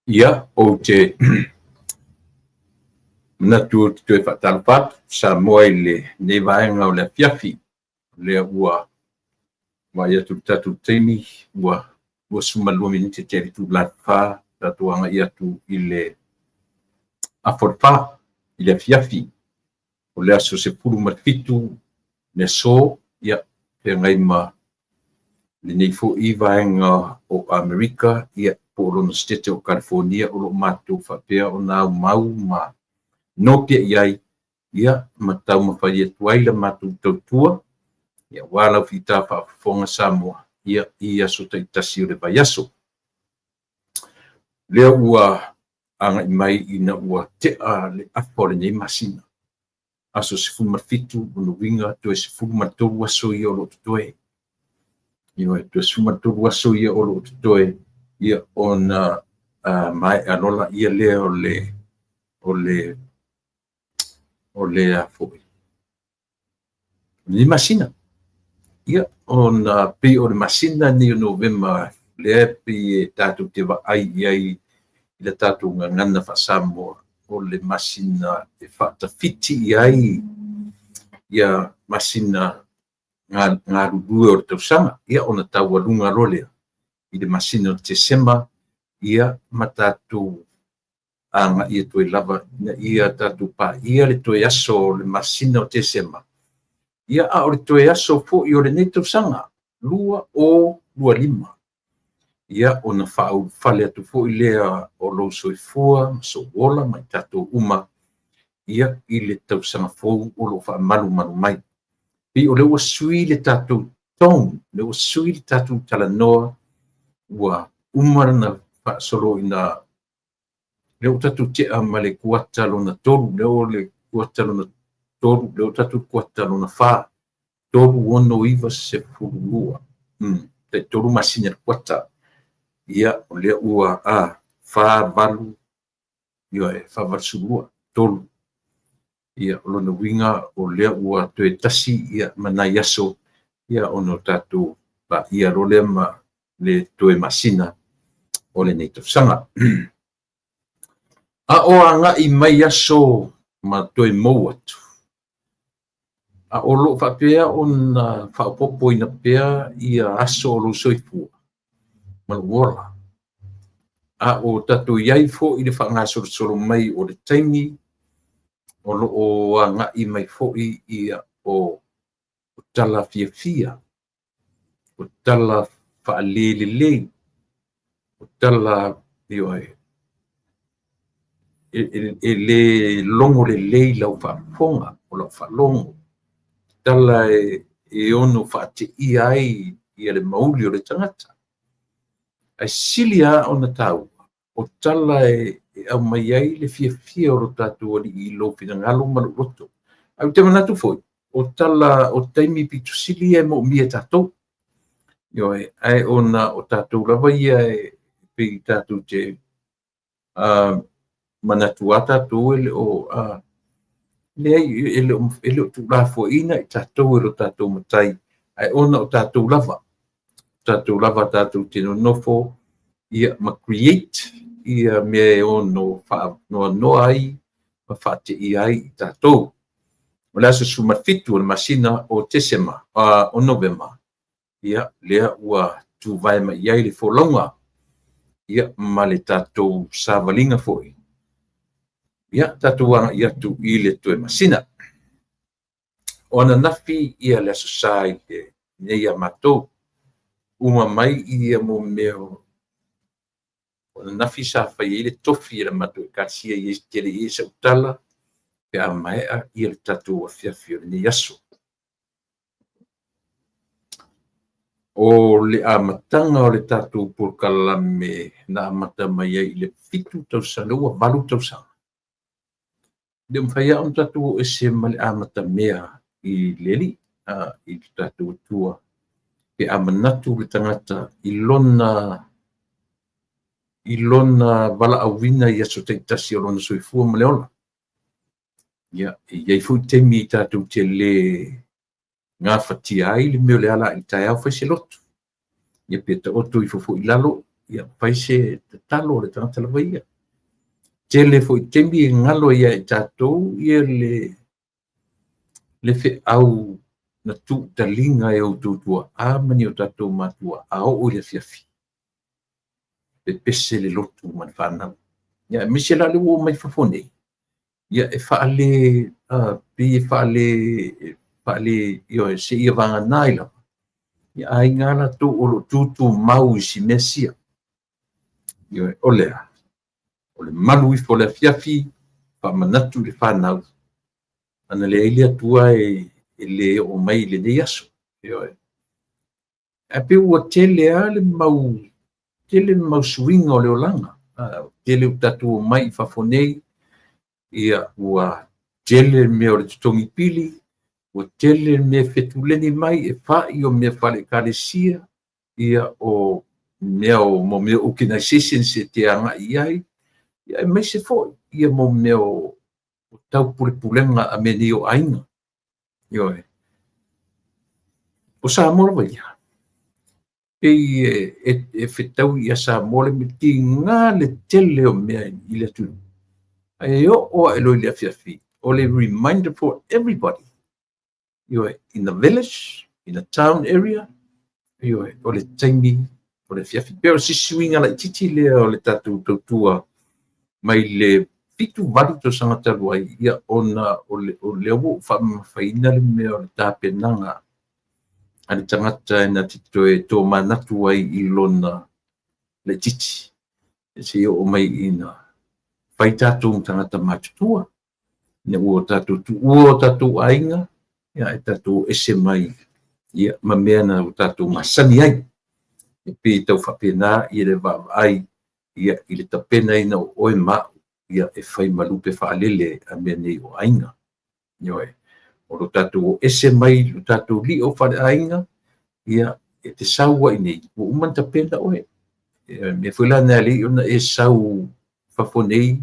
Ia o te natu te fatalpat sa moile ne vaenga o le fiafi le ua ia tu tatu temi ua sumalua minute te tu latfa tatuanga ia tu ile aforfa ile fiafi o le aso se pulu marfitu ne so ia pe ngai ma le nei fo i vaenga o Amerika ia po lona state o California o lo matu whapea o nā mau ma no pia iai ia matau mawhai e tuaila matu tautua ia wala fita whaafonga Samoa ia so taitasi o le vaiaso. Lea ua anga i mai ina ua tea le apo le nei masina. Aso se fumarfitu unu winga to e se fumartoru aso ia o lo tutoe. Ia to e fumartoru aso ia o lo tutoe ia ona mai anola ia lea o le foi. Ni masina. Ia ona pe o le masina ni no vema le pe tatu te va ai i le tatu ngana fa Samoa o le masina e fata fiti ai ia masina ngā rubue o le tausanga ia ona tau alunga rolea i le masina o te sema ia matatu anga ia toe lava ia tatu pa ia le toe aso le masina o te sema ia a o le toe aso fo i o le nei tausanga 2 o 2 ia ona whaau whale atu fo i lea o lo soifua so wola mai tatu uma ia i le tausanga fo o lo wha malu mai i o le ua sui le tatu tong le ua sui le tatu talanoa ua umara na wha solo ina le o tatu tea ma le kuata lona toru le o le kuata lona toru le o tatu kuata lona wha toru ono iwa se furua te toru masina kuata ia o le ua wha valu ia e wha varsulua toru ia o lona winga o le ua toe tasi ia manai aso ia ono tatu pa ia role ma le toe masina o le nei tausanga. A o anga i mai aso ma toe mou atu. A o lo whapea o na whaopopo ina pea ia aso o lo soifua. Maluola. A o tatu iai fo i le whangasoro soro mai o le taimi o lo o anga i mai fo i ia o tala fia. O tala whaalelelei. O tala ioi. E le longo le lei lau whaafonga o lau whalongo. Tala e ono whaate i ai i le mauli o le tangata. Ai silia o na tau. O tala e au mai ai le fia o lo tatu o i lo pinangalo malu roto. Au te manatu foi. O tala o taimi pitu silia e mo mia tatou. Ioi, ai ona o tatou lava ia e pe tatou te manatuata tu ele o ele o tu la fo ina i tatou e lo tatou matai ai ona o tatou lava tatou te nofo ia ma create ia me ono fa no ai ma fate i ai i tatou o la su mafitu o masina o tesema o novema ia lea ua tu vai ma iai le folonga ia ma le tatou savalinga foi ia tatuanga ia tu i le toe masina. Ona nafi ia le society nei a matou uma mai ia mo meo. Ona nafi sa fai i le tofi le matou kasia i tele i sa utala pe a mai ia le tatou a fiafio nei aso. O le amatanga o le tatou purkalame na amata mai ai le fitu tausanga ua valu tausanga. De mfaya on tatu ese mali amata mea i leli i tatu tua pe amanatu le tangata i lona vala awina ia so taitasi o lona soifua maleola ia iai fu temi tatu te le ngā fatia ai le meo le ala i tai au fai se lotu ia pe ta oto i fufu i lalo ia pai se talo le tanga tala ia tele foi tembi ngalo ia e tatou ia le fe au na tu talinga e o tutua a mani o tatou matua a o le fiafi pe pese le lotu man whanau ia misela le o mai fafone ia e whaale pi whaale io se ia vanga naila ia ai ngana tu o lo tutu mau si mesia io olea o le malu i fo le fiafi whamanatu le whanau ana le ilia tua e le o mai le nei aso e pe ua tele a le mau swinga o le olanga tele u tatu o mai fafonei ia ua tele mea o le tutongi pili ua tele mea fetuleni mai e whai o mea whale kalesia ia o mea o mo mea organization se te anga iai ia e mai se foi ia mo mea o tau pulenga a meni o ainga ioe o sa mora vai e fetau ia sa mora me ti ngā le tele o mea i le tu e o e loi le afiafi o le reminder for everybody ioe in the village in the town area ioe o le taimi o le fiafi pero si swinga la titi le o le tatu tautua mai le pitu valu to sanga talu ai ia ona o le o faina le mea o le tapenanga ane tangata na tito e tō manatu ai i lona le titi e se o mai ina whai tātou tangata mātutua ne ua tātou ainga ia e tātou ese mai ia mamea na o tātou masani ai e pe tau whapena i le ai ia i le tapena ina o oe mao ia e whai malupe whaalele a mea nei o ainga ioe o lo tātou ese mai lo tātou li o whare ainga ia e te saua i nei o uman tapena oe me fulana ali ona e sau fafonei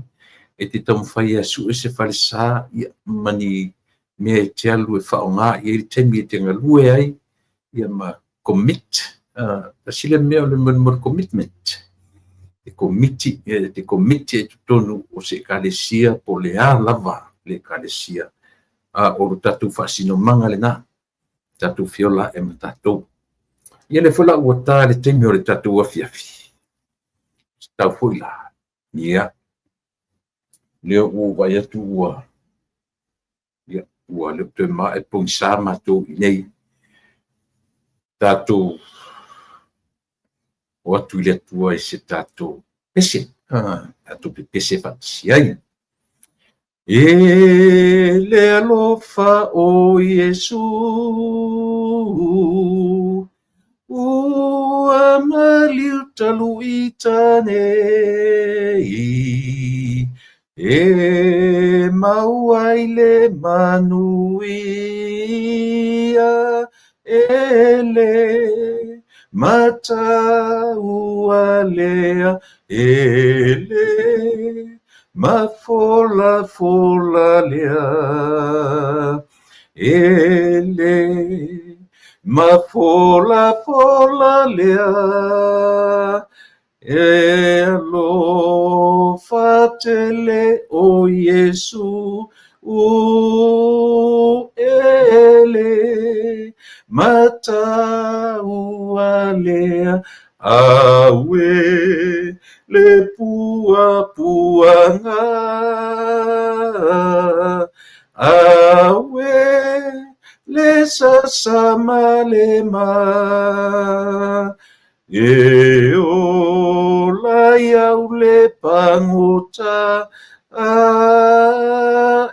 e te tamu whai a su e se whare sā ia mani mea e te alu e whaonga ia i temi e te ngalue ai ia ma commit sile mea o le mor commitment te komiti e tutonu o se kalesia po le a lava le kalesia o lo tatu fasino manga le na tatu fiola e matatou ia le fola ua tā le temi o le tatu afiafi tau foi la ia leo ua vai atu ua le te ma e pongsa matou i nei tatou o atu i le atua i se tatou pese tatou pese fatasi ai e le alofa o Iesu ua maliu talu i tanei e mau ai le manuia ele mata ua lea ele ma fola lea ele ma fola lea e lo fatele o Iesu ele mata ua lea awe le puanga awe le sasama le ma e o la iau le pangota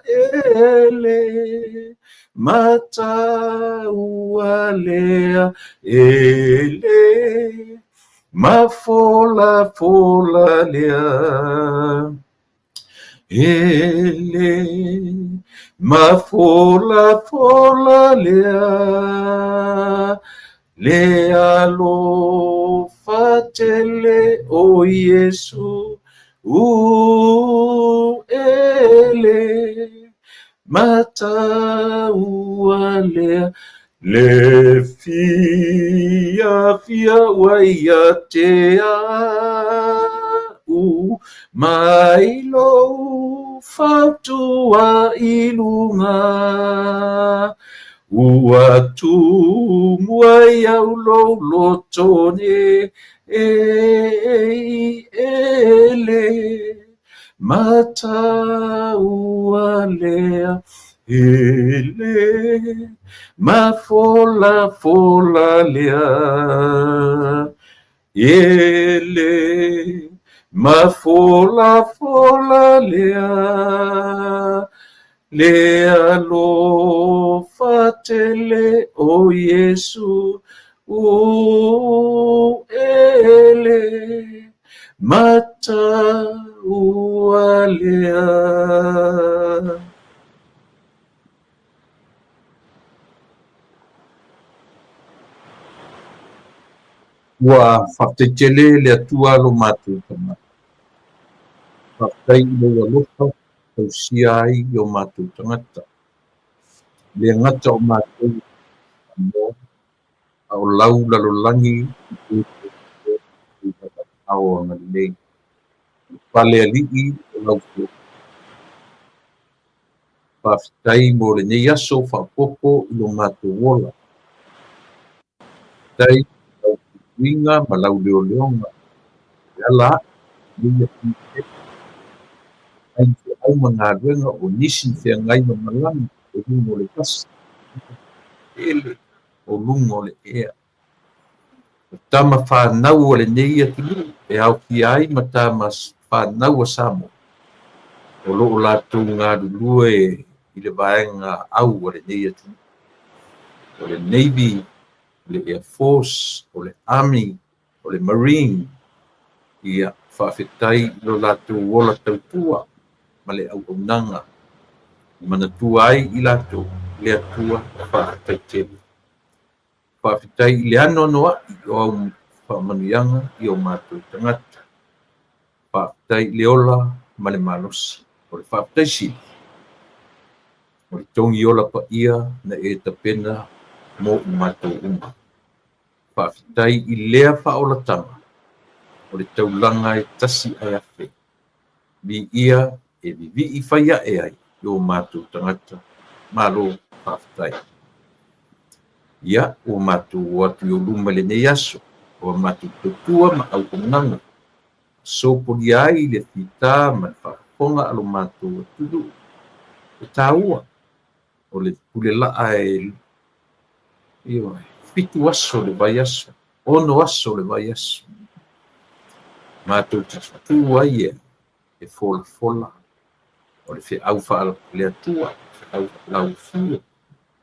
ele mata ua lea ele ma fola lea ele ma fola lea le alo fatele o Iesu ele mata ua lea le fia fia waia te au mai lo fatua ilunga ua tu muai au lo lotone ele mata ua lea ele ma fola fola lea ele ma fola fola lea lea lo fatele o Yesu o ele mata ua lea. Ua whaktetele le atua lo mātou tama. Whakai lo alofa tau sia ai o mātou tangata. Le ngata o mātou mo au lau lalolangi au anga nei. Pale alii o lau fo. Whaftai mo le nei aso whapopo ilo mātou wola. Tai au winga ma lau leo leonga. Ala Ia ai au mga ruenga o nisi fea ngai ma malanga o lungo le kasi. Ele o lungo le ea. O tama whanau o le nei atu e au ki ai ma tama whanau a Samo. O loo lātou ngā rulue i le vaenga au o le nei atu. O le Navy, o le Air Force, o le Army, o le Marine. Ia whawhetai lo lātou wola tautua ma le au nanga. Manatua ai i lātou le atua whawhetai tele. Whawhetai i le ano noa i o au whamanuianga i o mātou tangata. Whawhetai le ola ma le malosi. O le whawhetai si. O le tongi ola pa ia na e tapena mo u mātou uma. Whawhetai i lea whaola tanga. O le taulanga e tasi ai afe. Mi ia e vivi i whaia e ai i o mātou tangata. Malo whawhetai. Ia o mātou watu i o luma le nei aso. O mātou tutua ma au konanga. So poli ai le fita ma le whakonga alo mātou atudu. O tāua. O le pule laa e fitu aso le vai aso. Ono aso le vai aso. Mātou tutu ai e fola fola. O le fe au wha le atua. Fe au lau fua.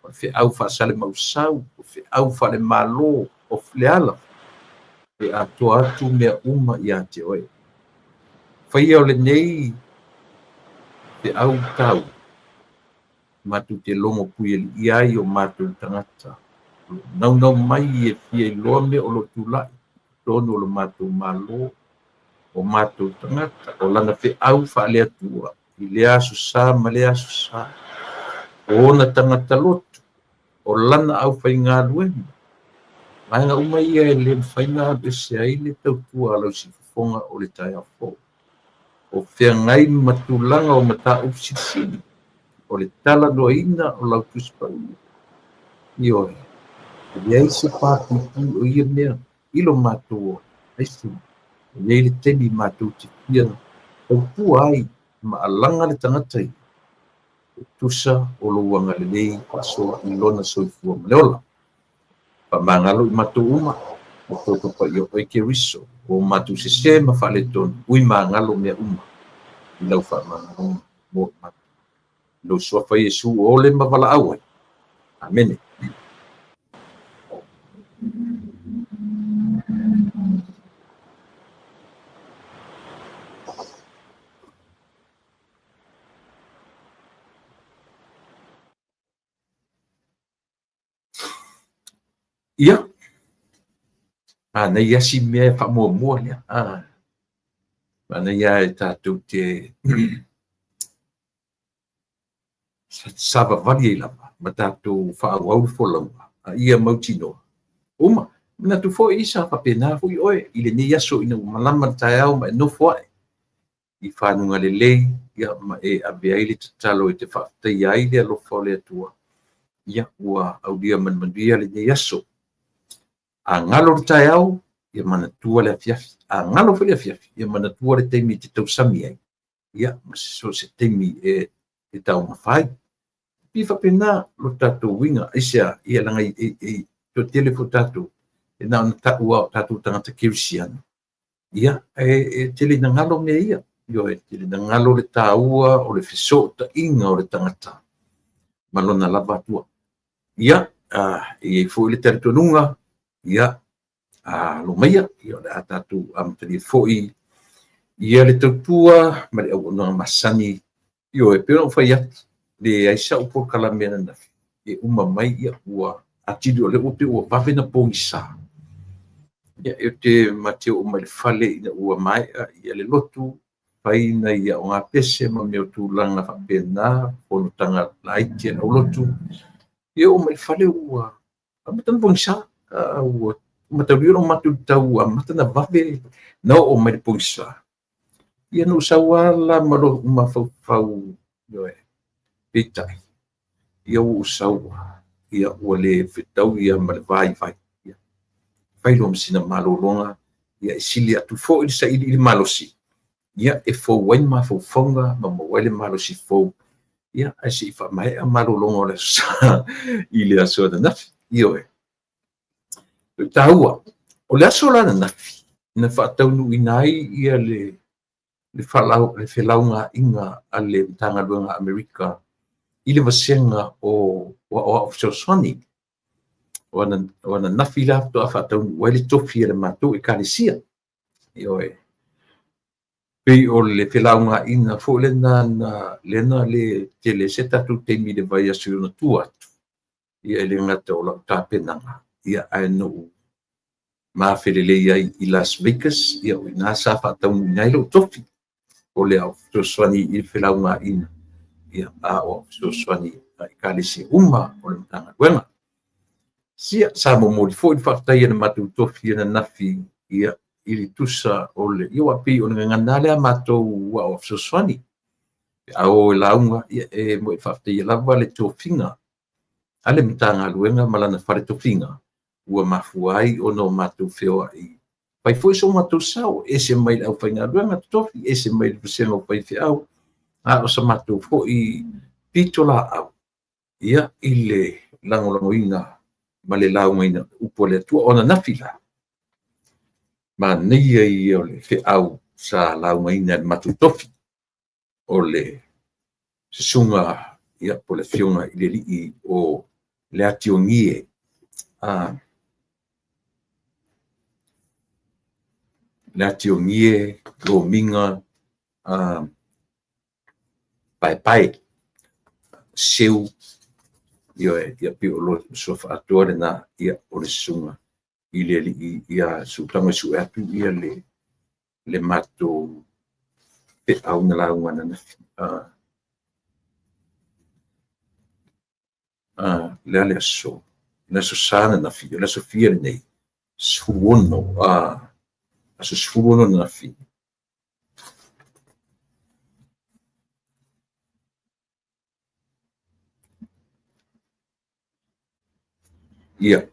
O le fe au wha sale mausau. O fe au wha le malo. O le ala. E atoa atu mea uma i ate oe. Whaia o le nei te au tau. Mātou te longo pui i ai o mātou tangata. Nau mai e fia i loa me o lo tūlai. Tono o lo mātou malo. O mātou tangata. O lana fe au wha le atua. I le asu sā ma le asu sā. O ona tangata lotu. O lana au whai ngā luenga. Maenga uma ia e le whai ngā bese ai le tautua alau si whafonga o le tai a fō. O whea ngai matulanga o mata upsisini. O le tala loina o lau tuspau. I oe. E aise pātutu o ia mea. Ilo mātou o. Aise. E le teni mātou te pia. Tau pua ai. Ma alanga le tangatai. O tusa o lo wanga le lei. Pasoa i lona soifua maleola. Pa mangalo i mātou uma. O toko pa i o oike riso. O mātou se ma whale tonu. Ui mangalo mea uma. I lau wha mangalo mo mātou. Lo sua fa Yesu o le mavala awe. Amen. Ia. Ana ia si me fa mo le. Ana ia e tātou te sava vali lava. Ma tātou wha au fo laua. Ia mautino. Uma. na tu fo isa fa pena fu oi ile ni yaso ina malama tayao ma no fo i whanunga le ia ma e avea ili te talo i te whaatai ai le alo whole atua ia ua au dia manmanduia le ne yaso a ngalo le tai au ia mana tua le afiafi a ngalo fo le afiafi ia mana tua le teimi te tausami ai ia ma so se teimi e tau mawhai pi whapena lo tatou winga isia ia langa i to tele fo tatou e na ona taua tatou tangata kirisiana ia e tele na ngalo me ia yo e tele na ngalo le taua o le fiso ta inga o le tangata malona lava atua ia e fo le teritonunga ia lo maia ia le tatou amtali foi ia le tautua ma le au masani yo e pero fai atu le aisa upo kalamena na e uma mai ia ua atidu o le upe ua vave na pongisa ia e te mateo o mai le fale ina ua mai ia le lotu pai na ia o ngā pese ma meo tūlanga whapena ono tanga laiti au lotu ia o mai le fale ua matana pongisa ua matawiro matu tau matana vave na o mai le pongisa ia no sawala malo mafau yo e pitai ia o sawa ia o le fitau ia ma le vai ia fai lo msina malolonga ia isili atu fo i sa ili malosi ia e fo wen ma fo fonga ma mo wele malosi fo ia asi fa mai a malolonga le sa ili aso da nafi io e taua o le aso la na nafi na fa tau nu inai ia le whalaunga inga a le tanga luenga Amerika i le vasenga o Soswani wana nafi la to a whatau wale tofi le matou e kalisia io e pei o le whalaunga inga fo lena le tele se tatu teimi le vai asu na tua ia le ngata o la tapenanga ia ai no ma felele ia i Las Vegas ia o ina sa whatau ngai lo tofi o le au Soswani i whelaunga ina ia a o Soswani i kalisi uma o le matanga luenga sia sa mo mo fo i whaktai ana matu tofi ana nafi ia ili tusa o le iwa pi o le nganale a matou ua o Soswani a o launga ia e mo i whaktai lava le tofinga a le matanga luenga malana whare tofinga ua mafuai o no matou whioa i pai foi so matou sao ese mai au fainga luenga tofi ese mai le pusenga o pai whiau a o sa matou fo i pitola au ia i le langolangoina ma le launga ina upo le tua ona nafila ma nei ai o le whiau sa launga ina le matou tofi o le sunga ia po le whiunga i le lii o le ationgie le ationgie lo minga pai seu ia pi o lo sofa atore na ia o le sunga i le ia sutanga su atu ia le mato pe au na launga na le so sana na fi le so fia nei suono aso suono na fi ia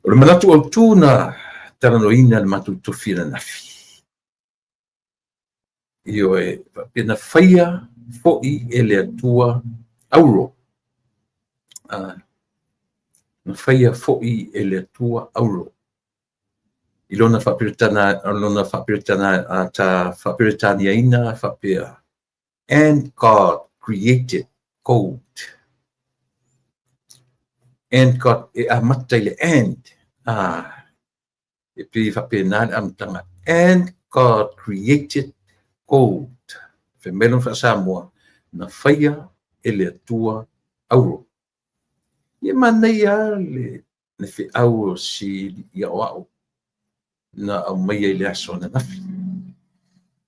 o le manatu au tuna taranoina le matu tofina na fi io e pena faia fo'i e le atua auro na faia fo'i e le atua auro i lona whapiritana ta whapiritania ina whapia and God created gold and God e a matai le and e pi whapia amtanga and God created gold Femelon fa Samoa na faia e le atua auro. Ia manei a le fe au si ia wao na au mai le aso na nafi.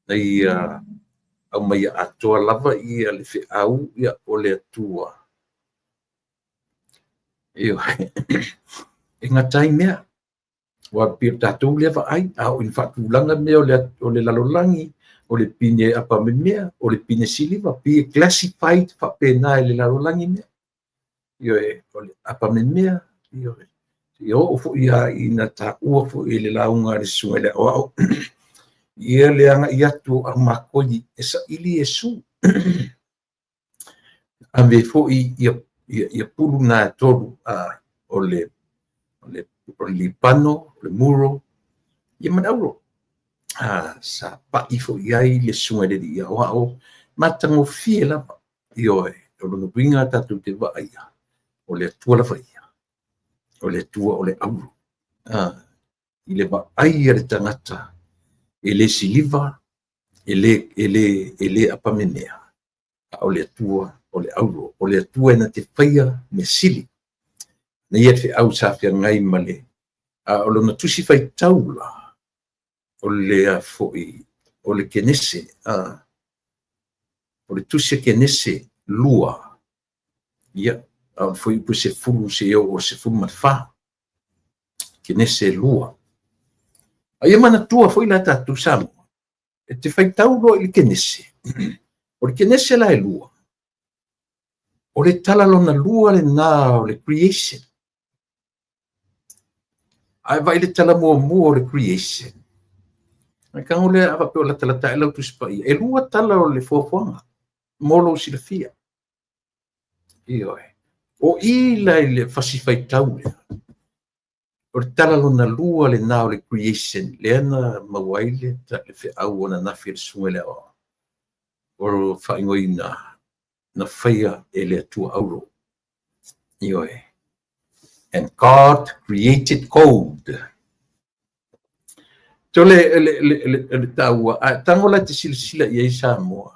Nei au mai atoa lava ia le fe au ia o le atua. Io. E ngatai mea. Wa pia tatou le vai a o in faatulaga mea o le lalolagi o le pine apamemea o le pine siliva pia classified faapena e le lalolagi mea io e o le apamemea io o foʻi ia ina taʻua foʻi e le lauga a le susuga i le aʻoaʻo ia le agaʻi atu au makoi e saʻili iesu ave foʻi ia pulu na tolu o le lipano o le muro ia manauro sa paʻi foʻi ai le susuga i le liʻi aʻoaʻo matagofie lava io e o lona puiga tatou te vaʻaia o le atua lava ia o le atua o le auro i le vaʻaia le tagata e le siliva e le apamenea o le atua o le auro o le atua ena te faia me sili na ia te feʻau sa feagai ma le o lona tusi faitau la o le foʻi o le kenese o le tusi kenese lua ia foi po se fulu se o se fulu matfā kenese lua ia manatua foi la tatou samoa e te faitau loa i le kenese o le kenese la e lua o le tala lona lua lenā o le creation ae vai le tala muamua o le creation ai kago lea ava pe o latalata e lautusi paia e lua tala o le fuafuaga mo lou silafia io o ila i le fasifaitau lea o le tala lona lua lenā o le creation leana mauai le feʻau ona nafi le susuga i le aʻoaʻo o faaigoina na faia e le atua auro io and God created code to le taua tago la te silasila i ai Samoa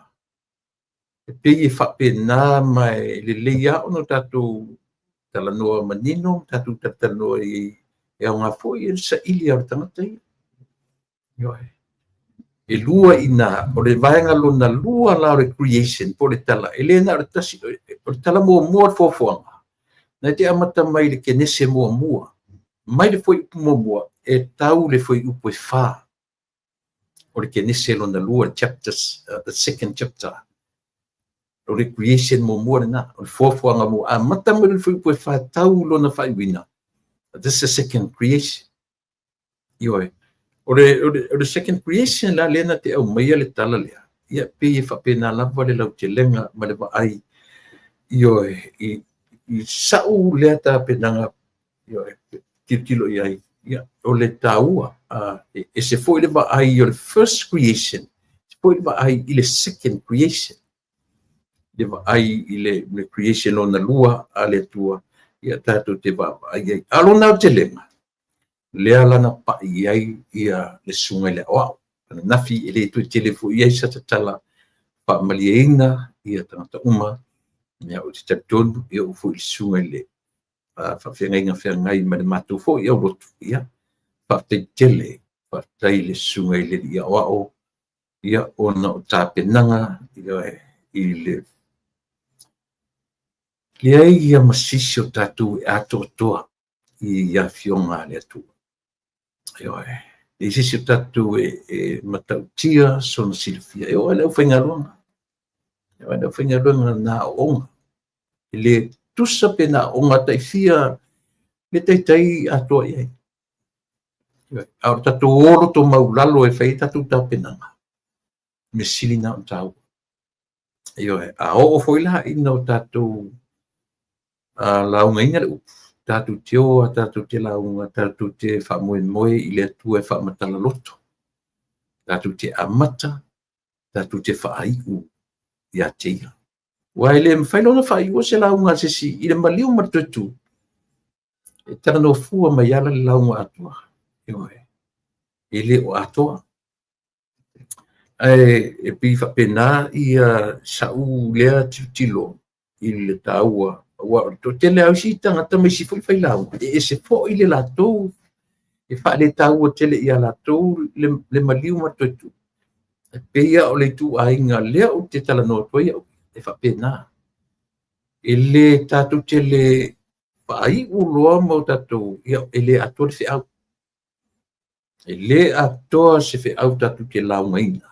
e pei e faapena mai lelei aʻo no tatou talanoa manino tatou tatanoa e aoga foʻi e le saʻili a o le tagata ia e lua ina o le vaega lona lua la o le creation po le tala e lē na o le tasi o le tala muamua le fuafuaga na te amata mai le kenese muamua mai le foi upu muamua e tau le foi upu e fā o le kenese lona lua chapters the second chapter o le creation muamua lenā o le fuafuaga mua amata mai le foi upu e fā tau lona faaiuina this is the second creation ioe o le second creation la lena te au mai le tala lea ia pei e faapena lava le lautelega ma le vaai ioe i sa'u lea tapenaga ioe kilokilo i ai ia o le tāua e se foʻi le vaai o le first creation se foʻi le vaai i le second creation le vaai i le creation lona lua a le atua ia tatou te vaavaai ai alona o te lega lea lana paʻi ai ia le susuga i le aʻoaʻo ana nafi e lē tuetele foʻi ai sa tatala faamaliaina ia tagata uma mea o te tatonu ia o foʻi le susuga i le faafeagaiga feagai ma le matou foʻi au lotu ia faafetaitele faafetai le susuga i le liʻi aʻoaʻo ia ona o tapenaga i le leai ia masisi o tatou e atoatoa i afioga a le atua ioe e sisi o tatou e matautia sona silafia e oe le aufaigaluega na aʻoga i le tusa pe na aʻoga taʻifia le taitai atoa i ai a o tatou olo to maulalo e fai tatou tapenaga me sili na o tau ioe a oo foi lahaʻina o tatou laugaina le upu tatou te oa tatou te lauga tatou te faamoemoe i le atua e faamatala loto tatou te amata tatou te faaiʻu ia te ia ua e lē mafai lona faaiʻua se lauga sesi i le maliu ma le tuetū e talanofua mai ala le lauga atoa ioe e lē o atoa e pei faapena ia sa'u lea tilotilo i le tāua ua o tele ausi tagata mai si foʻi failauga e se foʻi le latou e faaletau tele ia latou le maliu ma tuetū e peia o le tuuaiga lea o te talanoa atu ai e faapena e lē tatou tele ai uloa mo tatou ia ele atua le fe'au ele atoa se fe'au tatou ke laugaina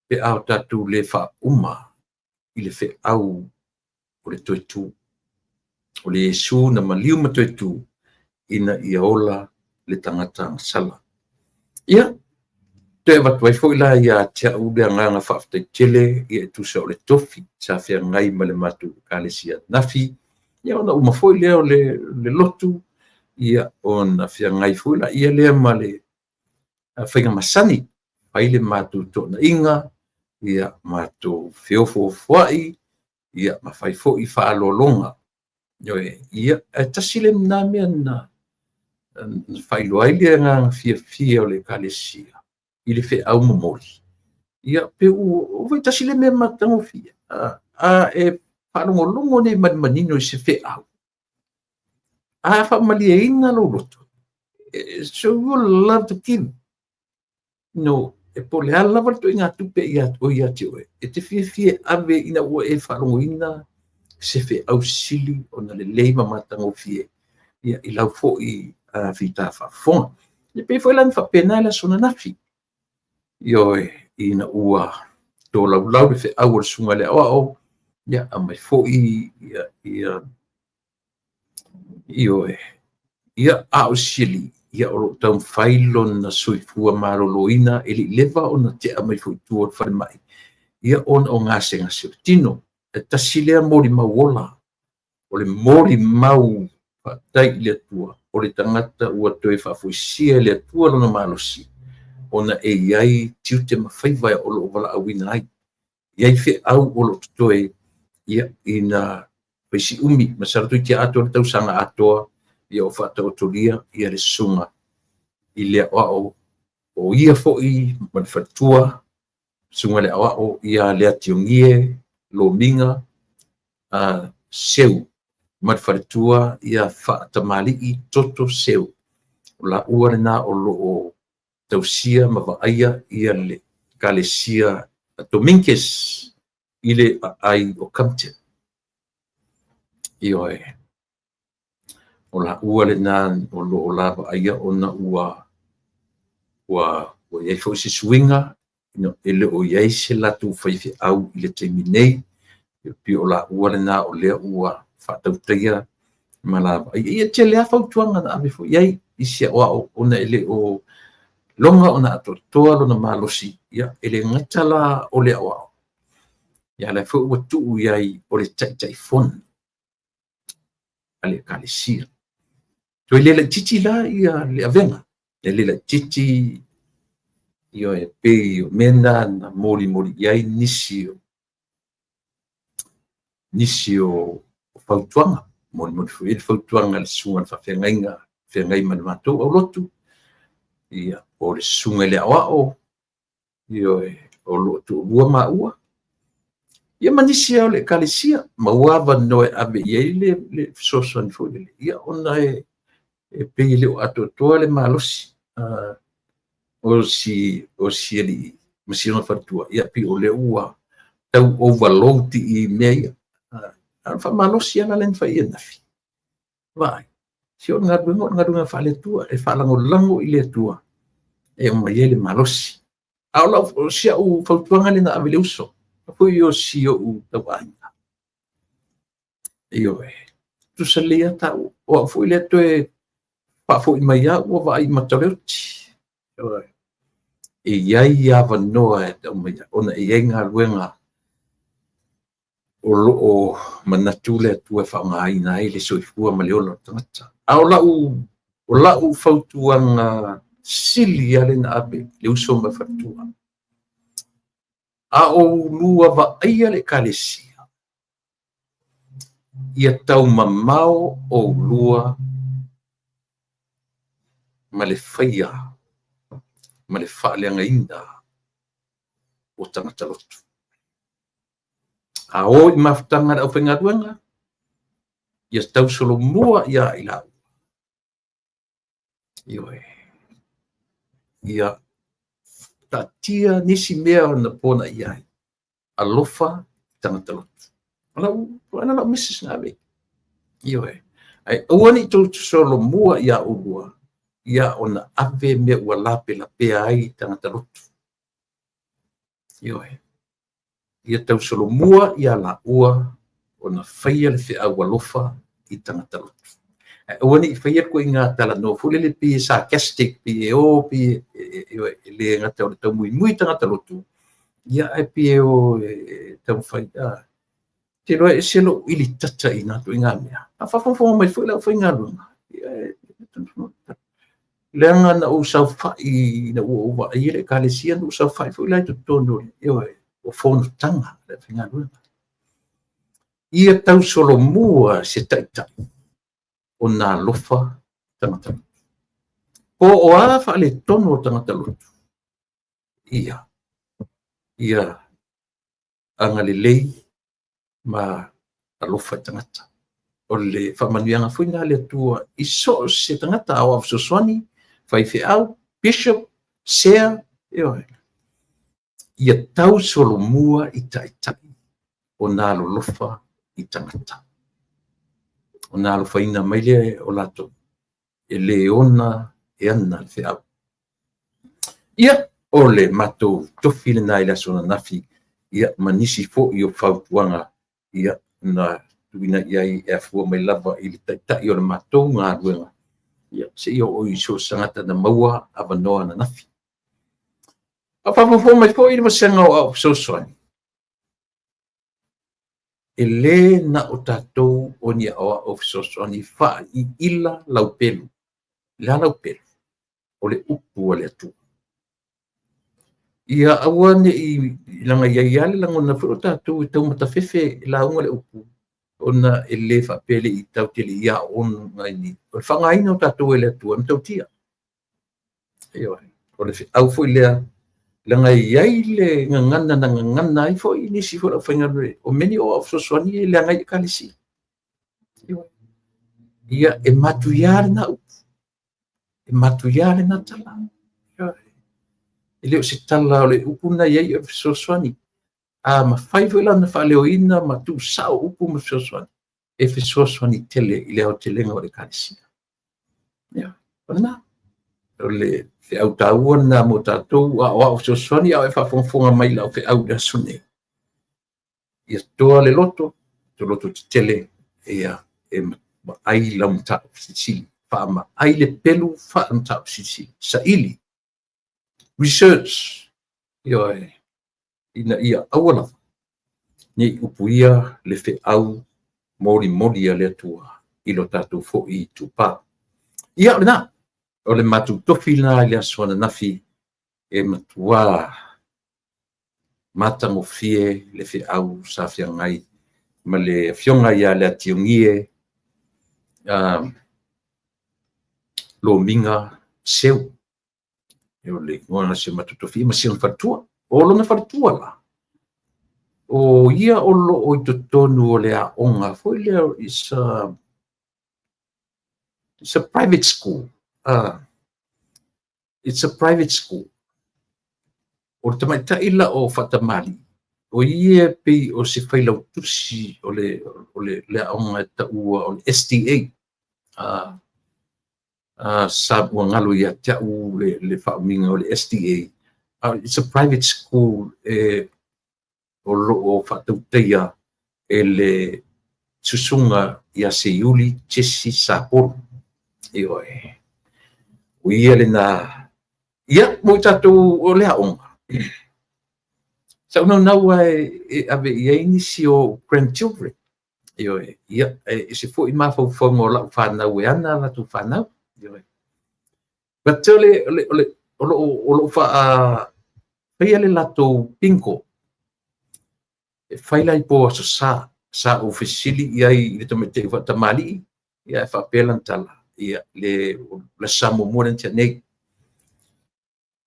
pe ao tatou le fa'auma i le fe'au o le toetū o le Iesu na maliu ma toetū ina ia ola le tagata agasala ia te watuai fo'i la ia te au le agaga fa'afetaitele ia e tusa o le tofi sa feagai ma le matou ekalesia nafi ia ona uma fo'i lea o le lotu ia ona feagai fo'i la ia lea ma le faiga masani ai le matou to'ana'iga ia matou feofoafoa'i ia mafai fo'i fa'alologa ia tasi le manā mea na fa'ailoa ai le agaga fiafia o le ekalesia i le fe'au momoli ia pe ua faitasi le mea matagofia a e fa'alogologo nei manimanino i se fe'au a fa'amalieina lou loto so you will love to kill no e poleala lava le to'iga tupe ia te oe e te fiafia ave ina ua e fa'alogoina se fe'au sili ona lelei ma matagofie ia i lau fo'i fita fa'afofoga ia pei fo'i lana fa'apena le asona nafi ioe ina ua tolaulau le fe'au o le suga le a'oa'o ia amai fo'i ia ioe ia a'osili ia o lo'o taumafai lona soifua malōlōina e li'i leva ona te'a mai fo'i tua o le falema'i ia ona o gasegase o le tino e tasi lea molimau ola o le molimau fa'atai i le atua o le tagata ua toe fa'afoisia i le atua lona malosi ona e iai tiute mafai vae o lo'o vala'auina ai iai fe'au o lo'o totoe ia ina paisi'umi ma salatuitia atoa le tausaga atoa ia o fa'atauatolia ia le suga i le a'oa'o o ia fo'i ma le faletua suga le a'oa'o ia le atiogie lominga seu ma le faletua ia fa'atamali'i toto seu o la'ua lenā o lo'o tausia ma va'aia ia le ekalesia Domingues i le a'ai o Compton ioe o la'ua lenā o lo'o la va'aia ona ua iai fo'i se suiga e le o iai se latou faife'au i le taimi nei pe o la'ua lenā o lea ua fa'atautaia ma la va'aia ia te lea fautuaga na ave fo'i ai i se a'oa'o ona e le o longa ona atoatoa lona malosi ia e le gaita la o le a'oa'o ia le fo'i ua tu'u iai o le ta'ita'ifona a le ekalesia toe le laʻitiiti la ia le avega e le laʻitiiti io e pei o mena na molimoli iai nisi o fautuaga molimoli fo'i le fautuaga le suga le fa'afeagaiga feagai ma le matou aulotu ia o le suga i le a'oa'o ioe o lo'o tu'ulua ma'ua ia manisi o le ekalesia maua avanoe ave i ai le fesoasoani fo'i lele ia ona e pei le o atoatoa le malosi o si ali'i ma siona faletua ia pi o le ua tau overload i mea ia ana fa'amalosi ana lena fa'ia nafi vaai si ona galuega fa'aleatua e fa'alagolago i le atua e o mai ai le malosi a o lau sia'u fautuaga lena ave le uso foi o si o tau'aiga ioe tusalia ta'u o fo'i le toe fa'afo'i mai ia ua va'ai mataleoti e iai avanoa e ta'umaia ona e iai galuega o lo'o manatu le atua e fa'aogāina ai le soifua ma le ola o tagata a o la'u fautuaga sili a lena ave le uso ma faletua a o lua va'aia le ekalesia ia taumamao o lua ma le faia ma le fa'aleagaina o tagata lotu a o i mafutaga le ʻaufaigaluega ia tausolomua ia i la'ua ioe ia ta'atia nisi mea ona pona i ai alofa tagata lotu ana la'u misis na ave ioe ai uani tu solo mua ia ua ia ona ave me ua lape ai tangata lotu ioe ia tau solo mua ia la ua ona faia le feʻau alofa i tangata lotu uani i faia ko inga tala no fule le pi sarcastic pi o pi le ngata o le tau mui tangata lotu ia ai pi o tau faia te loa e selo ili tata i ngā tu inga mea. A whawhawhawa mai whai lau whai ngā runga. Leanga na o sau whai na ua uwa i ele kālesia na o sau whai whai lai tu tono o whono tanga le whai ngā runga. Ia tau solo mua se taitai o nā lofa tangata. Po o a wha le tono o tangata lotu. Ia anga le lei ma alofa tangata o le whamanuianga whuina le atua i so se tangata au au soswani whai whiau, bishop, sea ia tau solo mua i taitai o nā lolofa i tangata o nā lofa ina maile o lato e le ona e ana le whiau ia o le matou tofi le nai la sona nafi ia manisi fo i o whautuanga ia na tuina iai e fua mai lava i le taitai o le matou ngā ruenga. Ia se ia o i so sangata na maua awanoa na nafi. A whawhawhau mai fo i le masenga o au sosoani. E le na o tātou o ni o sosoani wha i ila laupelu. La laupelu. O le upu o le atu. Ia awane i langa iaiale langona fo tātou i tau matawhewhe la unga le upu. Ona e le whapele i tau tele ia onu ngai ni. O le whangaina o tātou e le atua, mi tau tia. O le au fo i lea, langa iai le ngangana na ngangana ai fo i nisi fo la whaingarue. O meni o au sosoani e lea ngai kalisi. Ia e matu iare na upu. E matu iare na tala. E leo se tala o le upu na iai o sosoani. A ma fai fo ila na whaleoina ma tu sao upu ma sosoani. E fe sosoani tele i leo te lenga o le kalisia. Ia, ona. O le fe au taua na mo tātou a o sosoani au e whawhongwhonga mai lau fe au da sune. Ia toa le loto, to loto te tele, ia e ma ai lau mta sisili. Wha ma ai le pelu wha mta sisili. Sa ili. Research. Ia ina ia awala. Ni upu ia le fe au mori a le atua ilo tātou fo i tupa. Ia le na, o le matu tofi na le aswana nafi e matua matango fie le fe au sa fiangai ma le fionga ia le ationgie lo minga seu. E o le ngona se matu tofi ma siang fatua. O lona fatua la. O ia o lo o i tonu o le a onga. Foi leo it's a private school. It's a private school. O te mai taila o Fatamali. O ia pe o se whailau tusi o le a onga ta ua o le SDA. Sa ua ngalo ia tau le whauminga o le SDA. It's a private school o loo whatauteia e le susunga ia se iuli tesi saporo. Ioe. O ia le na ia mo tātou o lea onga. Sa unau nau e ave ia inisi o grandchildren. Ioe. Ia e se fo i mawhauwhaunga o lau whanau e ana latu whanau. Ioe. But o lo wha pia le lato pinko e failai po so sa ofisili i le tomete fa tamali ia fa pelan tala ia le samo moren tene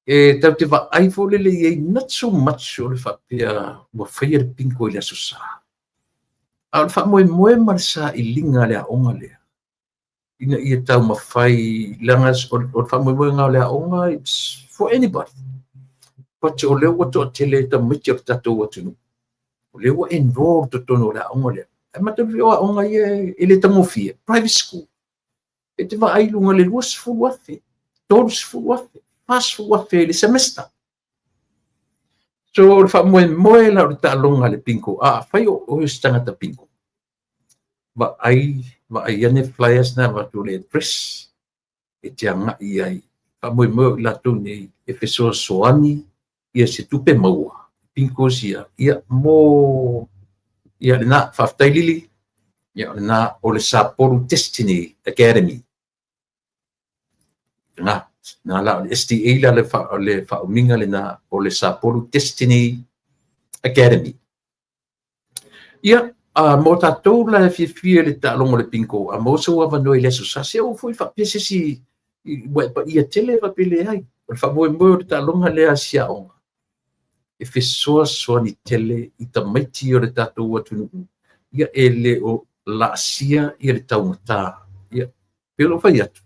e tau va ai fo le not so much o le fa pia mo faia le pinko le so sa al fa mo mar sa i linga le onga le ina ia tau ma fai langas o fa mo nga le onga it's for anybody. But o leo wato tele ta michi o tato watu. O leo enrolled to tono la onga le. E mata vio onga ye ele ta mofia private school. e te vaailuga le 20 afe 30 afe 10 afe le semester. So le faamoemoe la o le taaloga le pinko aafai o se tagata pinko vaai ane flyers na vatu le address e te agaʻi ai faamoemoe o i latou nei e fesoasoani ia se tupe maua pinko sia ia mo ia lenā faafetailili ia o lenā o le Sapporo Destiny Academy na la o le SDA la le faaumiga lenā o le Sapporo Destiny Academy ia mo tatou la fiafia le taaloga le pinko a mo sou avanoi le asosasi au foi faapesesi ua paia tele faapele ai o le faamoemoe o le taaloga le asiaʻoga e fesoasoani tele i tamaiti o le tatou atunuu ia e lē o laasia ia le taugatā ia pe lo fai atu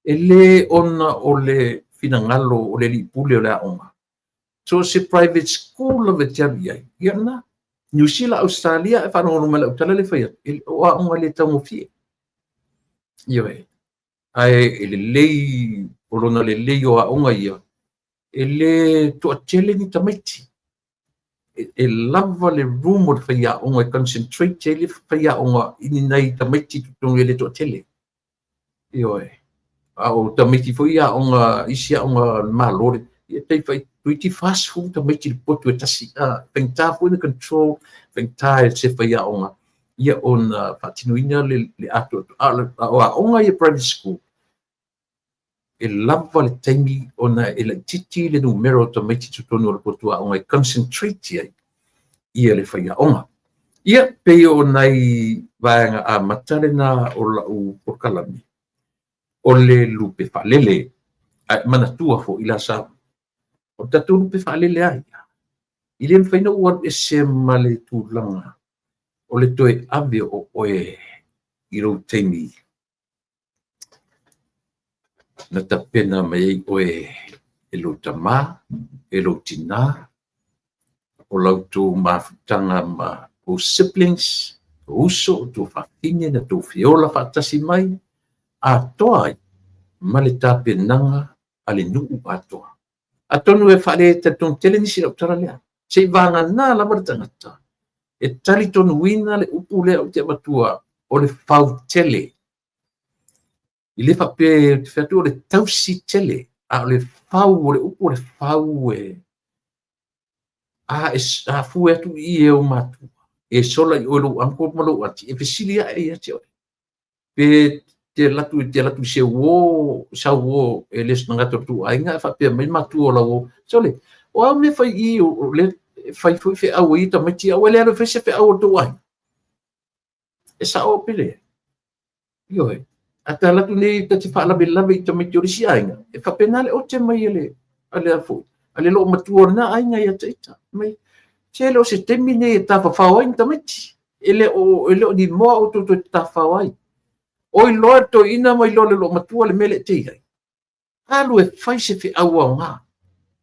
e lē ona o le finagalo o le liipule o le aʻoga so se private school ave te avi ai ia na New Zealand Australia e whanonga mai lau tala le whai o aonga le taumofie ia e ai le lei o lona le lei o aonga ia e le toa tele ni tamaiti e lava le room o le whai aonga e concentrate e le whai aonga ini nei tamaiti tutonga le toa tele ia e a o tamaiti whai aonga isi aonga malore ia tei whai tuiti fast food tamaiti le potu e tasi whengta fo in control whengta e se whai aonga ia ona whatinuina le ato o aonga ia private school e lava le taimi ona e la titi le numero tamaiti tutonu o le potu aonga e concentrate ai ia le whai aonga ia pe o nai vaenga a matale na o lau porkalami o le lupe whalele manatua fo ila sa o tatou lupe whalele ai i le mwhaina ua e se male tūlanga o le toe ave o oe i rau teimi na tapena mai oe e lo tamā e lo tina o lau tō mafutanga ma o siblings o uso o tō whakine na tō whiola whaatasi mai a toa ai ma le tāpenanga a le nuu atoa a tonu e whare te tōng tele nisi lau tara lea se vanga nā lama le tangata e tali tonu wina le upu lea o te abatua o le whau tele i le whape te whatua le tausi tele a o le whau o le upu o le whau a fu atu i e o matua e sola i olu anko malo ati e fesilia e ati o pe te latu se wo sa wo e les nanga tu ainga fa pe mai matu o lawo sole o a me fai i o le fai fe a wi ta meti a wele a fe se fe a o tu ai e sa o pele yo e ata latu nei ta ti fa la bella ve ta meti o si ainga e fa penale o te mai ele ale a fu ale lo matu na ainga ya tita mai se lo se termine ta fa fa o ta meti ele o di mo o tu ta fa ai oi loa to ina mai lo lo matua le mele te ai alu e fai se fi awa nga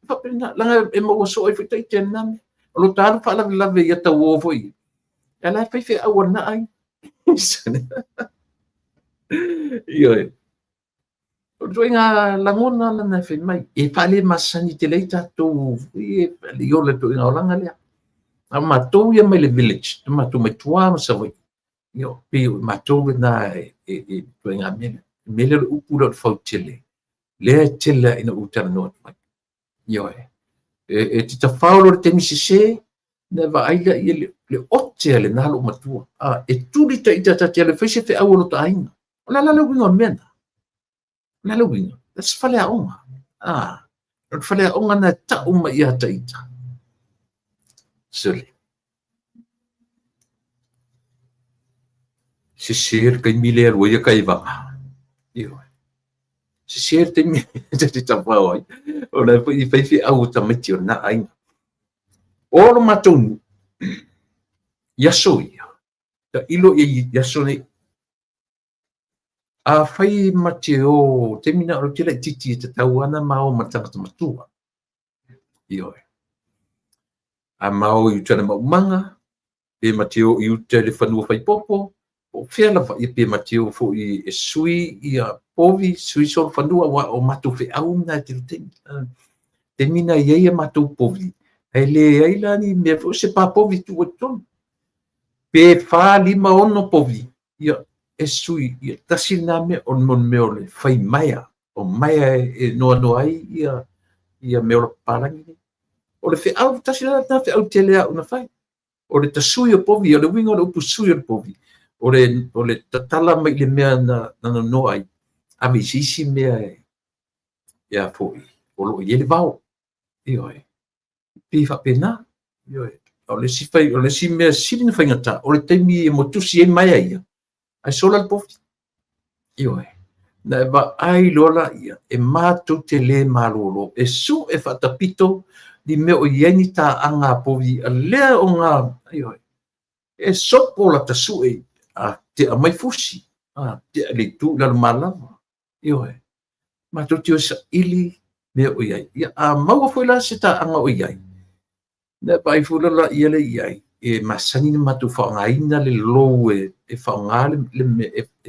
fa pena langa e mo so e fi te tenam lo taru fa la ve ya ta wo foi ela fai fi awa na ai yo o doinga langona na fi mai e fa le masani te leita to e yo le to ina langa le ama to ya mai le village ma to mai tua ma sa yo pe matou na e toenga mele upu lo fautele le tele ina utana no yo e te tafaulo te misise na va aila i le ote le nalo matua e tuli ta ita te le fese te awolo ta ainga la la winga mena la winga that's fale aonga fale aonga na ta uma ia ta ita sole se ser kai mile ro ia kai va io se ser te mi te tapa oi ora poi fai au ta meti na ai o ma tonu ya soia ta ilo ya sone a fai mateo te mina ro tele titi te tauana ma o mata matua io a mau i tana manga e mateo i tele fanu fai popo o fea lava ia pe matiu fo'i e sui ia povi sui sol fanua wa o matu fe'au na te mina ia matou povi ai leai lani mea fo'i se papovi tu'atonu pe fa 5 povi ia e sui ia tasi na mea o mea o le fai maia o maia e noa ai ia mea o le papalangi o le fe'au tasi na fe'au te lea una fai o le tasui o povi o le winga o le upu sui o le povi o le tatala mai le mea na noa ai a me sisi mea ia fo'i o lo ia le vao io pi fa pena io o le si fai o le si mea sili na fai ngata o le taimi e motusi e mai ai ai sola le povi io na ba ai lola ia e matou te lē malōlō e su e faatapito li mea o iai ni taʻaga povi a lea o gā io e sopo la tasuʻi a teʻa mai fusi a teʻa le itu lalo malava io matou tio saʻili mea o iai ia a maua foi la se taʻaga o iai na pai fulala ia le iai e masani na matou faaaogāina le lou e faaaogā le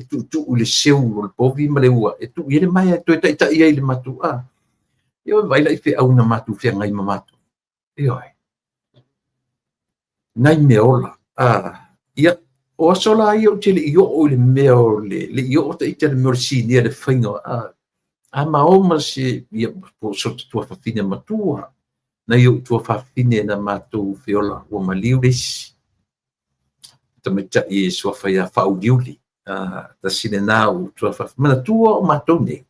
e tuʻutuʻu le seu o le povi ma le ua e tuʻu ia le mai e toe taʻitaʻi ai le matou a ia vai laʻi feʻau na matou feagai ma matou io nai mea ola ia o aso la ia o te leʻi oo i le mea o leʻi oo taʻita le mea o le sinia le faiga a maoma se ia po so tuafafine matua na ia tuafafine na matou feola ua maliu lesi tamaitaʻi e suafa ia faauliuli tasine na o tuafafi manatua o matou nei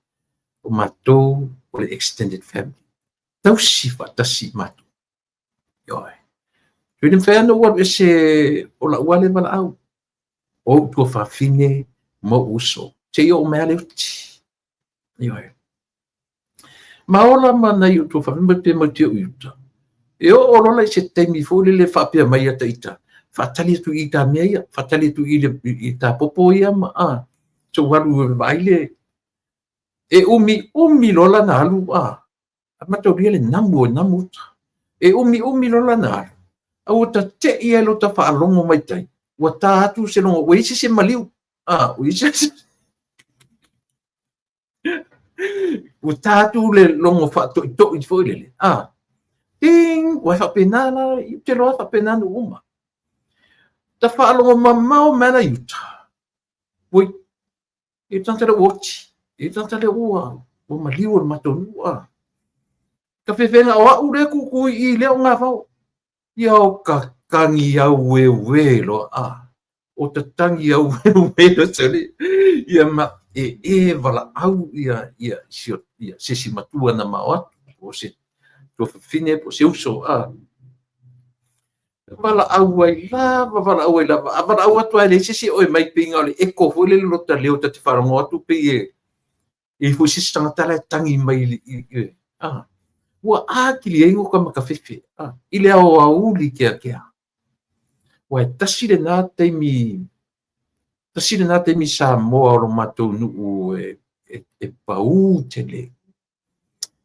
o matou o le extended family tausi faatasi matou ioe tuina fea no ua ese o laʻua le valaau o tuafafine mo uso te o mea le uti ioe ma ola manai o tuafafine pe mautio uta e o lola i se taimi foi le faapea mai a taʻita faatali atu i tamea ia faatali atu i tapopo ia ma so alu vai le e umi lola na alu mataulia le namu o namu uta e umi lola na alu au tateʻi ai lo tafaalogo mai tai ua tā atu se logo ua isi se maliu ua isi ua tā atu le logo faatoʻitoʻi foi lele ting ua faapena la i te loa faapena no uma tafaalogo mamao me ana iuta oi e tata le oti e tata le ua maliu o le matonuu ka fefega o aʻu le kukui i lea o gavao ia o kakangi au e lo o tatangi au e lo tele ia ma valaau ia sesi matua na mao atu o se tuafafine po se uso valaau ai lava valaau atu ai le sesi oe mai piga o le eko foi le lota leo tate farago atu pei e foi sesi tagata le tangi mai ua akili ai go ka makafefe i le ao auli keakea ua e tasi lenā taimi Samoa o lo matou nuu e pau tele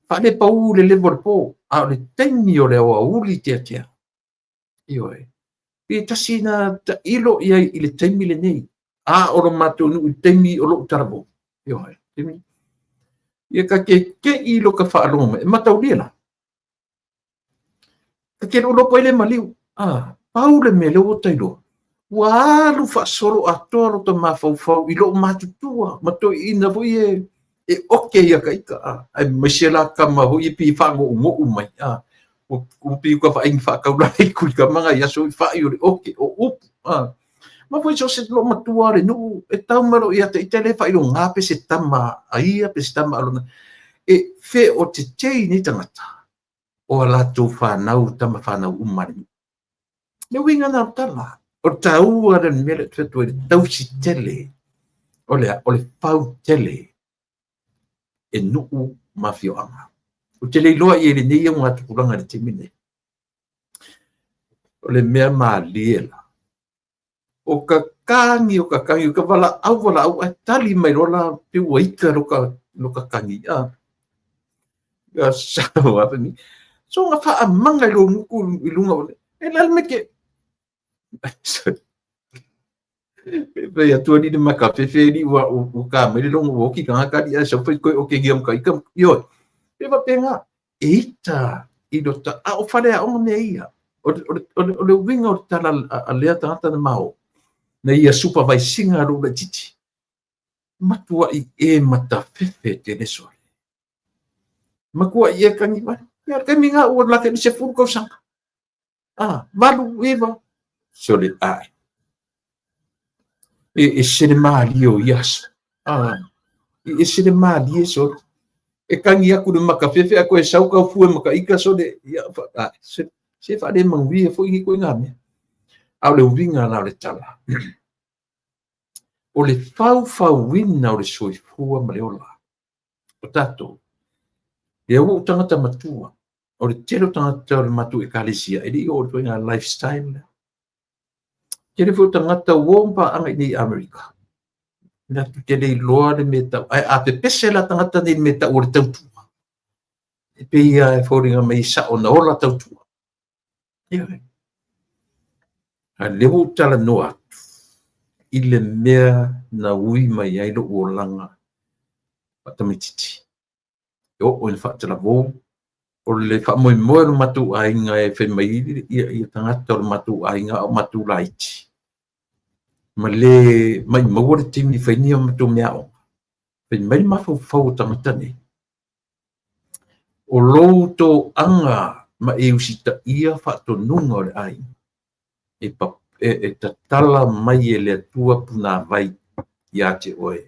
faale pau le levo le po o le taimi o le ao auli teatea ioe e tasi na taʻilo ia i le taimi lenei o lo matou nuu i taimi o loʻu talavo ioe ia ka kekeʻi lo ka faalogo e mataulia la ka keloʻolopo ai le maliu pau le mea leu o tailoa ua alu faasolo atoa lo tamafaufau i loo matutua ma toeina foi e oke ia ka ika ae maise la kama hoi e pi faagoʻugoʻu mai ua pi ka faaiga faakaulai kulikamaga i aso i faai o le oke o upu ma foi so se loo matua le nuu e taumalo ia taʻita le faailoga pe se tama aia pe se tama alona e fe o tetei nei tagata o a latou fanau tama fanau uma le uiga na tala o taua le mea le tuatua i le tausi tele o le fau tele e nuu mafioaga o te leiloa i lenei auga tupulaga le taimi nei o le mea malie la o kakangi o ka valaau ae tali mai lola pe ua ika lo kakangi sao apeni so nga faamaga i lo nguku i luga o le e lale me ke Pe atua ni maka fe ni wa o ka mai lo o ki ka ka dia so fe ko o ke giam ka ikam yo pe va penga eita i do ta o fale a o ne ia o le winga o tala a lea tangata na mau na ia supervisinga ro le titi matua i e mata fefe te ne so makua ia ka ni ba ya ka minga o la ke se fu ko sa malu eva so le ai e cinema lio yes e cinema li so e kangi aku de makafefe aku e sau ka fu e maka ika so de ya se fa de mangi e fo i ko ngame au le winga na le tala o le fau wina o le soifua ma le ola o tatou e au tangata matua o le telo tangata o le matu e kalesia e li o le toinga lifestyle tele fu tangata wompa anga i Amerika na tele loa le meta a pe pese la tangata ni meta o le tautu e pe ia e fōringa mai sa o na ola tautu a lewo tala noa i le mea na ui mai ai lo o langa patamititi o le whaatala vō o le whaamoe moe lo matu ainga e whi mai i tangata lo matu ainga o matu laiti ma le mai maua le timi whainia o matu mea o whi mai mawhau whau tangata ne o louto anga ma e usita ia whaatonunga o le ai e tatala mai e le atua puna vai ia te oe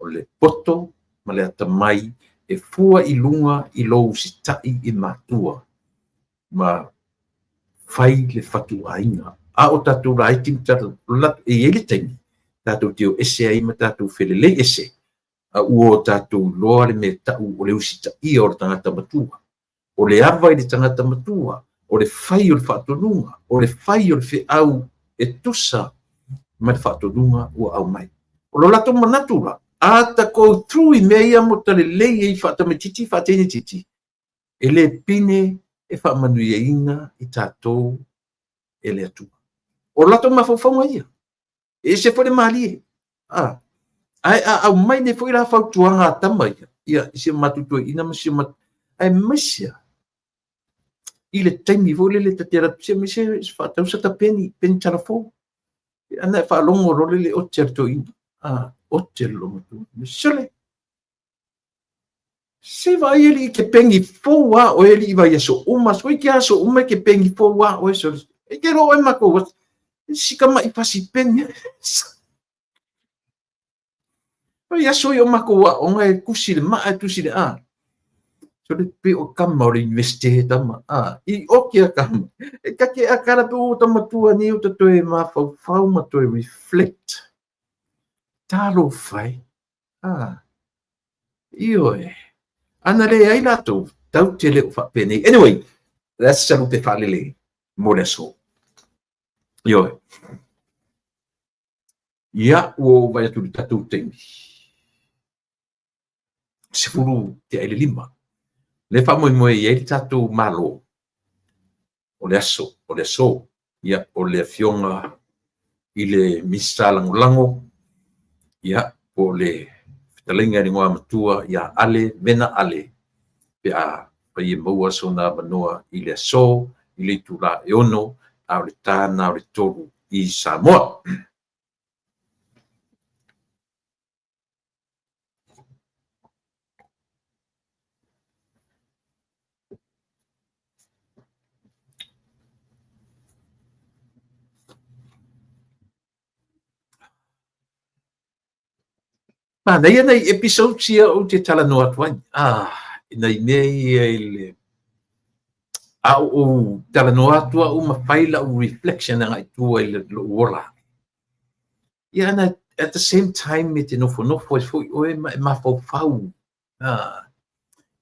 o le poto ma le atamai e fua i lunga i lou sitai i matua ma fai le fatu ainga a o tatu raiti tatu lat e ele tengi tatu tio ese ai ma tatu felele ese a uo tatu loa le me tau o le usitai o le tangata matua o le ava i le tangata matua o le fai o le whaatonunga o le fai o le whiau e tusa ma le whaatonunga ua au mai o lo lato manatura a ta go through i mea ia mo tale lei e whaatamititi whaatene titi e le pine e whaamanui e inga i tātou e le atua o lato mawhawhaunga ia e se fwere maali e ai au mai ne fwere a whautuanga a tama ia i se matutua ina ma se mat ai masia i le taimi vole le tatera se me se whaatau sa ta peni telefon ana e whaalongo role le o terto ina o te longa tu sole se vai ele ke pengi foa o ele vai so uma so que aso uma ke pengi foa o so e que ro e mako si kama i pasi pengi o ia so yo mako o ngai kusile ma tu sile so le pe o kama o investe tama I o ke kama e ka ke akara tu tama tu ani o to e ma fau ma to reflect talo fai io ana le ai lato tau te le fa pene anyway that's a lupe fa le mo le so io ia o vai tu tatu temi se fulu te ai le lima le fa mo ia tatu malo o le so ia o le fionga i le misalango lango ia o le talinga ni ngoa matua ia ale mena ale pe a pai maua sona manoa i le so i le tula e ono a le tāna o le toru i Samoa. Ma nei nei episode sia o te tala no atuai nei nei le o tala no atua uma faila o reflection nga tua i le ola ia na at the same time me te nofo foi o ma fau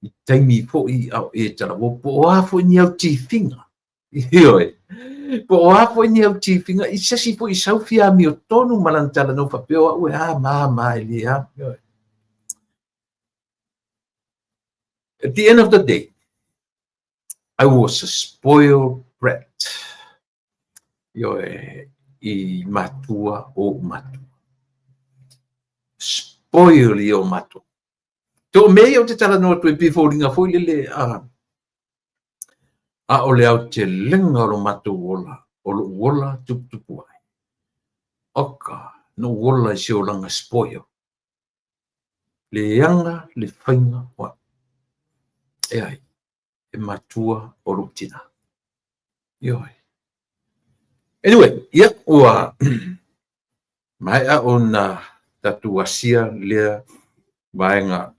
i taimi fo i au e tala po a fo ni au ti finga io po a fo ni au ti finga i sesi fo i saufia mi o tonu malantala no fa peo o ma ili at the end of the day I was a spoiled brat. Io i matua o matua. Spoil i o matua. Tō mei o te tala noa tu e pifōringa fōi lele a o le au te lenga o lo matua wola, o lo wola tuputupu ai. Oka, no wola i se o langa spoil. Le yanga, le whainga wa. E ai, e matua o lo tina. Ioi. Anyway, ia ua mai a o na tatu asia lea vaenga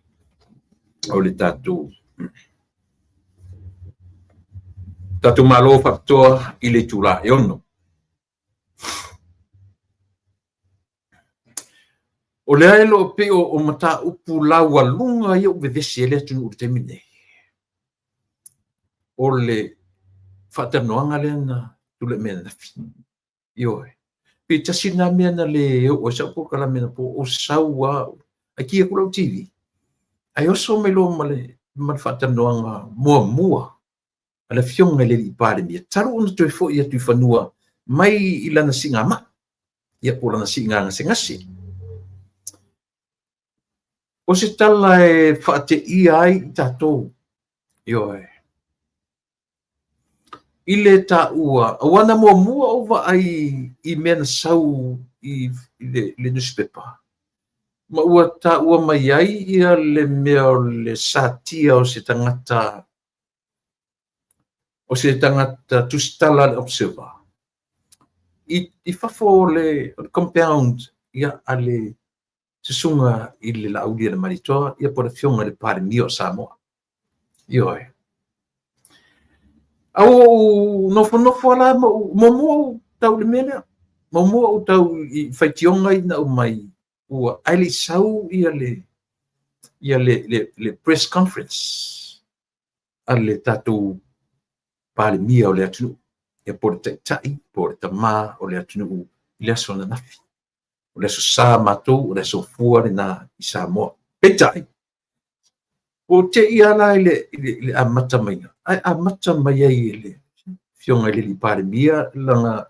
o le tatu malo faktoa i le tula e ono. O le aelo pe o mata upu laua lunga i o vevesi ele tunu urte mine. O le whatanoanga le na tule mena na fi. Ioi. Pe tasina mea na le o sa po kala mena po o saua a kia kula o TV. Ai oso me lo male whatanoanga mua. Ala fionga le i pare mia. Taru ona toi fo ia tui whanua mai i lana singa ma. Ia po lana singa ngase ngasi. O se tala e whaate ia ai i tātou. Ioi. I le tā ua. Awana mua ova ai i mena sau i le newspaper. Ma ua tā ua mai ai ia le mea o le satia o se tangata tustala le observer. I fafo le compound ia ale se sunga i le laulia le maritoa ia po le fionga le pare mio Samoa. Ioi. Au nofo ala mo tau le mele. Mo tau i whaitionga i na mai ua aile sau ia le press conference. Ale tatu pale mia o le atunu. Ia po le tai, po le tama o le atunu i le aso na nafi. O le aso sa matou, o le aso fua le na i Samoa. Petai. O te ia la le amata mai. Ai amata mai ai le fionga le li pare mia langa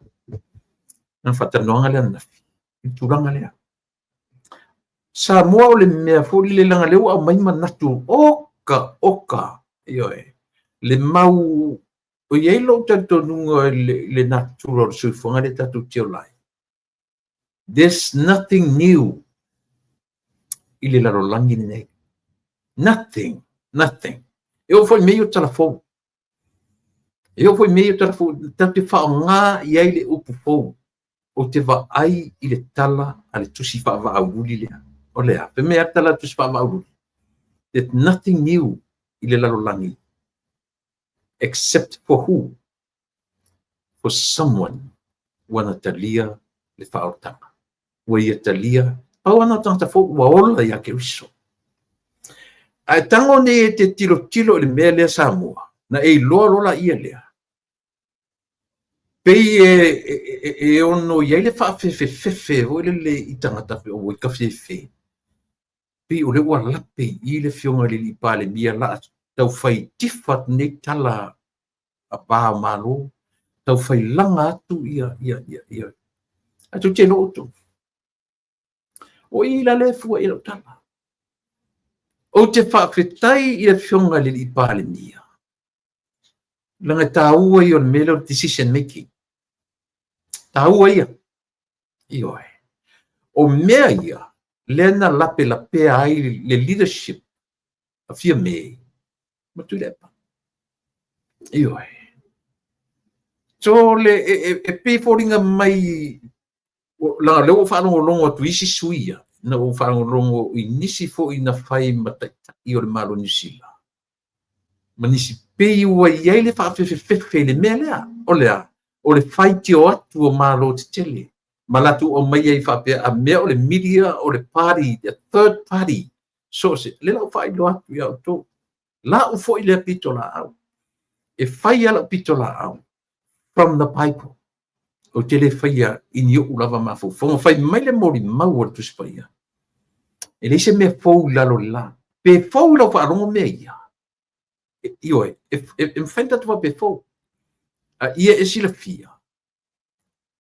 na whatanoanga le nafi. I turanga lea. Samoa o le mea fōli le langa leo au mai manatu. Oka. Ioi. Le mau o iei lo tanto nunga le natural suifonga le tatu teo lai. There's nothing new i le laro langi nei. Nothing. E o foi meio telefone. Tau te whao ngā i ai le upu fōu. O te wa ai i le tala a le tusi wha wa auruli lea. O lea, pe mea tala tusi wha wa auruli. There's nothing new i le laro langi. Except for who? For someone wana talia le whaotanga. Wa ia talia, pau ana tangata fōu wa ola ia ke riso. Ai tango ne te tilo le mea lea Samoa, na e loa ia lea. Pei e ono iai le whaafefe, o le i tangata o i ka fefe. Pei o le ua lape i le fionga le li pale mia la tau whai tifat ne tala a pā malo, tau whai langa atu ia. Atu te no oto. O i la le fua i lau tala. O te whaafetai i le fionga le li pale mia. Langa tā ua i on mele o decision making. Tā ua ia. Ioi. O mea ia, lena lape ai le leadership a fia mei. Matu lepa. Ioi. So le pe fōringa mai la leo whanongo longo tu isi suia. Na o whanongo longo i nisi fo i na whai mataita i o le malo nisila. Ma nisi pe i ua iei le whaafefe le mea lea. O lea. O le whai tio atu o malo te tele. Malatu o mai ai whapea a mea o le media o le party, the third party. So se, le lau whai lo atu iau tō. La u fo i le pito la au. E whai ala pito la au. From the Bible. O te le whaia i ni o lava mafu. Whonga whai mai le mori mau o tu spaya. E le se mea fau lalo la. Pe fau lau whaarongo mea ia. Ioi, e mwhainta tuwa pe fau. Ia e sila fia.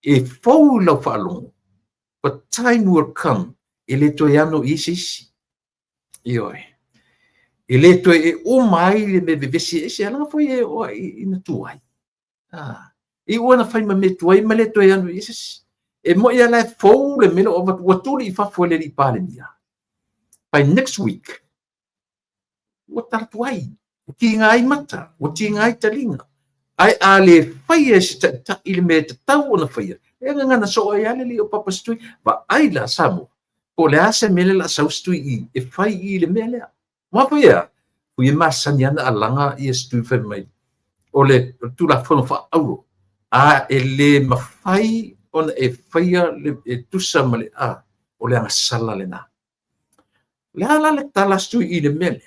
e fou lau whaalongo. But time will come, e le toi ano isi. Ioi. E le toi e o mai le me vevesi e se alanga foi e o ina tuai. I wana fai ma me tuai ma le toi ano isi. E mo ia lai fou le melo o watuli I fafo le li pale mia. By next week, wata tuai. Ki ngai mata, wati ngai talinga. Ai a le fai se ta ile me te tau ona fai. E ngana so ai ale li o papa stui, ba ai la samo. O le ase mele la sau stui e fai I le mele. Ma fai ya. Ui masani ana alanga I stui fai mai. O le tu la fono fa auro. A e le mafai ona e fai le e tusa male a. O le anga sala le na. Le ala le tala stui I le mele.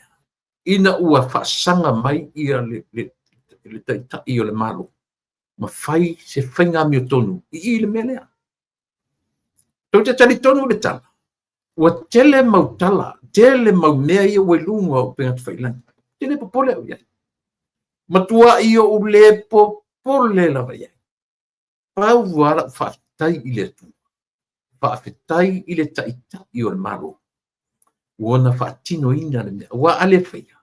Ina ua whaasanga mai ia le taita I o le malo. Ma fai se whainga mi o tonu I le melea. Tau te tali tonu le tala. Ua tele mau tala, tele mau mea ia ue lunga o penga tu whailani. Tele popole au iai. Matua I o ule popole la vai iai. Pau wala whaatai I le tu. Whaafetai I le taita I o le malo. Uona whaatino ina le mea. Ua ale whaia.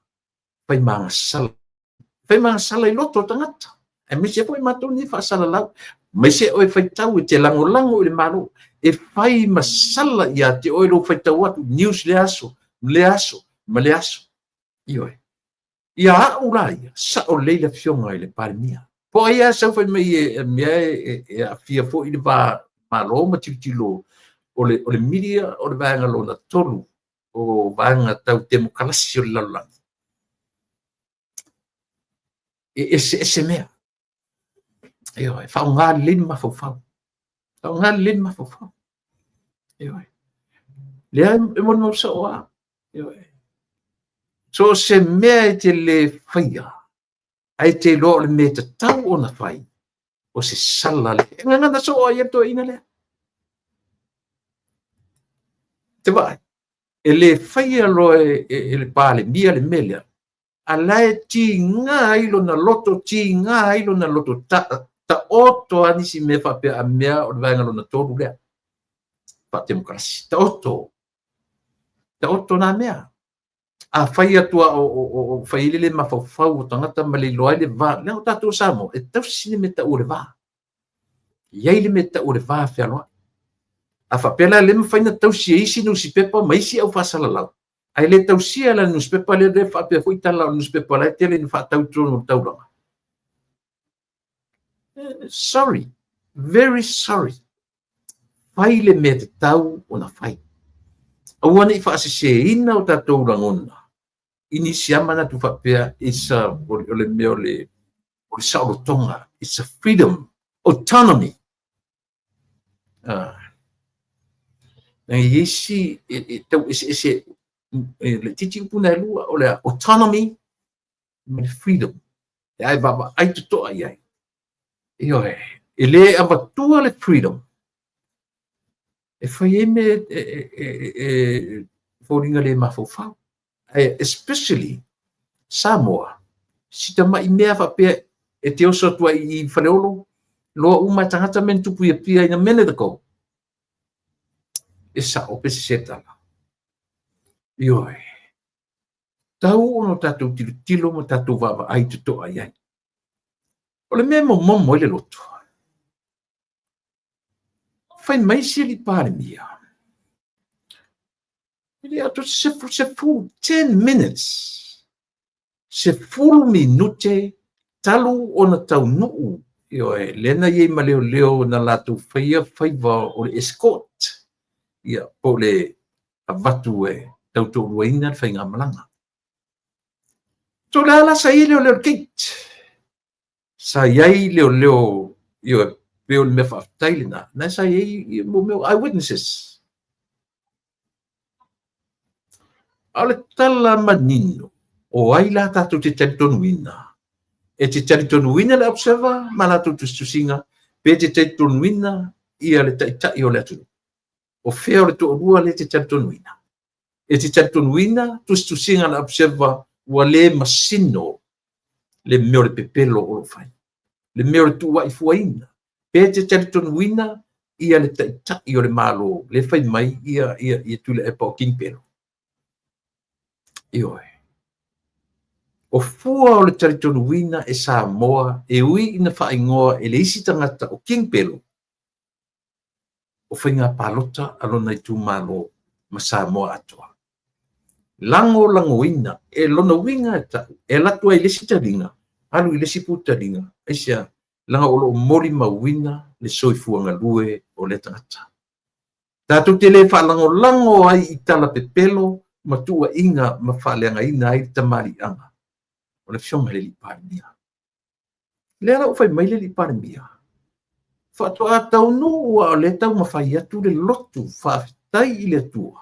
Fai mga sala. Fai mga sala I loto tangata. E mese foi matou ni fa sala lau. Mese oi fai tau te lango le malo. E fai masala ia te oi lo fai tau atu. News le aso. Ma le aso. Ioi. Ia a urai. Sa o leila fionga I le pare mia. Po ai a sau fai mai e a fia fo I le malo ma tilo. O le media o le vanga lo na tolu. O vanga tau demokrasi o le lalang. Ese mea. Ioi, fa ngā lima fofau. Fa ngā lima fofau. Ioi. Lea e mono sa oa. Ioi. So se mea te le whaia. Ai te lo le me te tau o na whai. O se sala le. E ngana sa oa ia to ina lea. Te vai. E le whaia lo e le pāle mia le melea. A lae ti ngā ilo na loto, ti ngā ilo na loto ta oto anisi me fa pe a mea o le vaenga lo na tolu lea. Pa demokrasi. Ta oto na mea. A whai atua o whaile le mawhawhau o tangata ma le loai le vā. Lea o tātou samo, e tau sine me ta ure vā. Iai le me ta ure vā whea loa. A whapela le mwhaina tau si eisi no si pepa maisi au whasala lau. Ai le tau sia la newspaper le whapea fui tala o newspaper lai tele ni whatau trono tauranga. Sorry. Very sorry. Whai le me te tau o na whai. Awana I whaasese ina o tātou rangona. Ini siamana tu whapea isa o le mea o le sauro tonga. It's a freedom. Autonomy. Na yesi tau ese le titi puna e lua o le autonomy ma le freedom. E ai baba ai tutoa I ai. Ioe. E le avatua le freedom. E whai e me whoringa le mawhawhau. Especially Samoa. Sita mai mea whapea e te oso tua I whareolo. Loa umai tangata men tupu ia pia ina mene dako. E sa o pese setala. Ioi. Tau ono tātou tilo mo tātou wawa ai tutoa iai. O le mea momo le loto. Whai mai si li pāre mia. Ili ato se fu 10 minutes. Se fulu minute talu ona tau nuu. Ioi, lena iei ma leo na lātou whaiva o le escort. Ia, po le avatu tau tō ruaina whai ngā malanga. So le ala sa i leo gate. Sa iai leo, io peo le mea whaftailina. Na sa iai mo meo eyewitnesses. Ale tala manino. O ai la tātou te taritonuina. E te taritonuina le observa, ma la tātou tusinga. Pe te taritonuina, ia le taitai o le atunu. O fea o le tō rua le te taritonuina. E te taritonuina, tusinga le observa, ua le masino le meo le pepelo o lo fai. Le meo le tua I fuaina. pe te talitonu ina ia le taʻitaʻi o le malo le fai mai ia tule e pa o kinipelo ioe o fua o le talitonu ina e Samoa e ui ina faaigoa e le isi tagata o kinipelo o whainga palota alona i tūmalo ma Samoa atua. Lango ina, e lona winga e latua i lesi taringa, alu i lesi putaringa, eisia langa o lo mori ma wina le soifuanga lue o le tangata. Tātou te le whalango ai i tala pepelo, ma tua inga ma whaleanga ina ai tamari anga. O le fionga le li parimia. Le ala o whai mai le li parimia. Whatoa tau no ua o le tau mawhai atu le lotu whaafitai i le atua.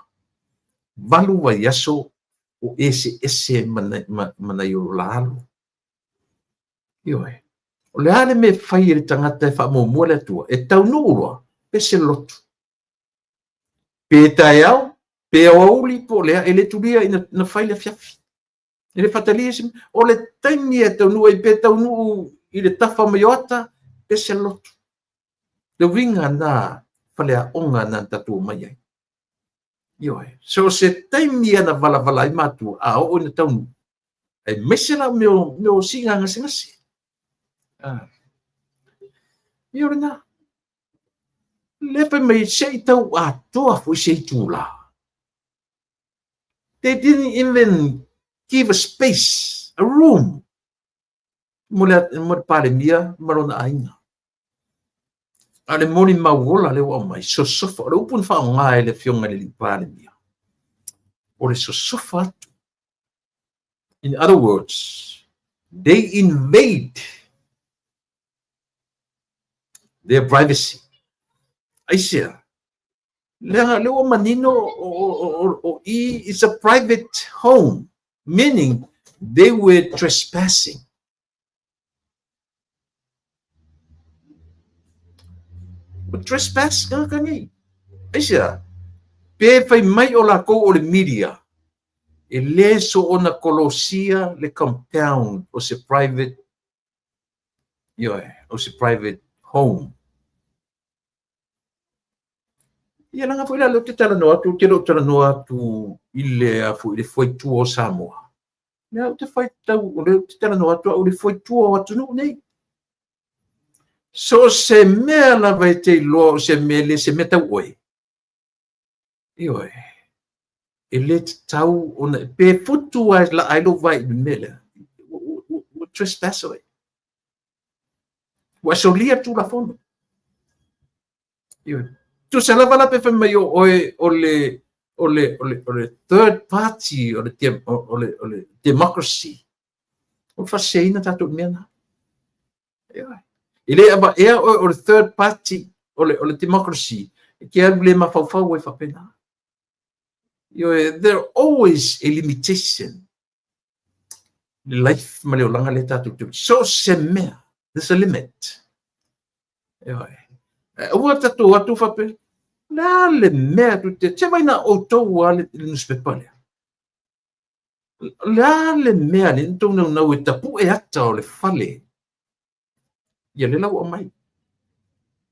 Walu wa yaso o ese mana i o lalo. Ioe. O le ale me whai e le tangata e wha mua le atua. E tau no ua, pese lotu. Pe tai au, pe au uli po lea, e le tulia i na whai le fiafi. E le whatalia sim, o le taimi e tau nua i pe tau nuu i le tafa maioata, pese lotu. Le winga na whalea onga na tatu mai ai. Ioe. So se taimi ana vala i matu a o na taunu. E mesela meo singa ngasi. Ioe na. Lepe mai sei tau a toa fui sei tūla. They didn't even give a space, a room. Mo pare mia marona ainga. Ale moni mauola le wa mai so sofa le upun fa nga le fionga le pare mia. O le so sofa. In other words, they invade their privacy. I see. Le wa manino o it's a private home, meaning they were trespassing. Trespass kangi. Asia. Pe fai mai o la ko o le media. E le so ona kolosia le compound o se private o se private home. Ia langa foi la lo te tala no atu te lo tala no atu ile a foi le foi tu o Samoa. Ia te fai tau o le te tala no atu o le foi tu o atu no nei. So se mea la vai te lo se mele se meta oi. Ioe. E le tau ona pe futu ai la ai lo vai mele. O trespass oi. Wa so lia tu la fondo. Ioe. Tu se la vala pe fe mai o le third party o le democracy. O fa seina tatu mena. Ioe. Ile aba o the third party o le democracy ke le mafau e fa pena. There always a limitation. The life ma le langa le tatu so semea there's a limit. Ua tatu atu fa pe la le mea tu te vai na o to wale newspaper. La le mea ni to na e tapu e ata o le fale. Ia le lau o mai.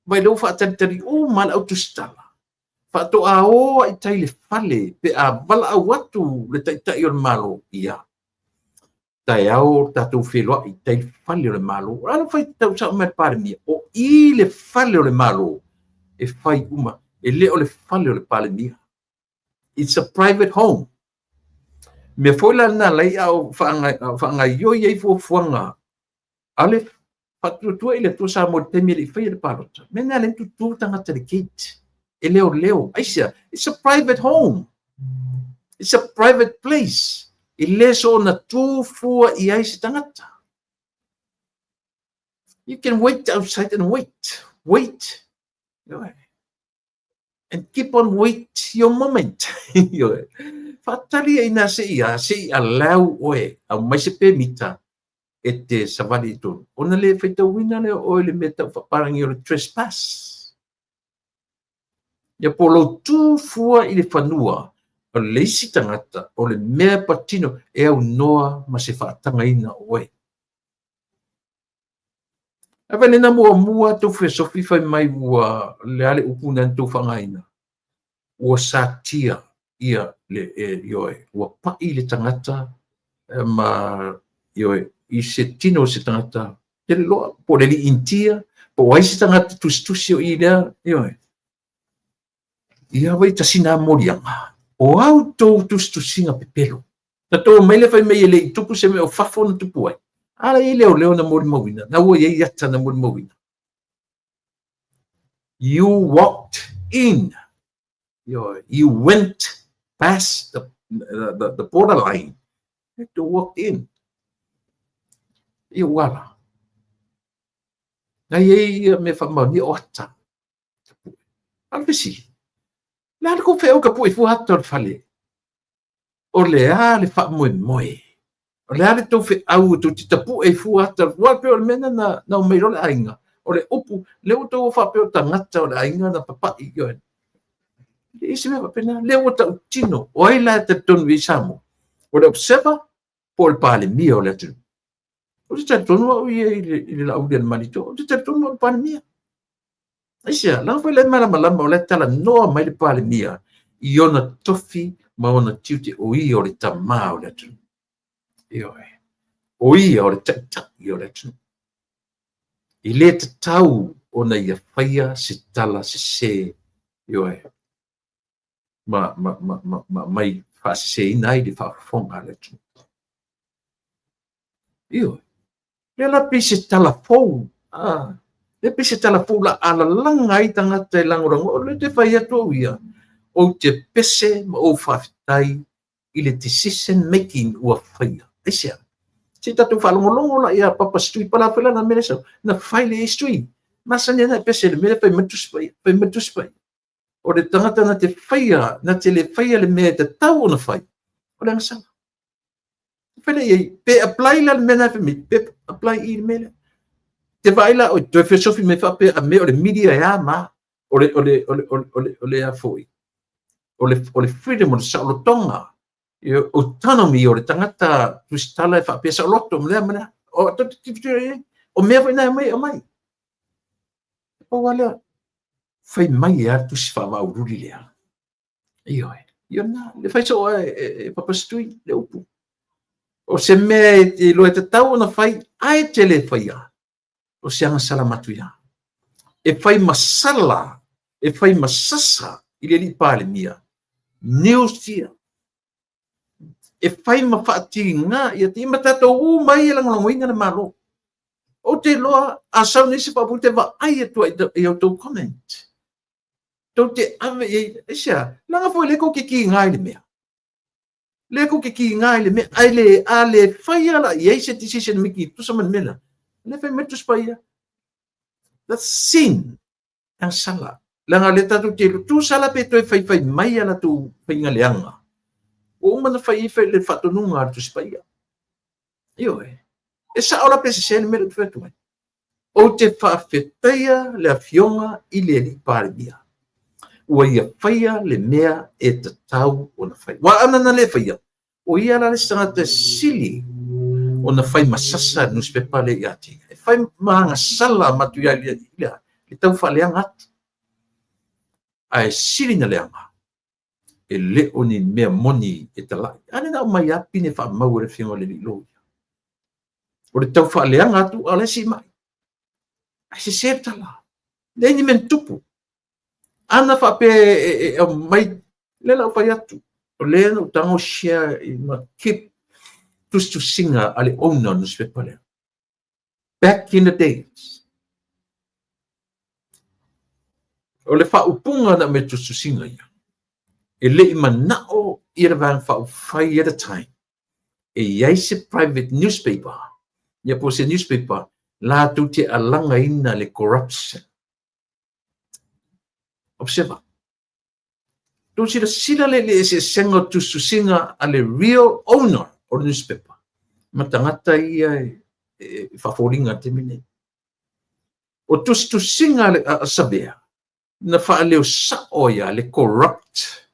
Vai lau fa tari o mal autostala. Fa to a o ai tai le fale pe a bala a watu le tai o malo ia. Tai au tatu felo i tai fale o le malo. Ala fai tau sa me pare mia. O i le fale o le malo e fai uma e le o le fale o le pale mia. It's a private home. Me foi la na lai au fa nga yo ye fo fuanga. Ale patu tu ile tu sa mo temi le fai le palota. Me na le tu tanga te gate. E leo. Aisia, it's a private home. It's a private place. E le so na tu fua I ai se tangata. You can wait outside and wait. Wait. And keep on wait your moment. Fatali ai na se ia lau oe au mai se pe mita e te savali tu. Ona le feita wina le o le meta parangi o trespass. Ia polo tu fua I le whanua o le isi tangata o le mea patino e au noa ma se whaatanga ina oe. Ava le na mua to fe sofi fai mai ua le ale upuna to fangaina. Ua satia ia le yoe ua pai le tangata ma yoe I se tino se tangata te loa po le li intia po wai se tangata tusi o I lea yoe. Ia wai tasina morianga. O au tō tusinga pepelo. Na tō mai le fai mai le I tupu se me o fafo na tupu ai. Ala I leo na mori mawina. Na ua iei ata na mori mawina. You walked in. You went past the borderline. You walked in. You wala. Na iei me whamau ni o ata. Alvesi. Nā ko wheo ka pui fuhata o whale. O le a le wha moe moe. O le a le tau whi au tu ti tapu e fuhata. Wā peo le mena na o meiro le ainga. O le upu, le o tau wha peo ta ngata o le ainga na papai yoen. Le isi mea pena, le o tau tino. O ai la te tonu I samo. O le observa, po le pāle mia o le atu. O te tonu au I le lau le manito. O te tonu au le pāle mia. Aisia, lang foi le malama o le tala noa mai le pale mia I ona tofi ma ona tiute o I o le tamā o le atu. Ioe. O I o le taitaki o le atu. I le te tau ona ia whaia se tala se. Ioe. Mai whaase ina I le whaafonga le atu. Ioe. Le la pi se tala fou. Le pese tala pula ala langa I tangata I langorango o le te whai atu ia. O te pese ma o whawhitai I le decision making ua whaia. Eisia. Si tatu whalongolongo la ia papa stui pala whila na mene sau. Na whaile stui. Masanya na pese le mele pai matuspai. O le tangata na te whaia, na te le whaia le mea te tau o na whai. O le angasanga. Whaile iei, pe apply la le mena me, pe apply I le mele. Te vaila o te filosofi me fape a me o le media ya ma o le a foi o le freedom o le saulotonga autonomy o le tangata twistala e fape sauloto me mana o me vai na mai o mai o wala fai mai ya tu si fa va uruli le io na le fai so e papa stui le upu o se me lo e tau na fai ai te le fai ya o sianga salamatu ia. E fai masala, e fai masasa I le li pale mia. News E fai mawhaati ngā ia te imatato mai e langolango inga na malo. O te loa a sau nisi papu te wa ai atua I au tau comment. Tau te ave e sia, langa fo leko ke ki ngā le mea. Leko ke ki ngā le mea, a le fai ala I eise decision miki, tu saman mena. Le fai metus pa ia. That's sin. Ang sala. Langa le tatu te tu sala pe toi fai mai ala tu pinga leanga. O mana fai le fatonunga tu pa ia. Ioe. E sa ola pe se le mele tu fetu mai. O te whawheteia le afionga I le li pare mia. Ua ia whaia le mea e te tau o na whai. Wa ana na le whaia. O ia la le stangata sili o na whai masasa newspaper le iati. E whai maanga sala matu ia lia. Le tau whaleanga atu. Ai siri na leanga. E le o ni mea moni e talai. Ane na o mai api ne wha mau re whionga le li lo. O le tau whaleanga atu ale si mai. Ai se se tala. Le ni men tupu. Ana wha pe mai le lau whai atu. O le no tango share I ma kip to singa ale owner newspaper le. Back in the days. O le whaupunga na me to singa ia. E le I manao I le vang whai at a time. E iai se private newspaper. Ia po se newspaper. La tu te alanga ina le corruption. Observa. Tu sila le se senga to singa ale real owner o newspaper. Matangata ia whaforinga te mine. O tu singa a sabea. Na whaaleo sa oia le corrupt.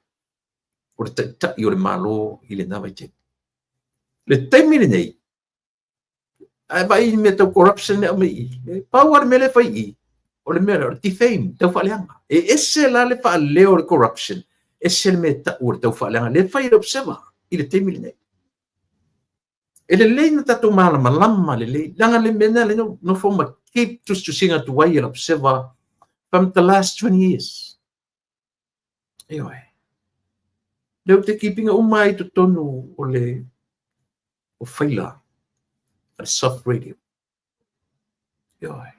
O le taitai o le malo I le nawa te. Le taimine nei. ai vai me tau corruption le mai power me le fai o le mea o defame tau whaaleanga ese la le wha leo le corruption ese le me tau tau whaaleanga le fai observa i le teimi nei e le leina tatu malama lama le lei langa le mena le no forma keep to singa to wai le observa from the last 20 years Eoi. Leu te kipinga umai to tonu o le o whaila a soft radio Eoi.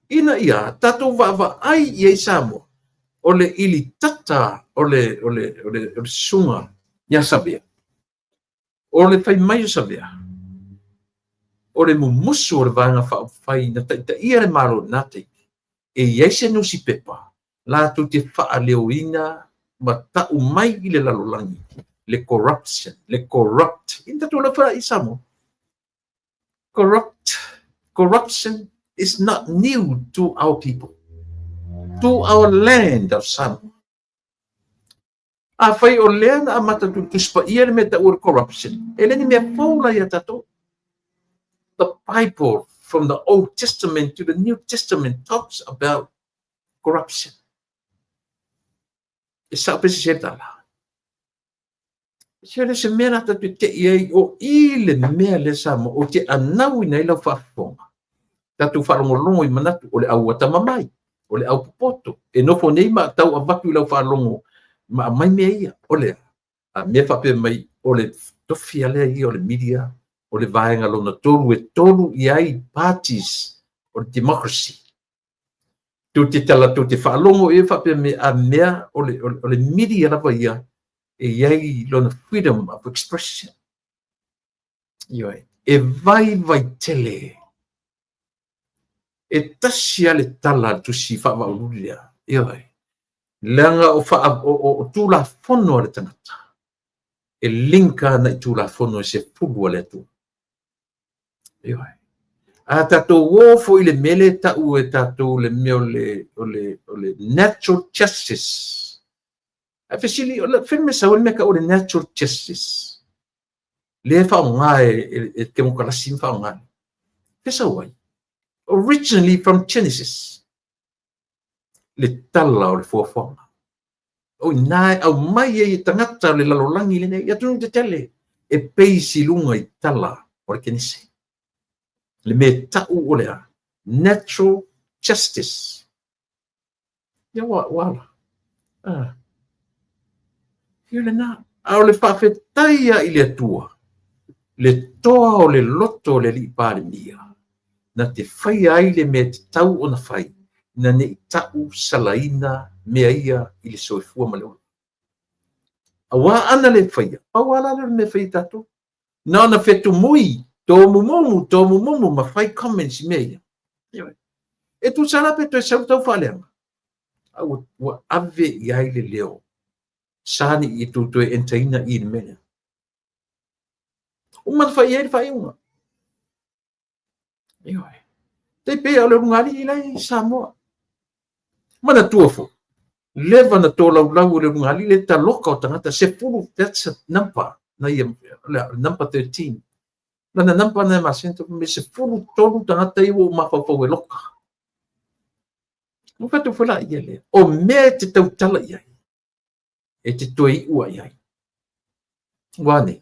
Ina ia tatu va ai ia Samoa o le ili tata o le sunga ia sabia o le fai mai sabia o le mumusu o le vanga fai na ta ia le malo nate e ia se no si pepa la tu te fa leoina ma ta umai i le lalolangi le corruption le corrupt inta tu la fa Samoa corruption is not new to our people to our land of Samoa a fai o lea na amata tu spa ia le meta ur corruption ele ni mea faula ia tato the Bible from the Old Testament to the New Testament talks about corruption e sa pesi se tala se mea nata tu te iei o i le mea le Samoa o te anau ina ila whaafonga tatu whaalongolongo i manatu o le au atamamai o le au popoto e nofo nei ma tau avatu ila whaalongo ma mai mea ia o le a mea whape mai o le tofi alea ia o le media o le vaenga lona tolu e tolu i ai parties o le democracy tu te tala tu te whaalongo e whape me a mea o le media lava ia e iai lona freedom of expression ioi e vai tele e tasi ale tala tu si whaavauluria ioi langa o tula fono le tangata e linka na tula fono se pulu le tu ioi a tato wo fo ile mele ta u e tato le meo le natural justice a fesili o le femme sa o meka o le natural justice le fa nga e ke mo kala sim fa nga pesa wai originally from Genesis le tala o le fuafonga o nai au mai e tangata le lalolangi le nei ia tunu te tele e peisi lunga i tala o le kenise le me tau o lea natural justice ia wala ia le na au le whawhetaia i le atua le toa o le loto le li pāle mia na te whai ai le me te tau o na whai na ne i tau salaina mea ia i le soifua maleo awa ana le whaia awala le me whai tato na na whetu mui tō mumomu ma whai comments mea ia e tu sara pe to e sau tau whaleanga au wa ave i ai le leo sani i tu to e entaina i le mea o man whai e le whai unga ia te pe o le rungali i lai Samoa mana tuafo leva na tō lau le rungali le ta loka o tangata se pulu that's a number na ia number 13 lana number na masento me se pulu tolu tangata i o mawhawhau e loka no fatu fula ia le o me te tau tala iai e te toi ua iai wane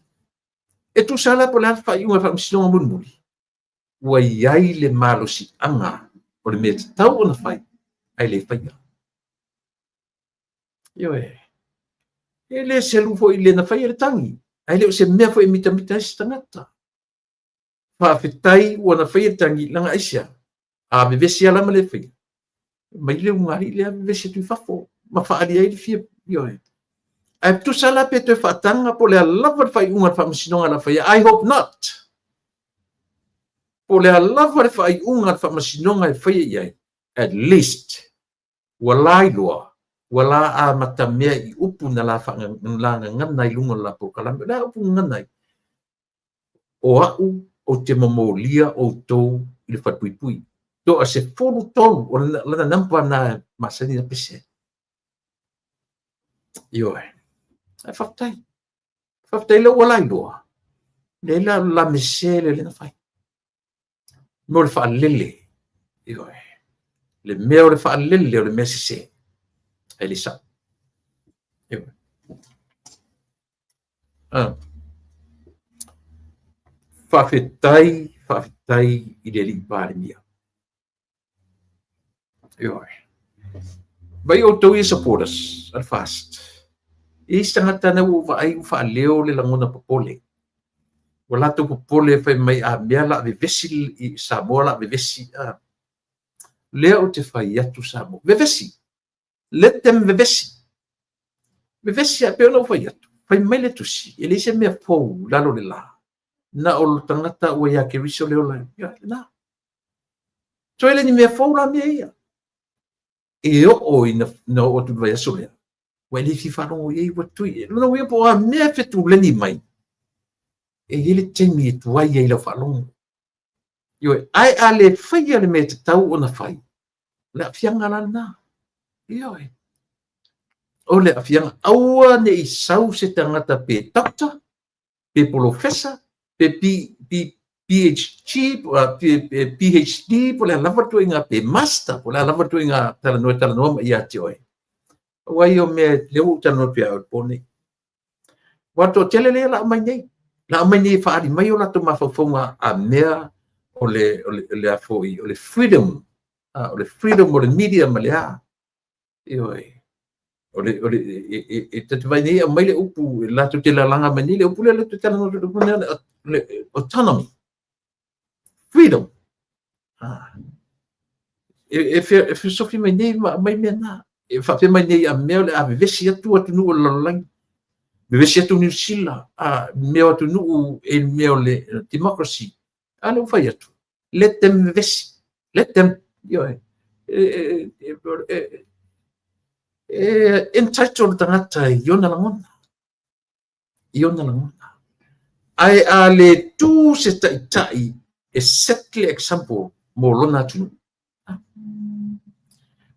e tu sala po le alfa i unga whamsinonga munmuri ua iai le malosi anga o le me te tau ona whai ai le whaia Ioe. Ele se lufo i lena whai le tangi. Ai leo se mea fo e mita isi tangata. Whawhetai ua na whai le tangi langa aisia. A bevesi ala ma le whai. Mai leo ngari lea bevesi tui whafo. Ma whaari ai le fia. Ioe. Ai tu sala pe te whaatanga po le alawa whai unga whamasinonga la whai. I hope not. Po le alawa whai unga whamasinonga e whai iai. At least. Ua lai loa. Wala a matamea i upu na la ngana i lunga la po kalame la upu ngana o au o te mamolia o tou i le whatuipui to a se folu tolu o lana nampa na masani na pese ioe ai whaftai le wala i loa le la mesele le na whai mo le fa'alele io le mea o le fa'alele o le mea sese e le sa io fa'afetai i le ali'i palemia io vai o tau i supporters al fast i tangata na va'ai fa'aleo le lagona popole ua latou popole fai mai a mea la'avevesi i Samoa la'avevesi lea o te fai atu Samoa vevesi let them vevesi a pe ona fai atu fai mai le tusi e le se mea fou lalo le la na o lo tangata ua ia ke riso le ola na so ele ni mea fou la mea ia e o ina o tu vai aso lea ua le fifalogo iai ua tui lona uia po a mea fetuleni mai e ele temi e tuai ai lau fa'alogo ioe ae a le faia le mea tatau ona fai le a'afiaga lanā ioe o le a'afiaga aua ne'i sau se tagata pe doctor pe professor pe PhD PhD po le alava tuaiga pe master po le alava tuaiga talanoa ma ia te oe ua io mea le uu talanoa pe au pone ua to'atele lea la'amai nei fa'ali mai o latou mafaufauga a mea o le a fo'i o le freedom o le media ma le a ioe o le e tatavai nei mai le upu e latou te lalaga mai nei le upu le talanoa le autonomy freedom e fesofi mai nei mai mea na e fa'apea mai nei a mea o le a vevesi atu atunuu o le lalolagi vevesi atu New Zealand a mea atunuu e mea o le democracy a le ufai atu let them vevesi let them ioe entitle tagata iona lagona ae a le tu se ta'ita'i e set le example mo lona atunuu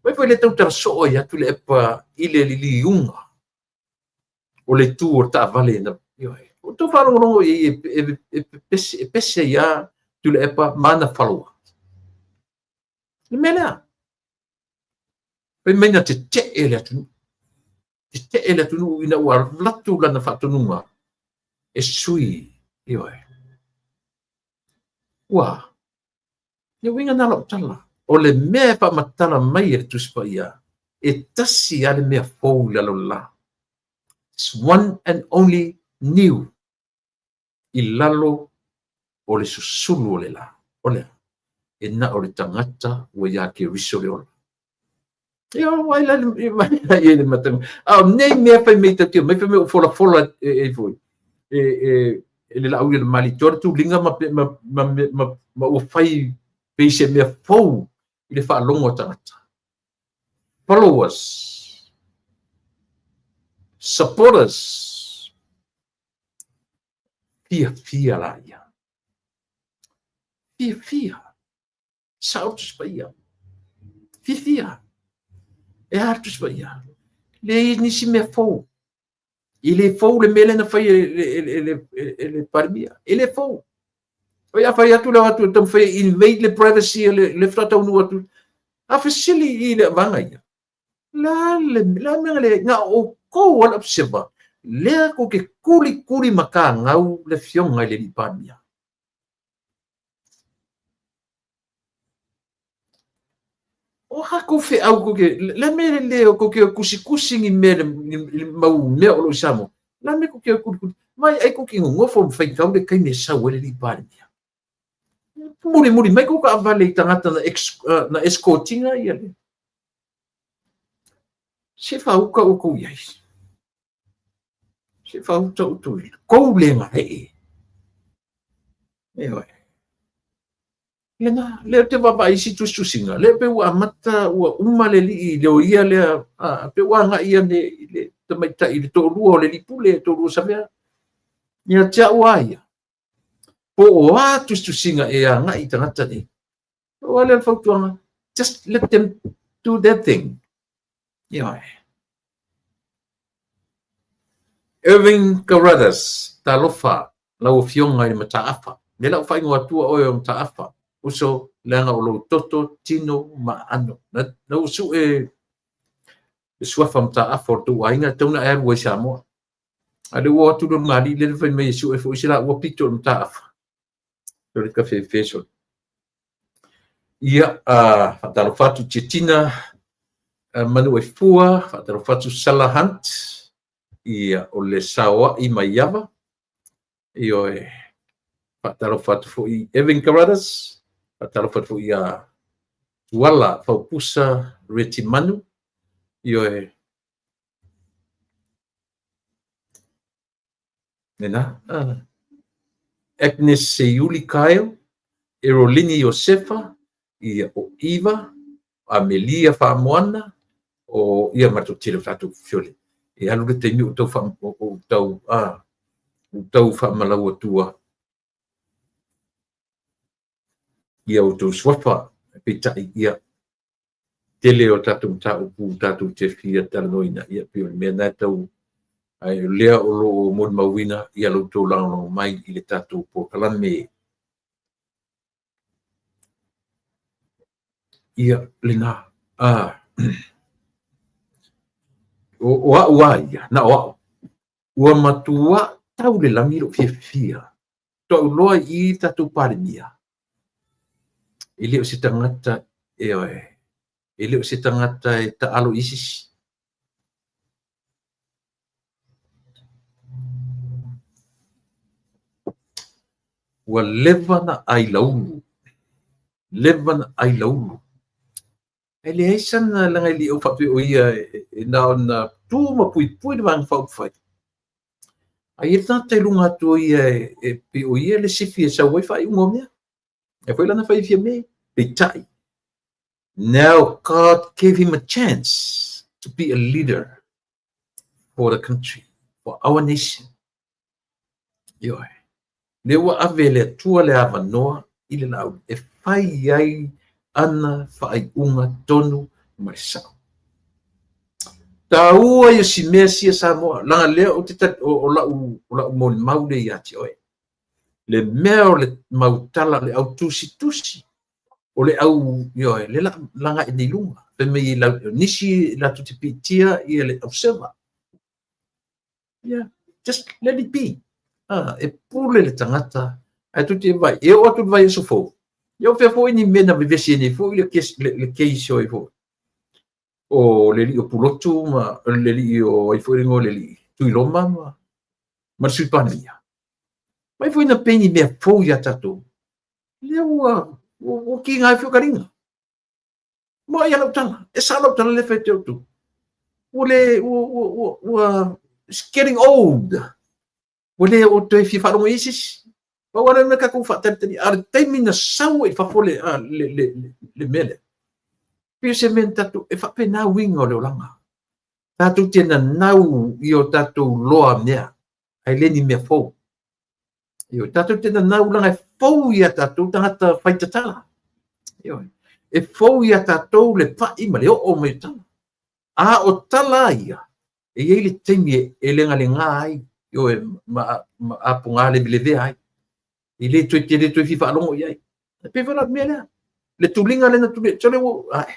mai foi le tautalaso'o ai atu le epa i le liliuga o le tu o ta'avale na ioe o tau fa'alogologo i e pese ia tu le epa mana faloa le mea lea pai mai na tete'e le atunuu ina ua latu lana fa'atonuga e sui ioe ua ia uiga na la'o tala o le mea fa'amatala mai e le tusi pa'ia e tasi a le mea fou le alolā one and only new i lalo o le susulu o le la o lea e na o le tagata ua iā ke riso le ola ia wai la ia le matanga nei mea fai mei tatio mai fai mei o fola e foi e le la'au le mali tore tuliga ma ua fai pei se mea fou i le fa'alogo o tagata followers supporters fia la ia fia sautus paia fia e hartus paia le nisi mea fou i le fou le mele na fai le parmia e le fou o ia fai atu le atu tam fai invade le privacy le fratau nu atu a fasili i le vanga ia la mea le nga o ko wala observa le ko ke kuli maka ngau le fionga le parmia o hako fe au ko ke la mele le ko ke kusi ngi mele mau me o samo la me ko ke mai ai ko ke ngofo fai ka le kai me sa wele li parmia muri mai ko ka vale tangata na escortinga ia le se fa o ko ia se fa o to ko le mai le te baba isi tu singa le pe wa mata wa uma le li le o ia le pe wa nga ia le te mai ta i to ruo le li pule to ruo sabia ia tia wa ia po wa tu singa e nga i tangata ni o le fa tu just let them do their thing Irving Carruthers talofa la o fionga i mataafa le la fa ingo atua o mataafa uso langa o lo toto tino ma ano na usu suafa mta afor tu ainga tona e wa Samoa ale wo tu do ngali le fa me su e fo sila wo pito mta af do ka fe feso ia talo fatu titina manu e fua talo fatu salahant ia o le sawa i maiava io e talo fatu fo i Evan Caradas talo fatu fo ia wala fa pusa reti manu io e nena Agnes Seiuli Kyle Erolini Josefa ia o Iva Amelia Famoana o ia matutile fatu fiole e alu le temi o tau fa malaua tua ia o tau swafa pitai ia tele o tatu tau pu tatu te fia talanoina ia pio me na tau ai lea o lo mon mawina ia lo tau lang mai i le tatu po kalame ia lena o ia na o matua tau le lamiro fia to loa i tatu parimia ili o se tangata ili o se tangata e ta alo isis wa levana ai laulu ele aisan langa ili o fapi o ia na tu ma pui bang fa fai ai ta te lunga tu ia e pi o ia le sifi sa wi fa un omnia e foi lana fai me pitai. Now God gave him a chance to be a leader for the country, for our nation. Yo, le wa avele tua le avanoa ile lau e fai ai ana fai unga tonu mai sao. Taua ia si mea sia Samoa, langa lea o te o la mo maude ia ti oe. Le mea o le mautala le au tusi. O le au yo le langa e nilunga. Pe me i la nisi la tu te pitia i le observa. Yeah, just let it be. E pule le tangata. Ai tu te vai. E o tu vai so fo. Yo fe fo ni mena be vesi ni fo le keisho i fo. O le li o pulotu ma le li o i fo ringo le li. Tu i loma ma sui pania. Mai fo ina peni me fo ya tato. Le o ki ngai fio karinga. Mo ia lau tala. E sa lau tala le fe te tu. It's getting old. O te fi wharongo isis. Pa wana na kakou whatatani. Ar teimi na sau e whafole le mele. Pio se men tatu e whape nā winga o leo langa. Tatu tēnā nau i o tatu loa mea. Ai leni mea fau. Io tatu tēnā nau langa e fau ia tatu tangata whaitatala. Io e fau ia tatu le pai ma le o me tala. A o tala ia. E iei le teimi e lenga le ngā ai. Io e apunga le bileve ai. I le tue fifa alongo iai. E pe wala mea lea. Le tulinga le na tulinga. Tole wo ai.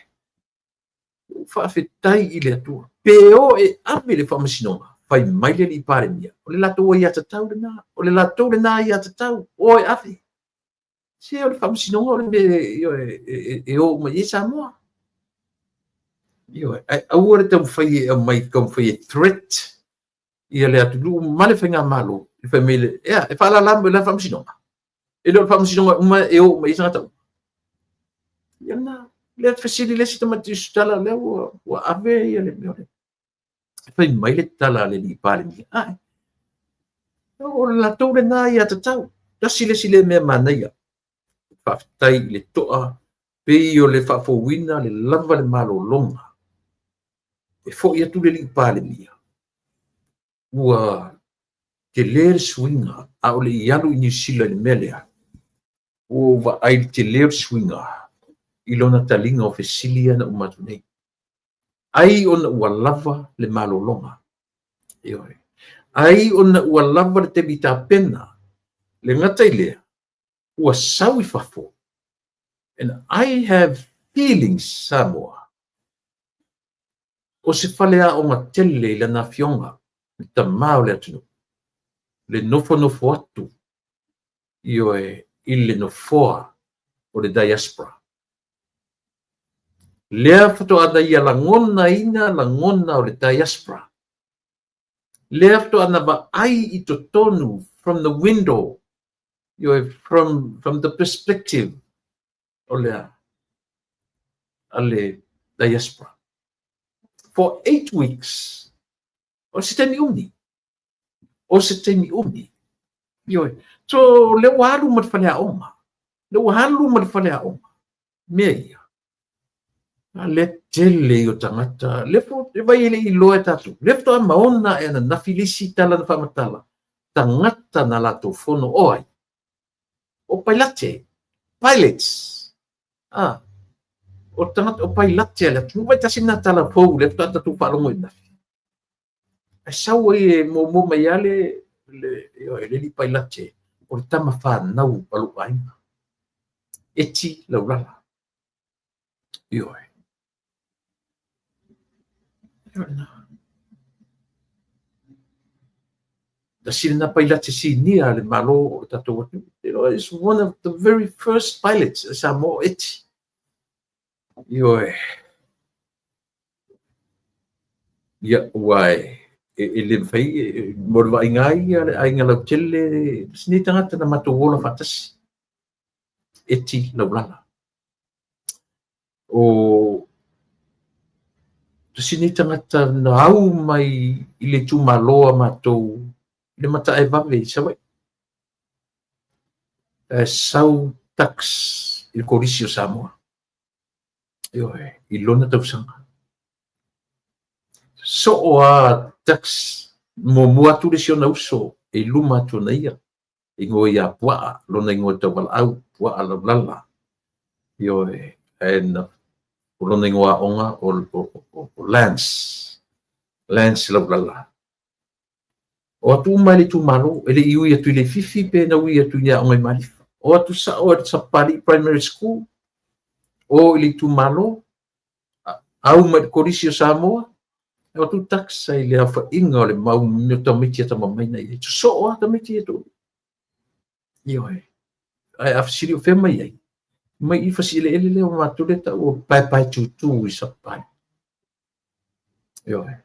Whaafetai i le atua. Peo e ame le whamasinonga. Whai mai le li pare mia. O le lato o i atatau le nā. O le lato le nā i atatau. O e afe. Se o le whamasinonga o le me e o mai e Samoa. Io au ore tau whai e mai kau whai e threat. Ia le atu lu male whenga malo. I whai mele. Ea, e whala lambo le whamasinonga. E le whamasinonga uma e o mai e sangatau. Ia nā. Le fasili le sita mati stala le wa ave ia le me. Fai mai le tala le li pare mi. Ai. O la tau le nā ia tatau. Da sile me manaia. Whaftai le toa. Pei o le whafowina le lava le malo longa. E fo ia tu le li pare mi. Ua te le swinga. A o le ialu i New Zealand le melea. O va ai te le swinga. I lona talinga o fesilia na umatu nei. Ai ona ua lava le malolonga. Ioi. Ai ona ua lava le te bita pena. Le ngata i lea. Ua sau I fafo. And I have feelings, Samoa. O se whalea o ngā tele i lana fionga, i ta mao le atunu. Le nofo atu, i le nofoa o le diaspora. Lea whato ana ia langona ina langona o le diaspora. Lea whato ana ba ai I to tonu from the window, from the perspective o le diaspora. For 8 weeks, o se temi uni. So le walu mat falea oma. Le walu mat falea oma. Mea ia. Le tele o tangata. Le vai ele I loa tatu. Le fto maona e na nafilisi tala na whamatala. Tangata na lato fono oai. O pailate. Pilots. O tangata o pailate le tu vai tasina tala pou le fto tatu whalongo I nafi. E sau e mo mai ale le li pailate. O le tama whanau palu ainga. Eti laurala. Ioi. The Sirina pilot sinia le malo o tatou atu. It's one of the very first pilots sa mo eti. Ioi. Ia wai le fai mo va ingai ai ngala tele sini tangata na matowola fatas. Eti laurala. O sini tangata na au mai I le tumaloa matou le mata e vave sawe sau tax I Corisio Samoa I lona tausanga so a tax mo muatu le siona uso e luma tona ia I ngoi a pua lona ngoi tawal au pua ala lala and lona ngoi onga o Lance la lala o atu mali tu malo ele iu atu le fifi pe na ui atu ia ongai mali o atu sa pali primary school o ele tu malo au mai Corisio Samoa o atu taxa I le afa inga o le mau me tamiti ata mamaina I so o tamiti atu ioi ai afsiri o fema iai mai I fasile ele o matuleta o pai tutu I sa pai ioi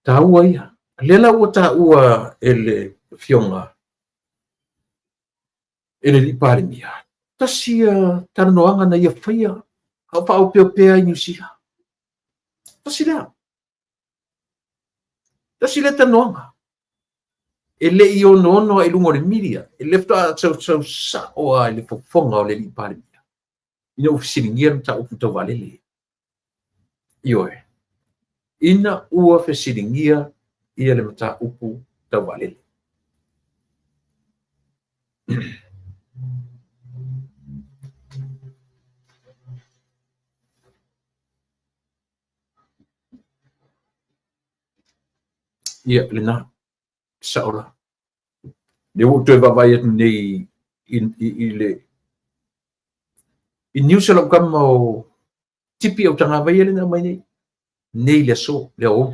taua ia lela ua taua ele fionga ele li pare mia tasia tarnoanga na ia faia au pa o pea I Nusia tasila tarnoanga ele I ono e lungo le miria ele fta so sa o ele fofonga o le li pare mia ina ofisilingia ta o puta valele ioe ina ua fesilingia ia le mata upu tau valele. Ia lena saola. Le o te vavai atu nei I New Zealand kama o tipi au tanga vai ele na mai nei le so le o.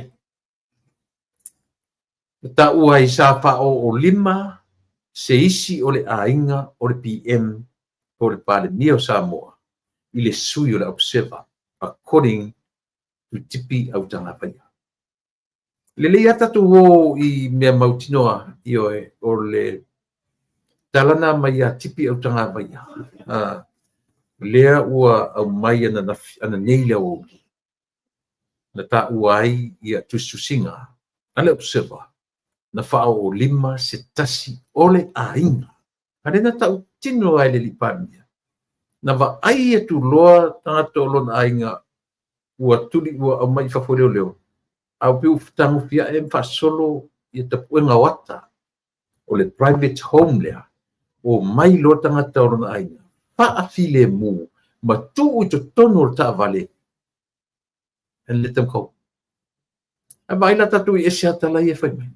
Ta ua I sa pa o lima se isi o le ainga o le PM o le pale mio Samoa I le sui o le observer according to tipi au tanga vai. Le le ata tu ho I mea mautinoa I o le talana mai a tipi au tanga vai. Lea ua au mai ana nei le o na ta ua ai ia tususinga ale observer na whao o lima se tasi ole a inga. Hane na tau tino ai le lipania. Na wa ai e tu loa tangata o lona a inga ua tuli ua au mai whawhoreo leo. Au piu tangu fia e mwhasolo I tapuenga wata o le private home lea o mai loa tangata o lona a inga. Pa a file mu ma tu I to tono o ta vale. En le tamkau. A baila tatu I ese atalai e whai mai.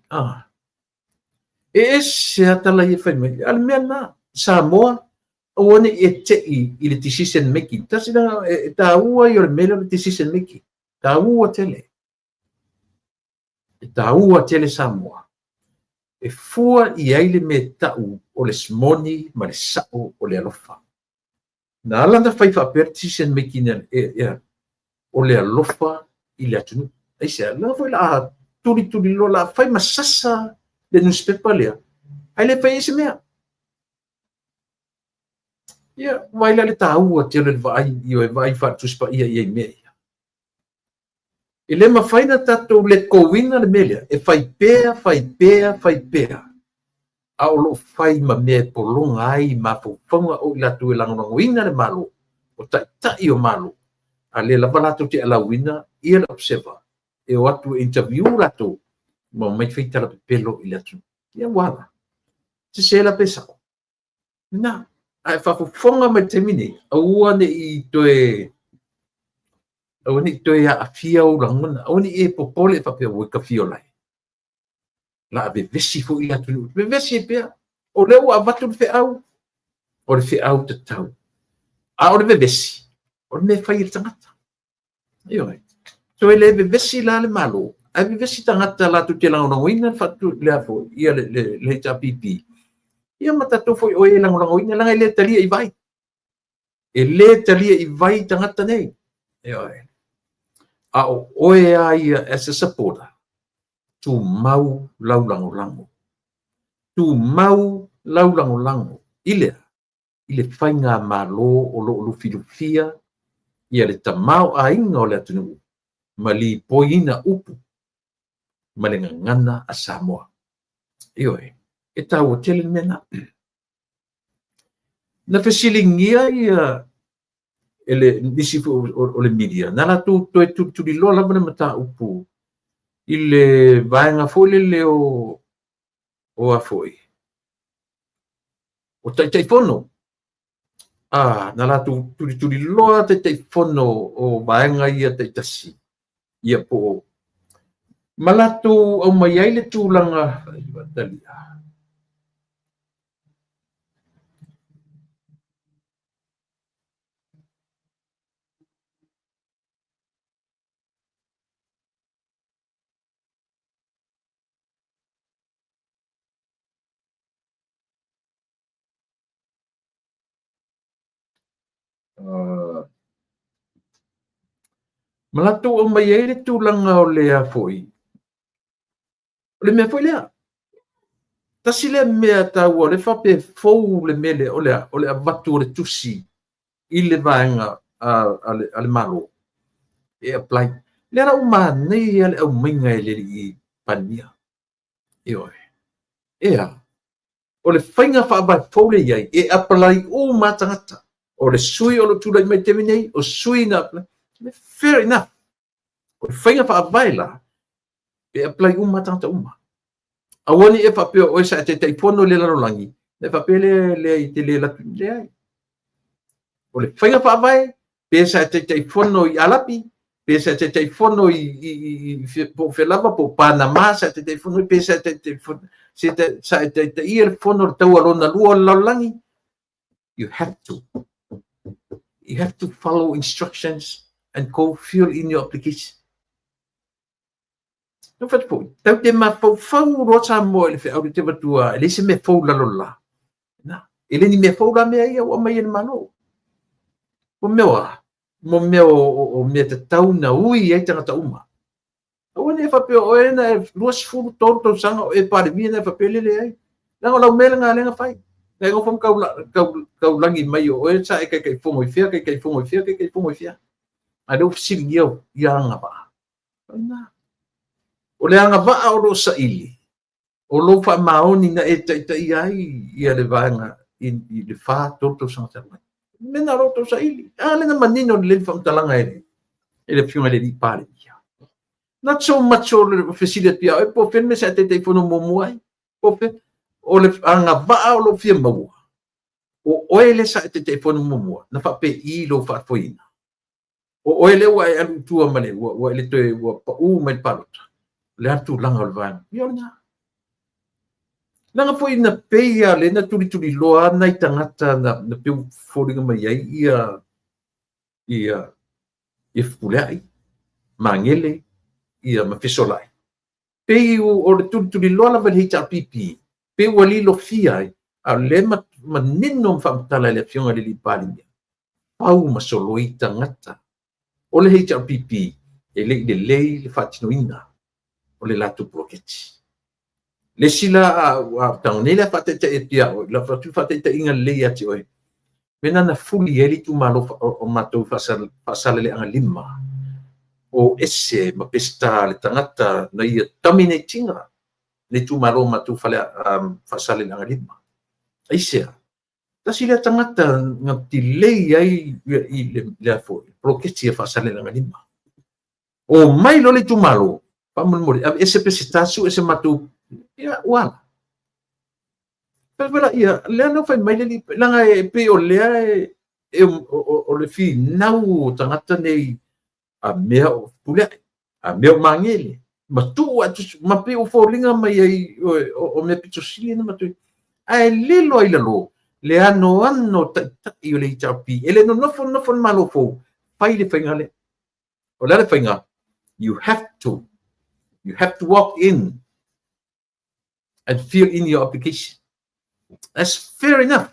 Ese atalai e whai mai. Al mea na, Samoa, One i le decision making. Tasi na ua i o le mele o le decision making. Ua tele. Ua tele Samoa. E fua i aile me tau o le smoni ma le sao o le alofa. Na ala na fai whapea decision making o le alofa i le atunu. Aise, la foi la turi lo la fai masasa le newspaper lea. Ai le fai ese mea. Ia, vai la le tāua te le vai i o e vai whātuspa ia i mea ia. E le mawhaina tatou le kouina le melea, e fai pēa. A o lo fai ma mea polonga ai ma faufaunga o ila tu e langongoina le malo, o tai o malo. A le lava lato te alawina, ia le observer, e o atu interview lato, ma mai feitala pe pelo ila tu. Ia wala. Te se la pesao. Na, ai whawhonga mai te mini, a uane i toe, awane i toe a fia o rangona, awane e popole e whapea oi ka fio lai. La ave vesi fo i atu, me vesi e pea, o leo a vatu le au, o le au te tau. A o le vesi, o le me whai il tangata. Io ai. So e le vesi la le malo, a vesi tangata la tu te langoina fatu le afo, ia le tapipi. Ia matato foi o e langoina langa le talia i vai. E le talia i vai tangata nei. Io ai. A o oe ai as a supporter. Tu mau lau lango. Tu mau lau lango. Ile fai ngā malo o lo filofia, ia le tamau a inga o le atunu, ma li poina upu, ma le ngana a Samoa. Ioe, e tau o tele mena. Na fesilingia ia, ele nisi o le media, nana tu li loa labana mata upu, ile vaenga fole le o a foi. O tai fono. Na la turi loa te fono o vaenga ia te tasi. Ia po. Malatu au mai ai le tūlanga. Malatu au mai ai le tūlanga o lea foi. O le mea foi lea. Tasi le mea tau o le whape fou le mele o le avatu o le tusi i le vaenga a le malo. E apply. Le ra uma nei ale au mainga e le i pania. Ioe. Ea. O le whainga whaabai fou le iai e apply o matangata. O le sui o lo tūlai mai te minei, o sui na apply. Fair enough. O le whainga whaabai la e apply o matangata uma. Awani e whapea o esa te teipono le larolangi. Le whapea le i te le latu le ai. O le whainga whaabai, pesa te teipono i alapi, pesa te teipono i po whelava po Panama, sa te teipono, pesa te teipono, sa te ia fono tau alona lua larolangi. You have to follow instructions and go fill in your application. No fat po. Tau te ma fau rosa mo ele fe au te batua, ele se me fau la lola. Na, ele ni me fau la me ia o mai en mano. Mo mea o me te tau na ui ai tanga ta uma. O ne fa pe o ena luas fu torto sanga e pare mi na fa pe le ai. Na o mele nga lenga fai. Na go fom kau langi mai o e sa e kai fongo fia kai fongo fia. A do silio ia nga ba. Na o le anga vaa o lo sa ili. O lo wha maoni na e tai ai ia le vaenga i le wha toto sanga tala. Mena roto sa ili. Le na manino le whamtalanga ele. Ele fiunga le di pare ia. Not so much o le facility ia. E po whenme sa te fono momuai. Po when. O le anga vaa o lo fia maua. O oele sa te fono momua. Na wha pe i lo wha foina. O oele wa e alu tua mane. Wa ele toe wa pa u mai palota. Le atu langa o le vaenga. Ia o nga. Langa foi na peia le na tuli loa nai tangata na peu foringa mai ai ia fulai mangele ia mafesolai pei o le tuli loa la vai hita pipi pe wali lo fia a le ma nino fa tala le fionga le lipali pau ma soloi tangata o le hita pipi e le fatinoina o le latu proketi le sila a taunela fateta e tia la fatu fateta inga le ya ti oi pena na fuli eli tu malo o matou fasal le anga lima o ese ma pesta le tangata na ia terminatinga le tu malo matou fale fasal le anga lima ai se ta sila tangata nga tilei ai i le fo proketi fasal le anga lima o mai lo le tu malo pa mo ese pesta su ese matou ia wala Pero ia le no fai mai le langa e pe o le o le fi nau tangata nei a mea o pule a mea mangele ma tu atu ma pe o folinga mai ai o me pito sili na matu ai lilo ai lo le ano ta i le chapi ele no fon malo fo fai le fainga le o le fainga you have to walk in and fill in your application. That's fair enough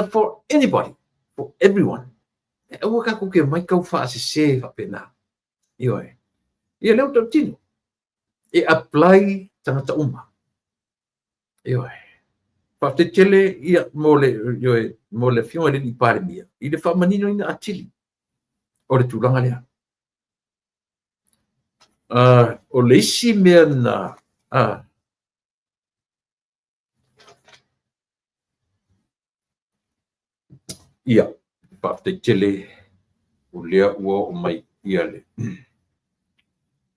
for anybody, for everyone. E ua kako ke mai kau fa se fa pena. Io e. Ia leo tau tino. E apply tangata uma. Io e. Fa te tele ia mo le fionga le ni pare mia. I le fa manino ina atili. O le tulanga lea. O le isi mea na ia pa te tele o lea ua o mai ia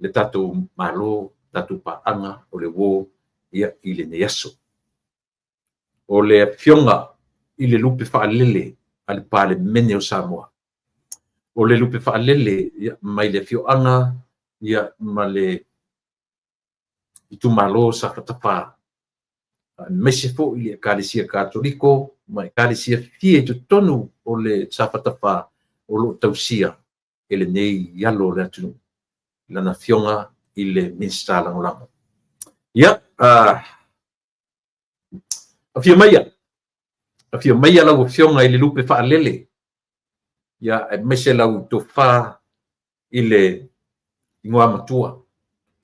le tatu malo tatu paanga o le wo ia i le neaso o le fionga i le lupe faalele al pale mene o Samoa o le lupe faalele ia mai le fioanga ia ma le itu malo sa fatapa mese fo i le kalesia katoliko mai kalesia fie tu tonu o le sa fatapa o lo tausia ele nei yalo le atu lana fionga i le minsta langolango ia a fia maya lau fionga i le lupe faalele ia e mese lau tofa i le ingoa matua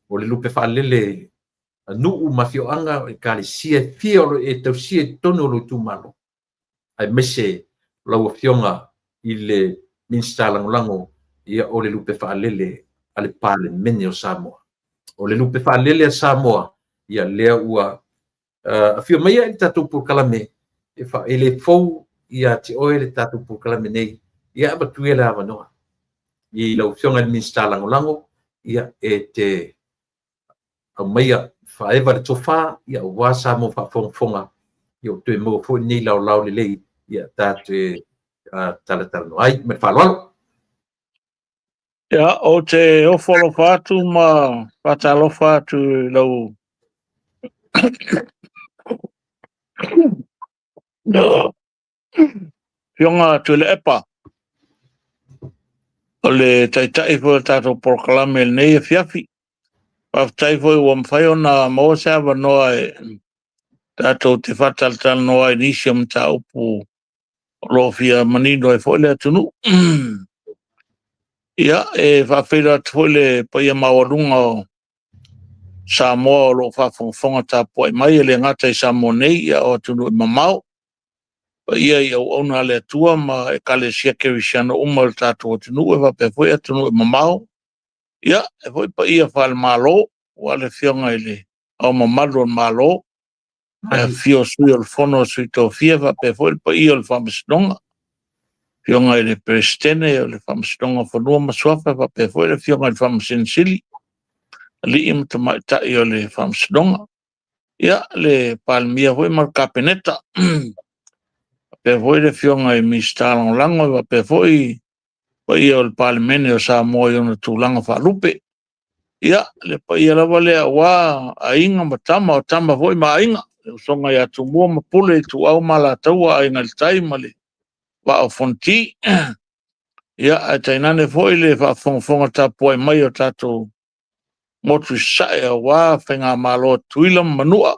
o le lupe faalele nuu mafioanga e kalesia fie o e tausia tonu o lo tumalo ai mese lau fionga i le minsta langolango ia o le lupe faalele ale pale mene o Samoa o le lupe faalele a Samoa ia lea ua a fio mai i tatu por kalame e fa ele fou ia ti o ele tatu por kalame nei ia ba tuela avanoa i lau fionga le minsta langolango ia e te a mai fa eva le tofa ia wa Samo fa fonga ia te mo fo nei lau le lei ia tatu tala no ai me fa lo Ia, o te ofolo fatu ma patalo fatu lau. Fionga tu le epa. O le taitai fo tato porkalame nei e fiafi. Paftai fo i wamwhaio na mawasa wa noa e tato te fataltal noa e nisiam ta upu lo fia manino e fo le atunu. Ia, e whawhira fo le paia mawalunga o Samoa o lo whawhonga ta poi mai e le ngata i Samoa nei ia o atunu e mamau. Ia i au ona le atua ma e kale sia kerisiano uma le tātou atunu e wape foi atunu e mamau. Ia, e foi pa ia whale malo, wa le fionga i le au mamalo malo, e fio sui o le fono sui tau fia wape foi pa ia o le whamastonga. Fionga i le peristene o le whamastonga whanua masuafa wape foi le fionga i le whamasinsili. Li ima tamai tai o le whamastonga. Ia, le palmia foi mar kapeneta. Pe foi le fionga i mistalong lango pe foi o le palemene o Samoa i ona tūlanga whalupe. ia le pa ia lava le wa ainga matama o tama foi ma ainga o songa ia tu mo ma pule tu au mala tau ainga le tai male wa o fonti ia a tainane foi le fa fonga tapo mai o tato motu sae wa fenga malo tuila manua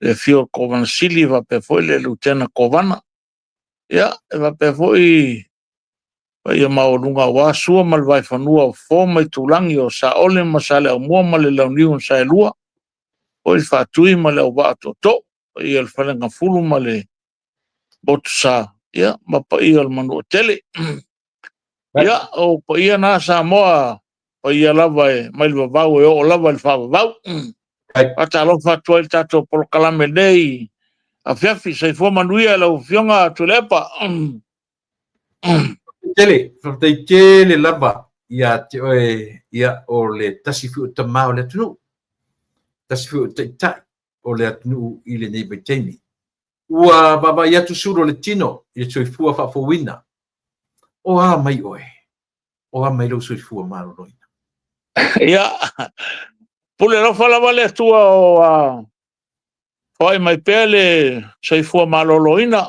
le fio kovana sili va pe foi le lutena kovana ia va pe foi ia maolunga wa sua mal vai fanua fo mai tulangi o sa ole masale o mo male la uniun sa lua o il fa tui male o va to ia el falanga fulu male botu sa ia ma pa ia el manu tele ia o pa ia na sa moa pa ia lava mai va va o lava el fa va ata lo fa to el tato por kalame nei a fiafi sai fo manuia la fionga tulepa tele lava ia te oe ia o le tasifu te mao le tunu tasifu te tai o le atunu i le nei beteni ua baba ia tu suro le tino ia tui fua fa fo wina o a mai oe o a mai lo sui fua maro loina ia pule lo fala vale tua o oi mai pele sai fua maloloina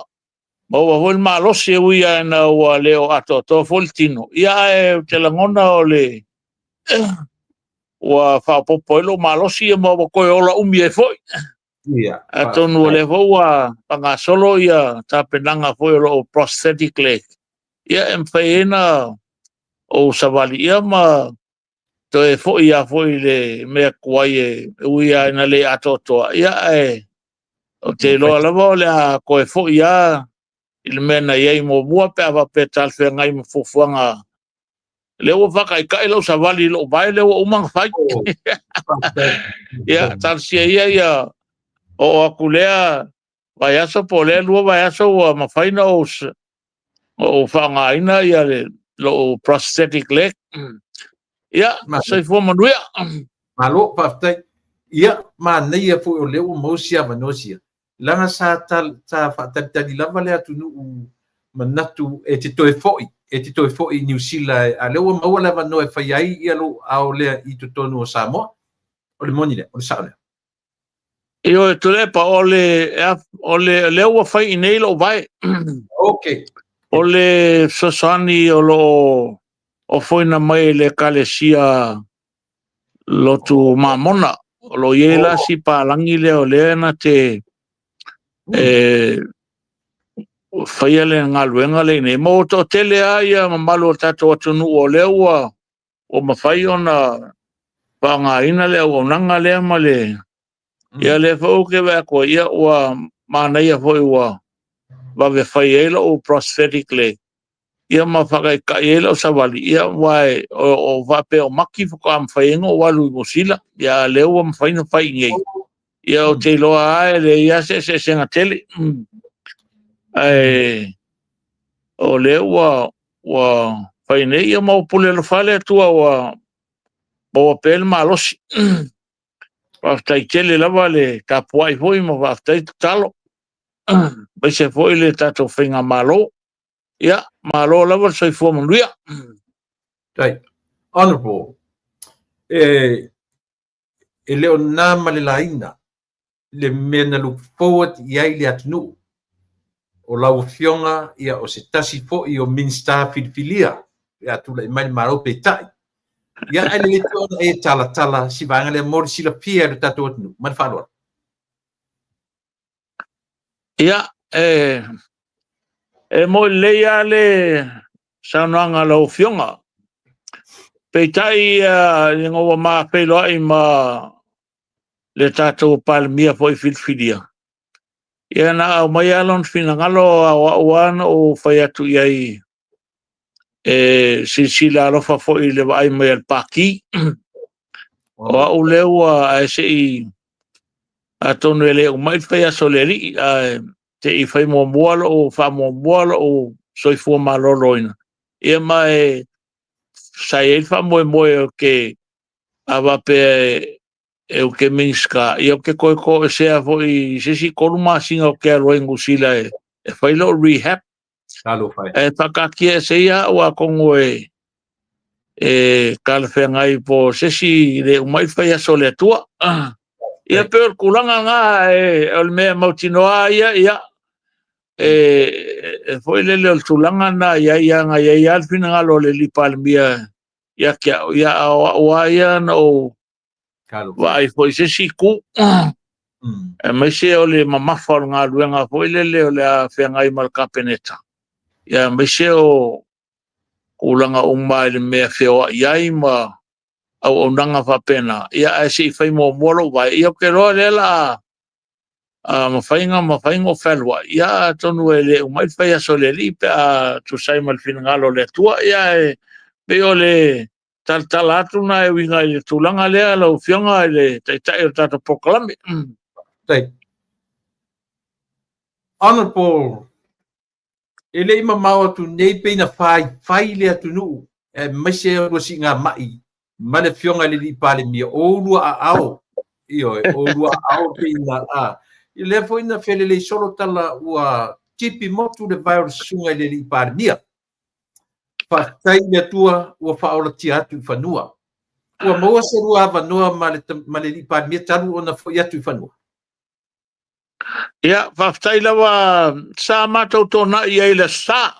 ma wa hol malo se uia na o leo ato to foltino ia e te langona o le wa fa popolo malo si mo ko ola umi foi ia ato no le voa panga solo ia ta penanga foi o prosthetic leg ia empena o savali ia ma to e foi ia foi le me kuai uia na le ato to ia e o te lo la vole a ko e foi ia il mena ia mo bua pe ava pe tal fe ngai mo fuanga le o va kai kai lo savali lo vai le o mang fai ia tal si ia o akulea vai aso pole lu vai aso o ma fai no o fanga ina ia le lo prosthetic leg ia sai fo manuia malo paftai ia ma nei fu o le o mosia vanosia langa sa tal sa fa tali lava le atunu manatu e te toe foi New Zealand a le o mau lava no e fai ai ia lo ao le i to tonu o Samoa o le moni le o le sa le io e tole pa ole o fai nei lo vai okay o le sosani o lo o foi na mai le kalesia lo tu mamona o lo yela si pa langi le o le na te fai le ngaluenga le ne mo to tele ai ma malo tato tunu o le o ma fai ona panga ina le o nanga le ma le ia le fo ke va ko ia o mana ia foi o va ve fai elo o prosthetic leg ia ma faga ka elo savali ia vai o va pe o maki fo am fai ngo wa lu mosila ia le o ma fai no fai ngai ia o te lo a le ia se na tele o le o fai nei ia ma pule lo fale tu o o pel malos pa tai tele la vale ka puai foi mo va tai talo vai se foi le tato finga malo ia malo la va sai fo mondia right honorable e leo na male laina le mena look forward ia le atnu o lau fionga ia o se tasi fo i o minsta filfilia ia tu le mai maro pe tai ia ai le tona e tala si vanga le mor si la pia le tato atnu man fa ia mo le ia le sananga lo fionga pe tai ngo ma pe lo ai ma le tato palmia foi filfilia ia na o mai alon fina ngalo a o fai atu iai sila lo fa foi le vai mai al paki o leu a ese i a tonu ele o mai fai a soleri te i fai mo moalo o fa mo moalo o soi fu malo loina ia mai sai el fa mo ke ava pe o que minska e o que ko sea foi se koluma singa o que ro engusila e fai lo rehab Talo fai e taka kia se ia o a kongo kala whengai po sesi le umai whai aso le tua. Ia peo kulanga ngā o le mea mautinoa ia. Foi le le tulanga na ia nga ia alfina ngalo le lipalmia ia kia ia o ia no vai foi sesi ku. Mai se o le mamawhar ngā ruenga foi le o le a whengai mal kapeneta. Ia mai se o kulanga umai le mea wheoa iai ma au nanga whapena. Ia e si whai mo moro vai. Ia ke roa le la mawhainga whelwa. Ia tonu e le umai whai aso le li pe a tu sai mal finangalo le tua. Ia e pe o le tal atu na e winga i le tulanga lea lau whionga i le taitai o tata pokalami. Right. Honorable, ele ima maua tu nei peina whai lea tu nuu, mai se o si ngā mai, mane whionga le li pale mia, ourua a ao, ourua a ao peina a. I lea fo ina whele le soro tala ua tipi motu le virus sunga le li pale mia. Whaktai mea tua ua whaola tia atu whanua. Ua maua se rua avanua ma le li pale mia taru ona fo i atu whanua. Ia, whaftai lawa sa mātou tōna i eile sa.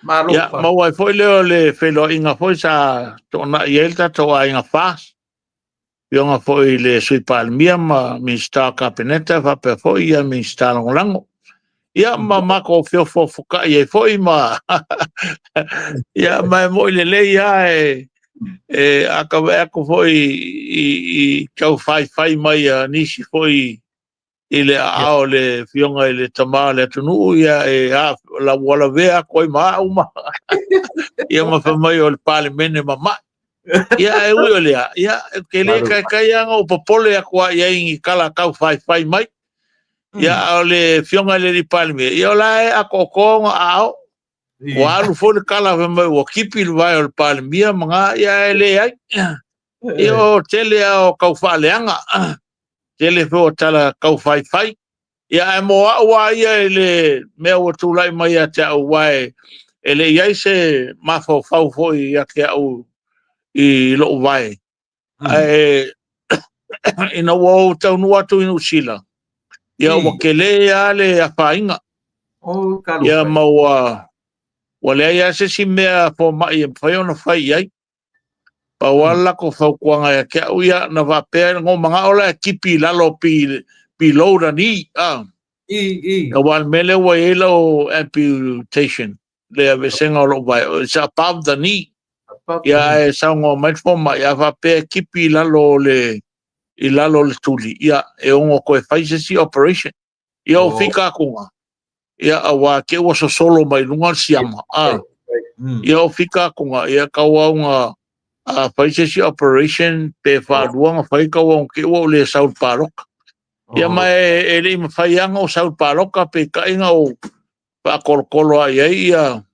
Mālo. Ia, mau ai foi leo le whelo inga foi sa tōna i eile tatou a inga whās. Ionga foi le sui palmia ma Minister Kapeneta, whape foi ia Minister Langolango. Ia, ma mako whiofo fuka i e foi ma. Ia, mai mo i le lei ia ako foi i kau whai mai nisi foi i le ao le whionga i le tamā le tunu ia la wala vea koi maa uma. Ia ma whamai o le pāle mene ma mai. Ia e ui o lea. Ia ke le kai anga o papole a kua ia ingi kala kau whai mai. Ia o le whionga le li pāle mene. Ia o la a kokonga ao. Wa alu fo le kala whamai o kipi le vai o le pāle mia mga ia e le ai. Ia o tele o kau whaaleanga. Tele fo tala kau whai. Ia e moa ua ia e le mea ua tūlai mai a te au wae. E le iai se mafo fau foi ia ke au i loo wae. Ina ua tau nua tu inu sila. Ia ua ke le ia le a whainga. Ia maua wale ia se si mea fo mai e whaiona whai iai. Pa wala ko fau kuanga ia ke au ia na wapea ngō mga ola kipi lalo pi loura ni. Na wal mele wa ela o amputation. Le ave senga o lo vai. It's above the knee. Ia e saungo mai foma. Ia wapea kipi lalo le tuli. Ia e ongo koe whaisesi operation. Ia o whika kunga. Ia awa ke wa so solo mai lunga siama. Ia o whika kunga. Ia kawaunga whaisesi operation pe whaaruanga whaikawa ke wa le South Paroka. Ia mai e le mawhaianga o South Paroka pe kainga o whakorokolo ai ia.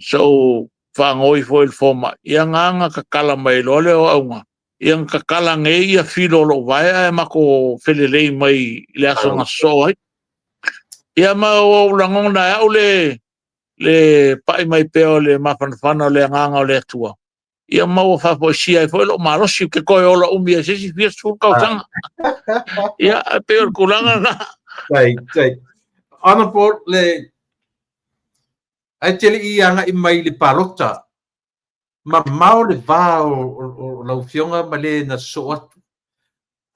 So whangoi fo il foma. Ia nganga kakala mai lole o aunga. Ia kakala ngei ia whilo lo vai e mako whelelei mai le asonga soai. Ia ma o langona au le pai mai peo le mawhanawhana le nganga o le atua. Ia mau whapoisia e fo lo marosi ke koe ola umi e sesi fia kautanga. Ia peo kulanga na. Right. Honorable le ai tele i anga i mai le palota. Ma mau le vā o lau whionga ma le na so atu.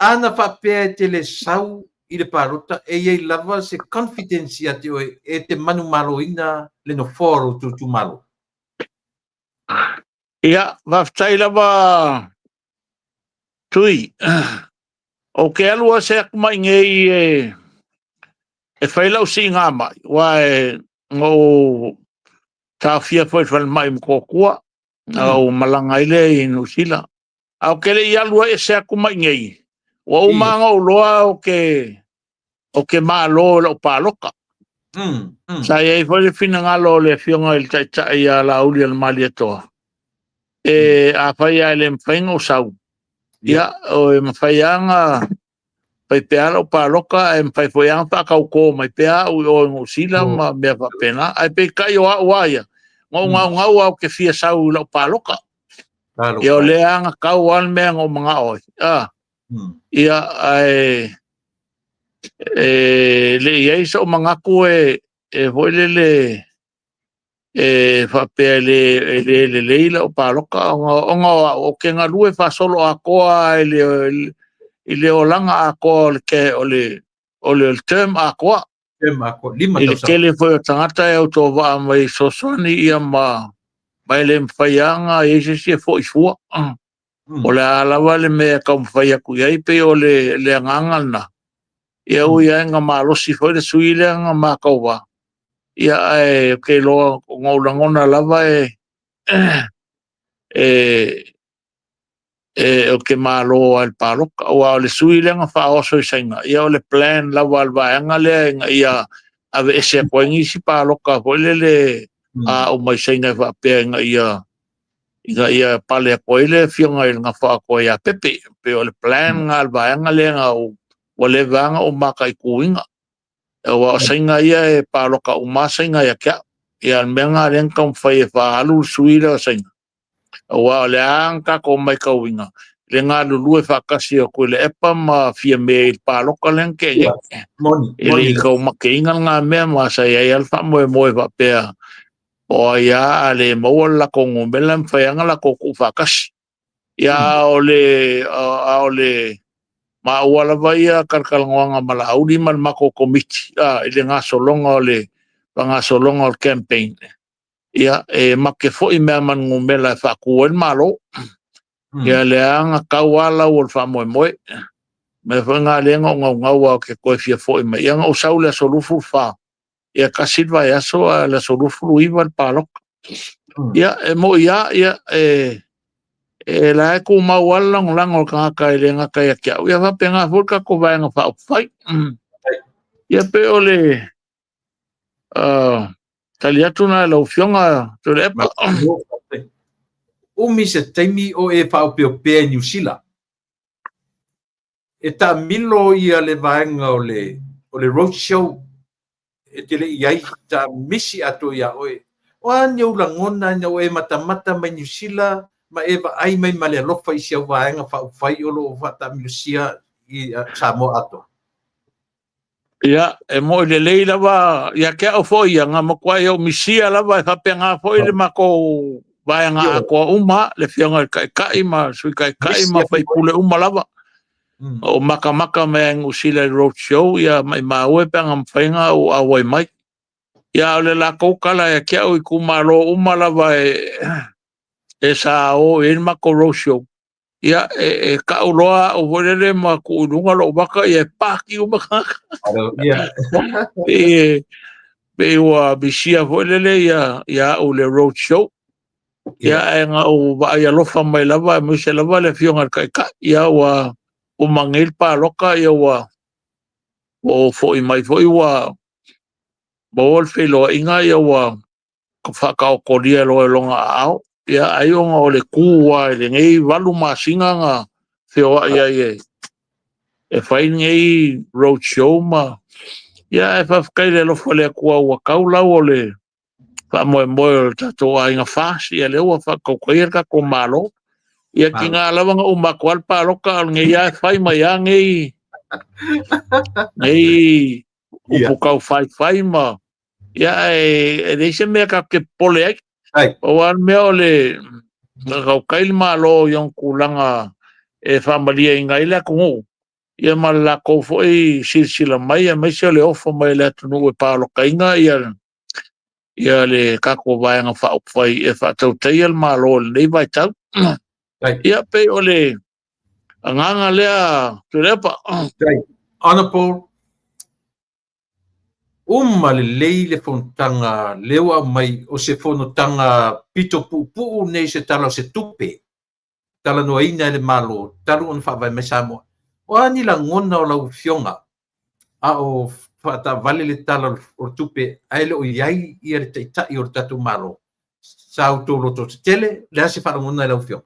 Ana whapea tele sau i le palota e iei lava se confidence ate oe e te manu malo ina le no foro tu malo. Ia, whaftai lava tui. O ke alua se akumai ngei e whailau si ngā mai. Wa e ngō tā fia whai mai mkokua. Au malangaile i Nusila. Au kele i alua e se akumai ngei. Wa umanga o loa o ke maa lo o pāloka. Sa e whai whina ngalo le whionga il taitai a la uli al mali atoa. A whai a le mwhainga o sau. Ia, o e mwhaianga pai pea o pāloka e mwhai whaianga whakau ko mai pea o Nusila ma mea whapena. Ai pe kai o a uaia. Ngau au ke fia sau lau pāloka. ia o le anga kau al mea ngō mga oi. Ia le iai sa o mga ku hoi le whapea le leila o pāloka o ke ngā lue whasolo a koa i le o langa a koa o le term a koa. I le kele whai o tangata e au tō waa mai sosoni ia mai le mwhaianga e se se fo i fua. O le alawa le mea kau mwhai aku iai pe o le angangalna. Ia ui ai ngā mālosi whai le sui le ngā mākau wā. Ia ke loa ngaulangona lava o ke mālo al pāloka o le sui le ngā whaoso i sainga. Ia o le plan lava al vaenga le ia ave ese a koe ngisi pāloka hoi le o mai sainga whapea ia pale a koe le fionga i ngā wha koe a pepe. Pe o le plan ngā al vaenga le ngā o le vanga o maka i kuinga. O sainga ia pāloka o mā sainga ia kia. Ia al mea ngā renka mwhai whaalu sui le o sainga. O le angka ko mai kauinga. Le ngā lulu whakasi o koe le epa ma fia mea i pāloka lenke. Ele i kau make inga ngā mea ma sa ia alfa moe whapea. O ia le maua la ko ngumela mwhaianga la ko ku whakasi. Ia o le maua la vai a karkalangoanga mala auri man mako komiti. Ile ngā solonga o le ngā solonga o campaign. Ia make fo i mea man ngumela whakuen malo. Ia le anga kauala o le whamoe. Me whanga lenga o ngau au ke koe fia fo i mea. Ia ngau sau le solufu wha. Ia kasit vai aso a le solufu iwa le pāloka. Ia mo ia la e ku mauala nglango kanga i le ngaka ia kia. Ia wape ngā fulka ko vai ngā wha upwhai. Ia pe o le tali atu na lau fionga to le epa. Umi se taimi o e whaupeo pēa New Zealand. E ta milo ia le vaenga o le roadshow. E te le iai ta misi atu ia oe. O ane ula ngona ina o e matamata mai New Zealand. Ma e wa ai mai ma le alofa i sia vaenga whauwhai o lo whata milusia i Samoa ato. Ia, mo le leila wa, ia kia o foi, ngā makwai o misia lava, e whape ngā foi le mako vai ngā akoa uma, le whianga kai ma, sui kai ma whai pule uma lava. O maka mea ngusila roadshow, ia mai maue pe ngā mwhainga o awai mai. Ia o le la koukala, ia kia o i kumaro uma lava e sa o e mako roadshow. Ia ka uloa o volele ma ku ununga lo baka ia paki o baka. Pe wa bisia volele ia o le roadshow. Ia nga o va ia lofa mai lava mo se lava le fionga kai ka ia wa o mangil pa loka ia wa o foi mai foi wa bol felo inga ia wa ka ka ko dia lo longa ao. Ia ai o le kua le ngei walu masinga nga feo ia e whai ngei roadshow ma ia e whawkai le lofa le kua ua kaulau o le whamoe o tato a inga whasi ia le ua whakaukair ka ko malo ia ki ngā lawanga o makwal pāloka al ngei ia e whai mai a ngei upukau whai ma ia e reise mea ka ke pole ai. O an mea o le kau kaili malo yung kulanga e whamalia i ngai la kungu. Ia ma la kou foi silsila mai, a mai se le ofa mai le atunu e pālo kainga ia le kako vaianga whaupwhai e whatautei al malo le nei vai tau. Ia pe o le anganga lea tu lepa. Honorable, le lei le fontanga lewa mai o se fonotanga pito pupu nei se tala se tupe. Tala no ina le malo, talu on whawai me Samoa. O ani la ngona o lau fionga, a o whata vale le tala o tupe, aile o iai ia le teitai o tatu malo. Sa autolo to te tele, le ase whara ngona lau fionga.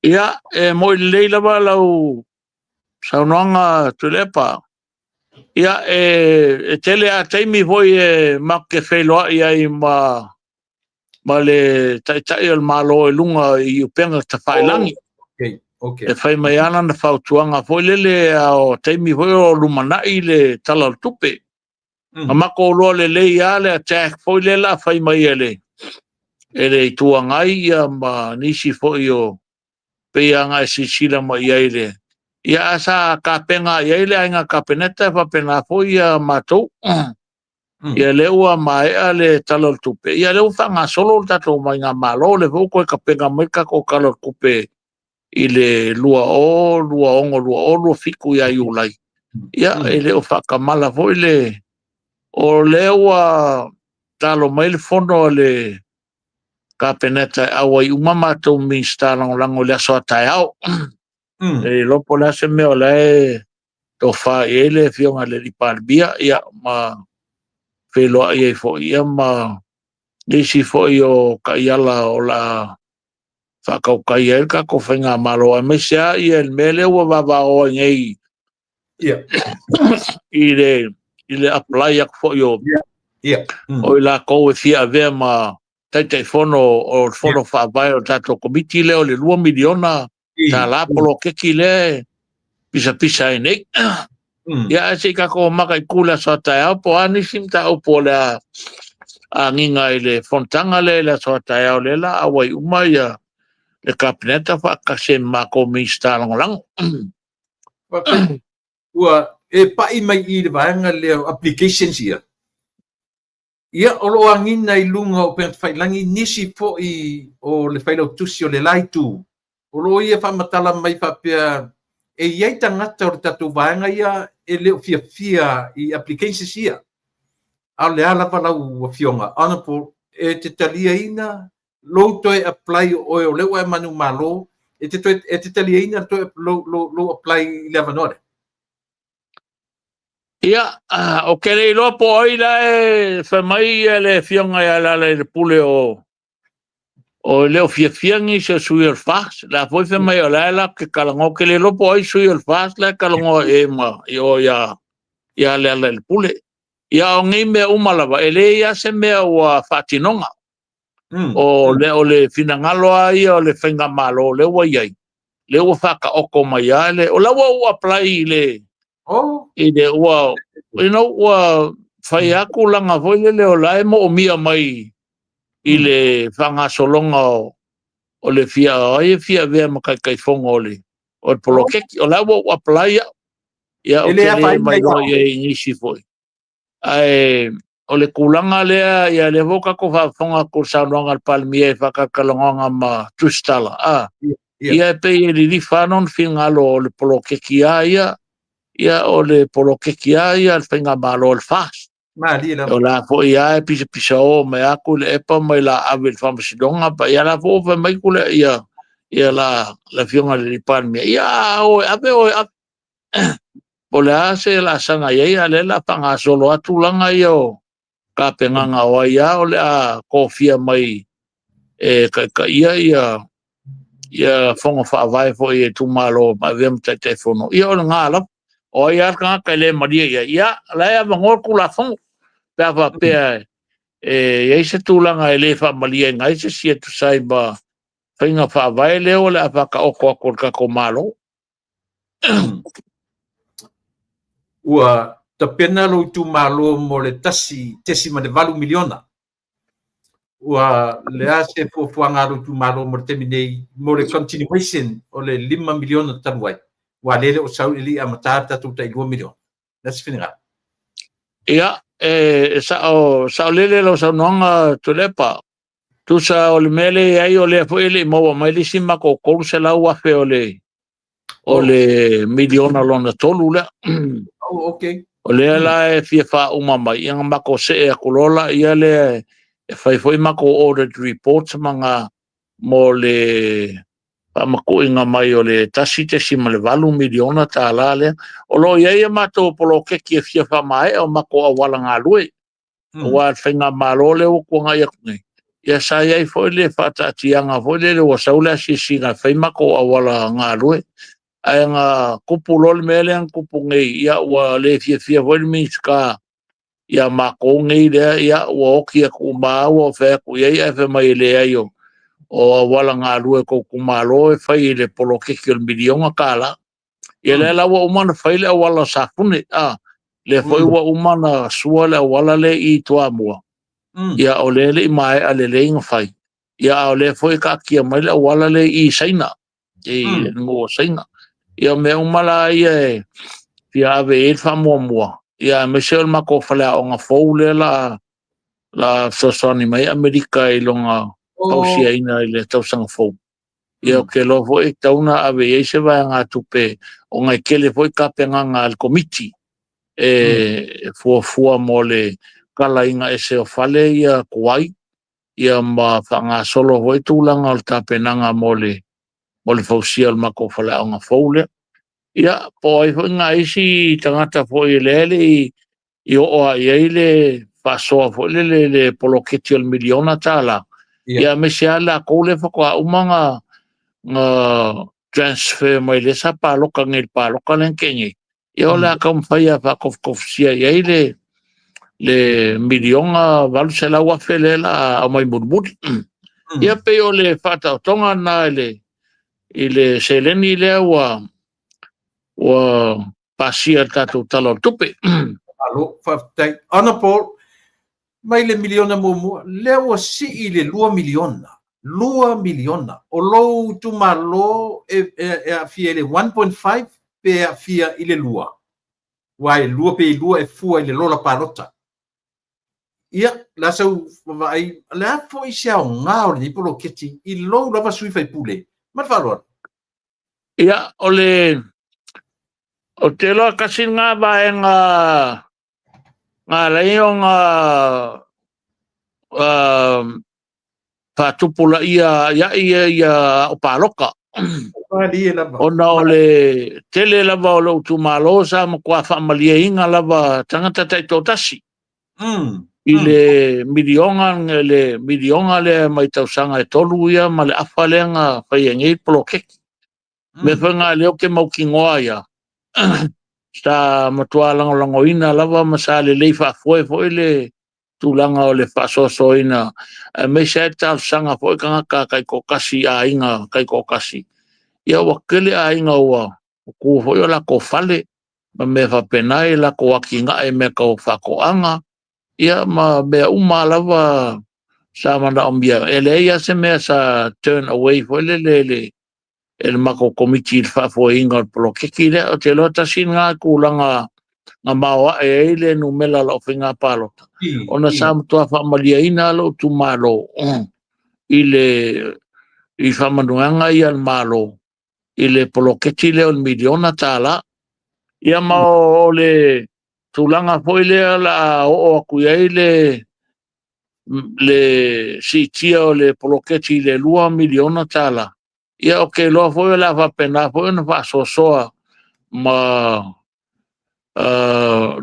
Ia, mo lei lava lau saunoanga tu lepa. Ia tele a taimi hoi ma ke wheloa ia i ma ma le tai o malo e lunga i upenga ta whailangi. Okay. E whai mai ana na whautuanga foi lele o teimi foi o lumanai le tala tupe. Ma mako loa le ia le attack foi le la whai mai ele. Ele i tuangai ia ma nisi foi o peanga e sisila mai ele. Ia asa ka penga ia ele ainga ka peneta fa pena foi ia matou. Ia leua mai ale tala tupe. Ia leu fanga solo tato mai nga malo le voko ka penga mai ka ko kala kupe. I le lua ongo fiku ia iulai. Ia ele o whakamala foi le o leua talo mai le fono le ka peneta awa i umama tau minsta lango le aso atai au. E lopo le ase meo le to wha ele fionga le li parbia ia ma wheloa ia fo ia ma nisi fo i o ka iala o la whakaukai e ka ko whainga malo a mesia i el mele ua wawa o ngei i le apply ak fo i o o i la kou e fia vea ma tai fono o fono whaavai o tato komiti leo le 2 miliona ta la polo keki le pisa e nei ia se ka ko maka i kula sa tai au po anisim ta au po le a nginga i le fontanga le sa tai au le la awai umaya le kabineta fa kase mako minsta lang ua e pai mai i le vaenga le applications ia o lo angina i lunga o pen whailangi nisi po i o le whailau tusi o le laitu o lo ia whamatala mai whapea e iei tangata o le tatu vaenga ia e leo fia i applications ia a le ala walau a fionga ana po e te talia ina lo to apply o leo e manu malo e te talia ina to lo apply le vanore ia o ke le lopo oi la e whamai le fionga ia la le pule o leo fiangi se sui al fas la foi whamai o la ke kalango ke le lopo oi sui al fas la kalango e ma o ia le pule ia o ngi me umalawa ele ia se mea ua whatinonga o le finangalo ai o le whainga malo le ua iai le ua whaka oko mai ale o lawa ua apply le i le ua ua whai aku langa foi le o lae mo o mia mai i le whangasolonga o le fia ai fia vea makai fonga o le polo keki o lawa ua apply ia o ke le mai o i nisi foi ai o le kulanga lea ia le voka ko whafonga ko saunanga al palmie whakakalonga ma tustala ia pe i li whanon whingalo o le polo keki ia o le polo keki ia al whinga malo al fast o la fo ia e pisa o me aku le epa mai la avel whamasidonga pa ia la fo mai kule ia la whionga le palmie ia o ave o o le ase la sanga ia le la panga solo atulanga ia o ka penganga o ia o le a kofia mai e ka ia fonga whaavai fo i tu malo ma vem te fono ia o ngala o ia ka le maria ia la ia mangor kula fong pa pe e se tulanga ele fa malia ngai se si tu sai ba finga whaavai le o le apa ka o ko malo ua tapena lo tu malo mo le tesi ma le 8 miliona ua le ase fuanga lo tu malo mo terminei mo le continuation o le 5 miliona tanuai ua lele o sau ili amata tatu tai 2 miliona that's finga ia sa lele lo sa nonga tulepa tu sa o le mele ai o le foi le mo mai le sima ko se la ua fe o le miliona lona tolu le okay o le la e fia fa uma mai nga mako se e kulola ia le e foi mako audit reports manga mo le mako inga mai o le tasite sima le 8 miliona ta la le o lo ia mato polo ke ki fia fa mai o mako awala nga lui o finga malo le o ko nga ia sa ia foi le fata tianga foi le o saula si nga fai mako awala nga lui ai nga kupulol mele ang kupungi ia wa le fia foi miska ia mako ngai le ia o kia ku ma o fe ku ia fe mai le ayo o wala ngā lue ko kumalo e whai le polo keki o milionga kala. Ia le lawa umana whai le wala sakune, le whai wa umana sua le wala le I toa mua. Ia o le le I mai a le le inga whai. Ia o le whai ka kia mai le wala le I saina, I ngō saina. Ia me umala ia e, ia ave e wha mua mua. Ia me seo le mako whalea o ngā whou le la sosoni mai Amerika I longa pausia ina I le tausanga fau. Ia ke lo foi tauna ave e se vai ngā tupe o ngai kele foi ka penga ngā al komiti fua mo le kala inga e se o fale ia kuai ia ma ngā solo foi tūlanga o ta penanga mo le fausia al mako fale o ngā faule. Ia po ai foi ngā isi tangata foi lele I o a le pasoa foi le poloketi al miliona tala. Ia me se ala ko le whakua umanga transfer mai le sa paloka ngel paloka len kengi. Ia o la kam whaia whakofsia ia le milionga walu se la wafele la a mai murmuri. Ia pe o le whata o tonga na ile seleni le wa pasia tatou talo tupe. Alo, whaftai. Ana Paul, mai le miliona mua, leo si I le 2 miliona. 2 miliona. O lou tu malo e a fia le 1.5 pe a fia I le lua. Wai, lua pe lua e fua I le lola parota. Ia, la sau vai, la fo I sia o ngao le polo keti, I lou lava sui fai pule. Mat wharoa? Ia, o te loa kasi ngā vai ngā rei o ngā whatupula ia o paloka. Ona o le tele lava o le utumalo sa ma kua whaamalia inga lava tangata taito tasi. I le milionga le mai tausanga e tolu ia ma le awha lenga whai ngei polo keki. Me whanga leo ke maukingoa ia. Sta matua lango ina lava masa le leifa foi le tulanga o le whasoso ina. Me se tal sanga foi kanga kai kokasi a inga kai kokasi. Ia wakele a inga ua. Ku foi o la ko fale. Ma me whapenai la ko wakinga e me kau whakoanga. Ia ma mea lava sa mana ombia. Ele ia se mea sa turn away foi le el mako komiti fo inga polo keki le o te lo tasin nga kulanga nga mawa e le numela la ofinga palota ona sam to fa malia ina lo tu malo I fa manuanga I al malo ile polo keki le on miliona tala ia ma o le tulanga foi le la o kuia le sitia o le polo keki le 2 miliona tala. Ia o ke loa foi la va pena foi na va sosoa ma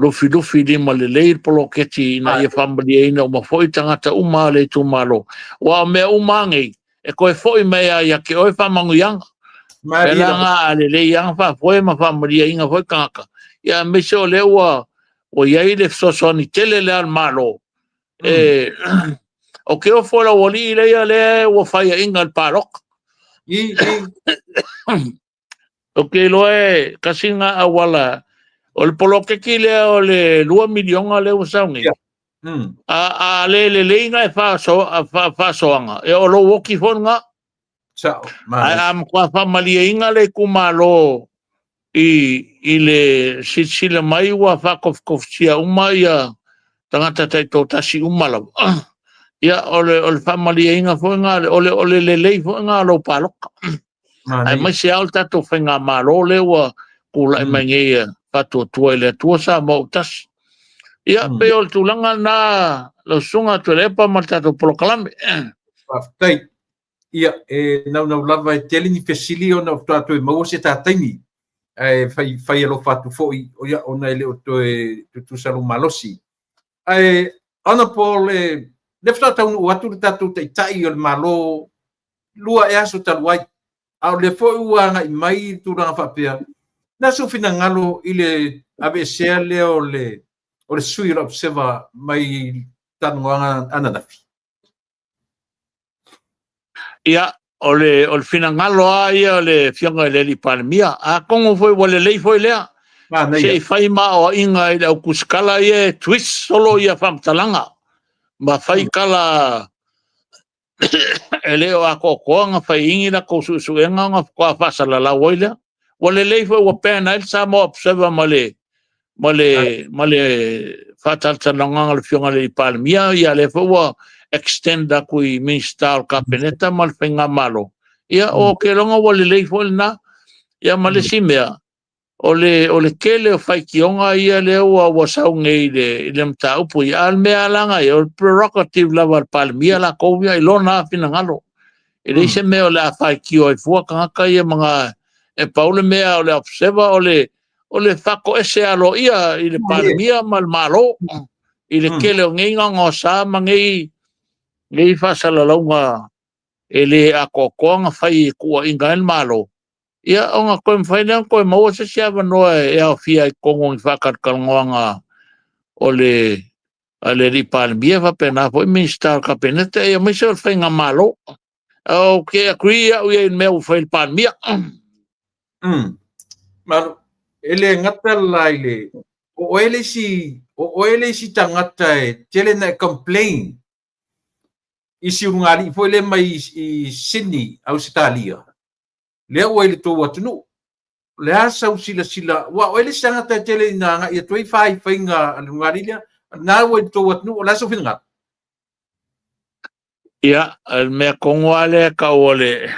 lufi di ma le leir polo keti na ia family ina ma foi tangata uma le tu malo wa me umangi e koe foi mea ia ke oi famangu yanga pelanga ale le yang fa foi ma family ina foi kaka ia me so le wa o ia le sosoni tele le al malo o ke o foi la woli le o fai inga al parok Ok, lo e kasi nga awala. O le polo keki le o le 2 milionga le usaungi. A le inga e whasoanga. E o lo woki fon nga. A kwa whamalia inga le kumalo I le sitsila mai wa whakofsia uma ia tangata taito tasi umalaw. Ia o le whamalia inga fo nga o le lei fo nga lo paloka. Ai mai se alta to whenga maro le wa kula I mangia pato tua le tua sa mo tas. Ia pe o tulanga na lo sunga to le pa matato proklame. Tai ia na lava e tele ni fesili ona to e mo se tataini. Ai fai lo fatu foi o ia ona le o to salu malosi. Ai ona po le fata un watu tatu tai o malo lua e aso taluai. Au le foi uanga I mai turanga whapea. Na so fina ngalo I le ave sea leo o le sui la observa mai tanuanga ananafi. Ia, o le finangalo ia le fianga le li palmia. A kongo foi wale lei foi lea. Se fai ma o inga i au kuskala ia twist solo ia whamtalanga. Ma fai kala e leo a kokoanga fai ingi na kousuenga nga kua whasala la woilea. Wale lei foi wa pēna il sa mo observa male whataltananga le fianga le palmia ia le foi wa extend a kui minstall kapeneta mal whenga malo. Ia o ke longa wale lei foi na ia male simea. O le kele o whai kionga ia le ua wasaunga i le mta upu i al mea langa i o prerogative lava palmia la kovia i lona fina ngalo. I reise mea o le a whai kio i fua kangaka ia mga e paule mea o le observa o le whako ese alo ia i le palmia mal malo i le kele o nginga ngā sā mangei ngei whasalalaunga e le a kokoanga whai kua inga el malo. Ia onga koe mwhainea koe maua se siawa noa e au fia i kongo i whakatkalngoanga o le ri palmia whapena po i minister kapeneta e mai se o whainga malo. Au ke agree au ia in mea u whail palmia. Malo, ele ngata lai le, o ele si tangata e tele na complain isi urungari po ele mai i Sydney au Sitalia. Lea ua ele tō atunu. Lea sau sila. Wa o ele tangata tele na nga ia toi whainga alungari lea. Nā ua ele tō atunu o lea sau whina. Ia, mea kongoa lea ka o le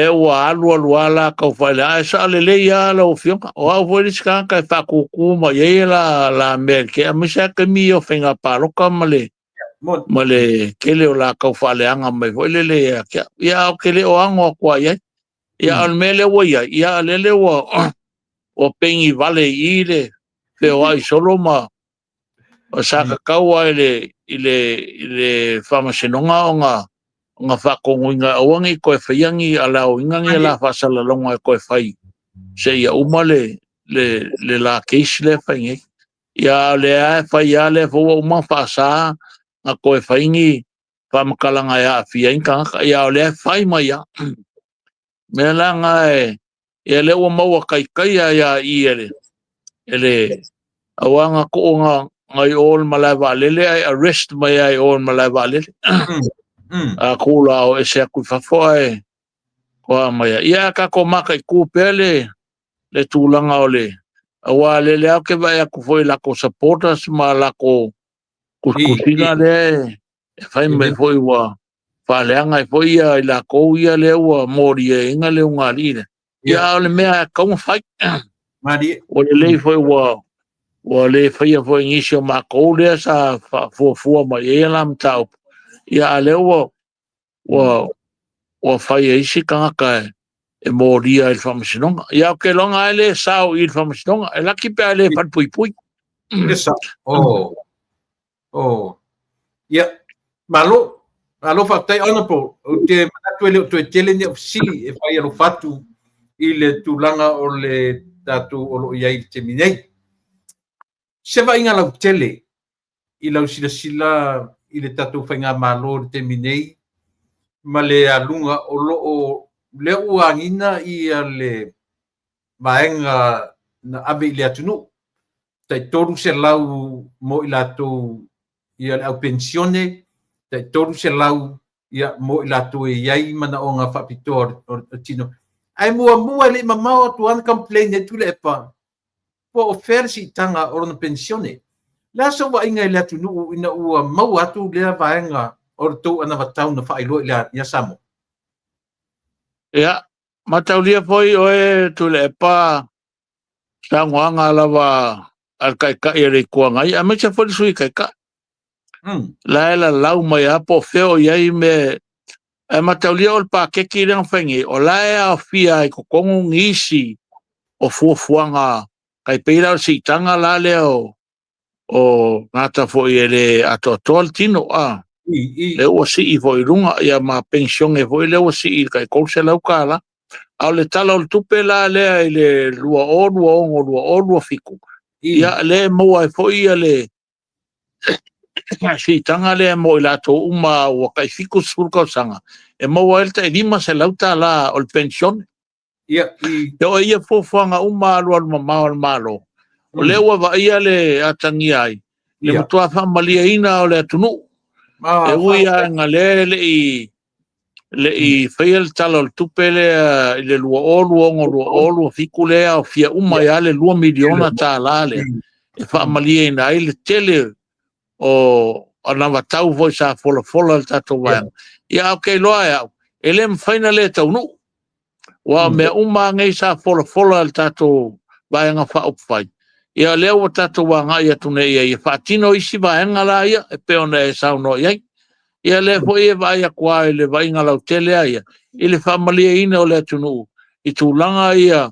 ua alua la ka whaile a sa le ia la o fionga o au fwere sika ka whakuku ma ie la merke a misa ka mi o whenga paroka ma le kele o la ka whaile anga mai fwele le ia o kele o ango kua ia ia al mele wa ia lele o pengi vale i le peo ai solo ma o saka kaua i le whamasinonga o nga whakongoinga awangi koe whaiangi ala o ingangi la whasalalonga koe whai. Se ia umale le la keisi le whaingi. Ia le ae whai a le fua uma whasa nga koe whaingi whamakalanga ia fia inka. Ia le ae whai mai ia. Mea la nga ia le ua maua kaikai ia i ele awanga ko ngai all malai valele ai arrest mai ai all malai valele. A kula o ese aku fafoe ko mai ia ka ko maka ku pele le tulanga ole awa le ke vai aku foi la ko supporters ma la ko kusinga le fai me foi wa faleanga foi ia la ko ia le wa mori inga le unga lile ia le mea como fai mari o le foi wa le fai foi inisio ma ko le sa fo ma ia lam tau ia le wa fai isi kanga e moria il famasinonga ia ke longa ele sao il famasinonga e laki pe ele pan pui esa ia malo fa tai ona po te matu ele to tele ni ofsili e fai alo fatu ile tulanga o le tatu o lo ia il teminei se va inga la tele ila sila ile tatu fainga malo teminei male alunga o lo le uangina i le vaenga na ave le atunu tai toru se lau mo ilato ia au pensione tai toru se lau ia mo ilato iai mana o nga fapitor o tino ai mua le mamao tu an complain tu le pa po ofersi tanga o na pensione la so wa inga le atunu ina ua mau atu le vaenga or to ana vatau na failo ia samo ia mataulia foi o tu le pa sangwanga lava al kai kai re kuanga ia me se foi sui kai ka la lau mai apo feo ia me e mataulia o pa ke ki ren fengi o la fia ko kongu ngisi o fuanga kai peira si tanga la leo o ngata foi ele atotol tino le o si i foi runga ia ma pension e foi le o si i kai kolse lau kala au le tala o tupe la le lua o fiku ia le mo ai fo ia le si tanga le mo la to uma wa kai fiku surko sanga e mo welta e lima se lauta la ol pension ia i e o ia fo fanga uma lo al malo o le wa va ia le atangi ai le mo tua fa malia ina o le tunu e uia nga le i fail talo tupele le lua olu fiku le o fia uma ia le 2 miliona ta la le e fa malia ina ai le tele o ana watau voi sa fola tato wang ia okay loa ia ele mfaina le tau nu wa me uma ngai sa fola tato vanga fa opfai ia le o tato wanga ia tune ia fatino isi vanga la ia e peona e sa no ia le foi e vai a kwa le vai ngala tele ia ile family ina o le tunu i tulanga ia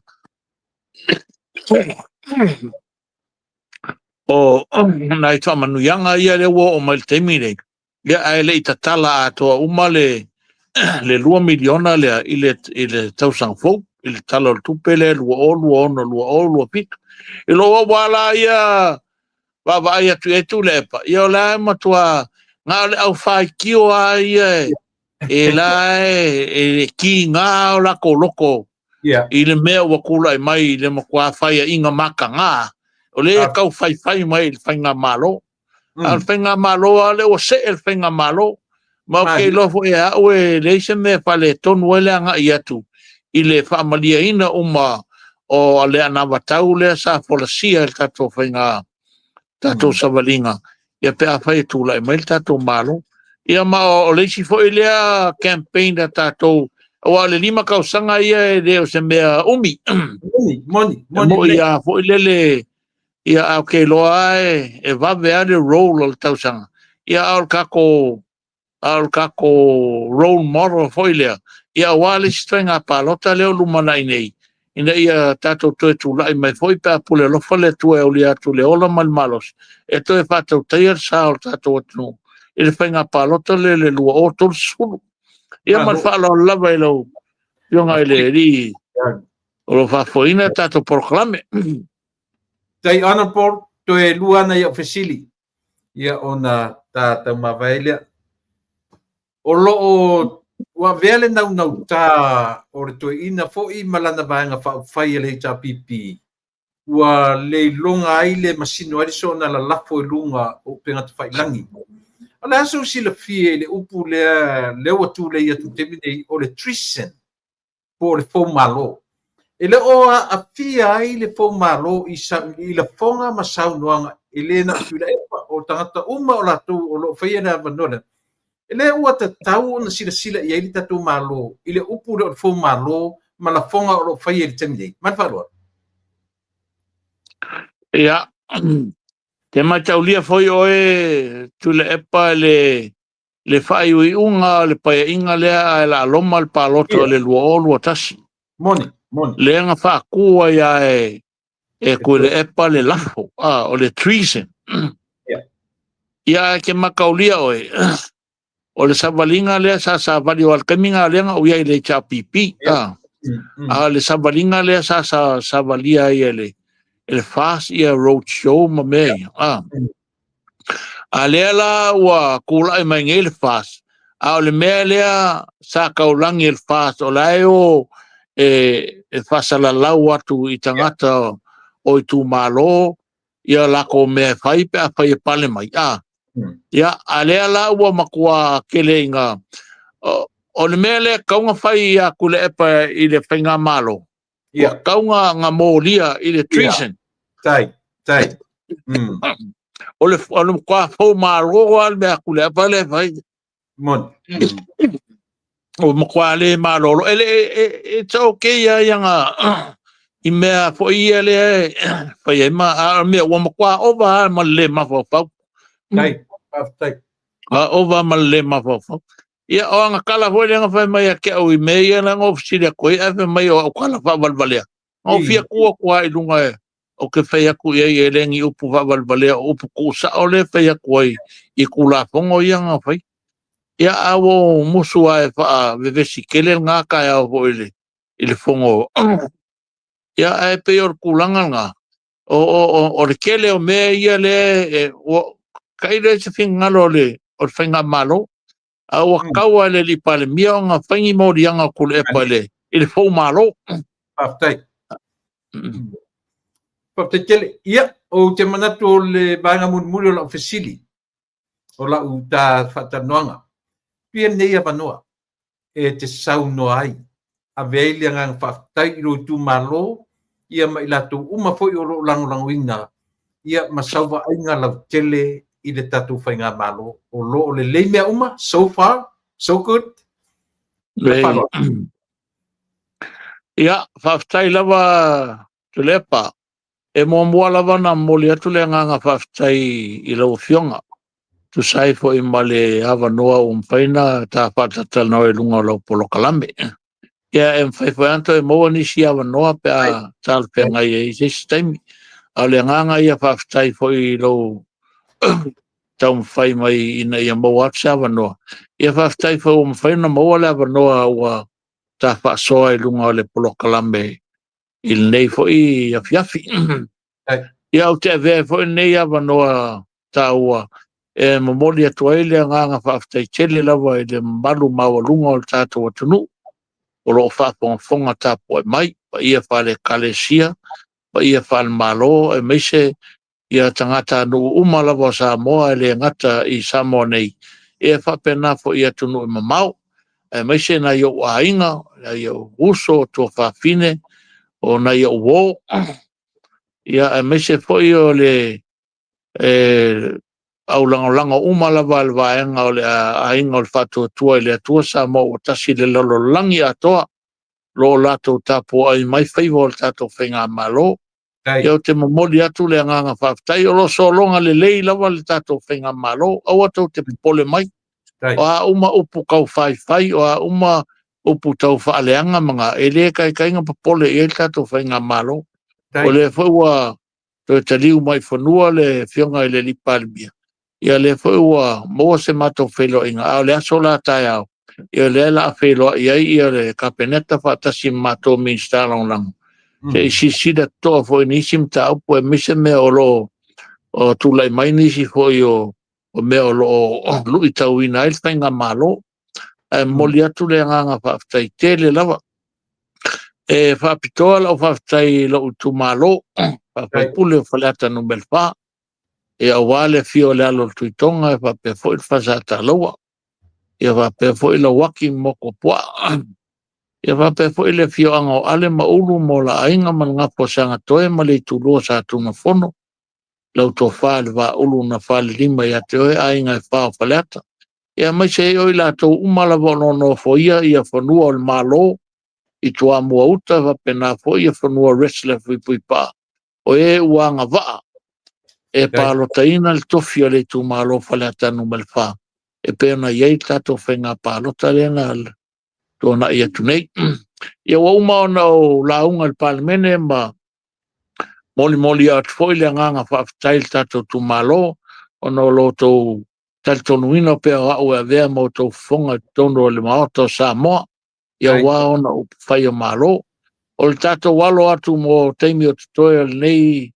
o na i tama nuianga ia le wo o mal temire ia ai le tatala ato uma le 2 miliona le ile tausang fo ile talo tupele lo o pit ilo wala ia va ia tu le pa ia la matua nga le au fai kio ai e la e ki nga o la koloko ile mea wa kula mai le makua fai inga maka nga o le kau fai mai fai nga malo al fai nga malo ale o se el fai nga malo ma ke lo fo ya o le se me fa le ton wele nga ia tu ile fa malia ina uma o le ana batau le sa folasia el tato fai nga tato savalinga ia pe a fai tu la mai tato malo ia ma o le si fo ile campaign da tato o le lima kausanga ia de o se mea umi moni ia fo ile ia au ke loa e va ver le role o tausanga ia al kako role model fo ile ia wale strenga palota le lumana nei ina ia tato tu la mai foi pa pule lo fole tu e oli atu le ola mal malos e to e fato tair sa tato tu il fenga palota le lu o tor sulu ia mal fa lo lava lo yo ngai le ri o fa foina tato proclame tai ana por to e luana ia ofisili ia ona tata mavaile o lo wa vele nau ta o to ina fo I malana vanga fa fai le ta pipi wa le longa ai le masino ai so na la lafo lunga o penga te fai langi ala so si le fie le upu le o tu le ia tu temine o le trisen por le fo malo ele o a fia ai le fo malo I la fonga masau noanga ele na tu le o tangata uma o la tu o lo fai na vanona ele ua tatau na sila ia I tatu malo I le upu le fo malo ma la fonga o lo fai le temine man fa lo ia te mataulia foi oe tu le epa le fai unga le paia inga lea la loma al paloto le luo tasi moni le nga fa kua ia e ko le epa le lafo o le treason ia ke makaulia oe o le savalinga lea sa vali o alkaminga lea o ia le chapipi le savalinga lea sa valia ia le fast ia road show ma me alela wa kula mai ngel fast le me lea sa kaulangi el fast o laio e fasala lau atu I tangata o I tu malo ia la ko me fai pe fai pale mai ia alea la wa makua kele inga o le me le kaunga fai ia kule epa I le whainga malo kaunga nga molia I le treason tai o le kwa fo malo al me kule epa le fai mon o makua le malo ele it's okay ya yanga I mea fo ia le fai ma me wa makua over ma le ma fo tai over ma le ma fo ia o nga kala fo le nga fai mai ke o I me ia nga ofisi le ko ia fe mai o kala fa valvalea o fia kua I lunga o ke fai aku ia le ngi upu fa valvalea upu ku sa o le fai aku I kula fongo ia nga fai ia awo musu ai fa vevesi kele nga ka ia fo ile fongo ia ai pe or kulanga nga o le kele o me ia le o kaile se fingalo le o finga malo a o kaua le li pale mia o nga fangi mo rianga kule e pale il fo malo Aftai. Paftai kele ia o te manatu o le banga muri o la ofisili o la u ta whatanoanga pia nei a manoa e te sauno ai a veili anga whaftai i tu malo ia mai lato uma foi o lo langolangoina ia masauva ainga lau tele i le tatu whainga malo o lo o le leimea uma so far so good le ia whaftai lava tulepa e mo mua lava na moli atu le nganga whaftai i lau fionga tu sai fo i male ava noa umpaina ta whatatal no e lunga lau polo kalame ia e mwhai anto e moa nisi ava noa pe a tal pe ngai e se staimi a le nganga ia whaftai fo i lau tau mwhai mai ina ia moa atu ava noa ia whaftai fo i umpaina moa le ava noa ua ta whaasoa i lunga o le polo kalame il nei fo i afiafi ia au te vea fo i nei ava noa ta ua e mamoli atu ai le nganga whaftai tele lava i le malu mawalunga o le tātou atunu o lo whaponga tapo e mai pa ia whale kalesia pa ia whale malo e meise ia tangata nu uma lava o Samoa e le ngata i Samoa nei e whapena fo ia tunu i mamau e meise na i o ainga na i o uso to whafine o na i o wo ia e meise fo i o le au langa uma lava al vaenga o le ainga o le whatuatua i le atua Samoa o tasi le lolo langi atoa lo lato tapo ai mai whaiva o le tato whainga malo ia o te mamoli atu le nganga whaftai o lo solonga le lei lava le tato whainga malo au atu te pole mai o a uma upu kau whai o a uma upu tau whaaleanga mga e le kai nga papole i le tato whainga malo o le whaua to te liu mai whanua le whionga i le lipalmia ia le whaua moa se mato whelo inga au le aso la tai au ia le la whelo ia le kapeneta whatasi mato min stalong lang se isi sida toa fo inisim ta upo e mise me o lo o tulai mai nisi fo o me o lo lui tau ina il whainga malo e moli atu le nganga whaftai tele lava e whapitoa lau whaftai lau tu malo whaftai pule o whaleata numbel wha e awale fio le alo tuitonga e whape fo il whasata laua e whape fo il waki moko pua e whape fo il fio anga o ale maulu mo la ainga man ngapo sanga toe ma le tulua sa tunga fono lau to whale wa ulu na whale lima ia te oe ainga e whao whaleata e mai se oi la tau umala wono no fo ia whanua o le malo i tua mua uta whape na fo ia whanua wrestler pui pa o e uanga waa e palo taina le tofi le tu malo whaleata numel wha e pēna iei tato whenga palo talenga tōna ia tunei ia wauma ona o launga le palemene ma moli at foi le nganga whaftail tato tu malo ona o loto taltonuina pe au e vea mo tō whonga tono le maoto Samoa ia wa ona o whai o malo o le tato walo atu mo teimi o tutoe nei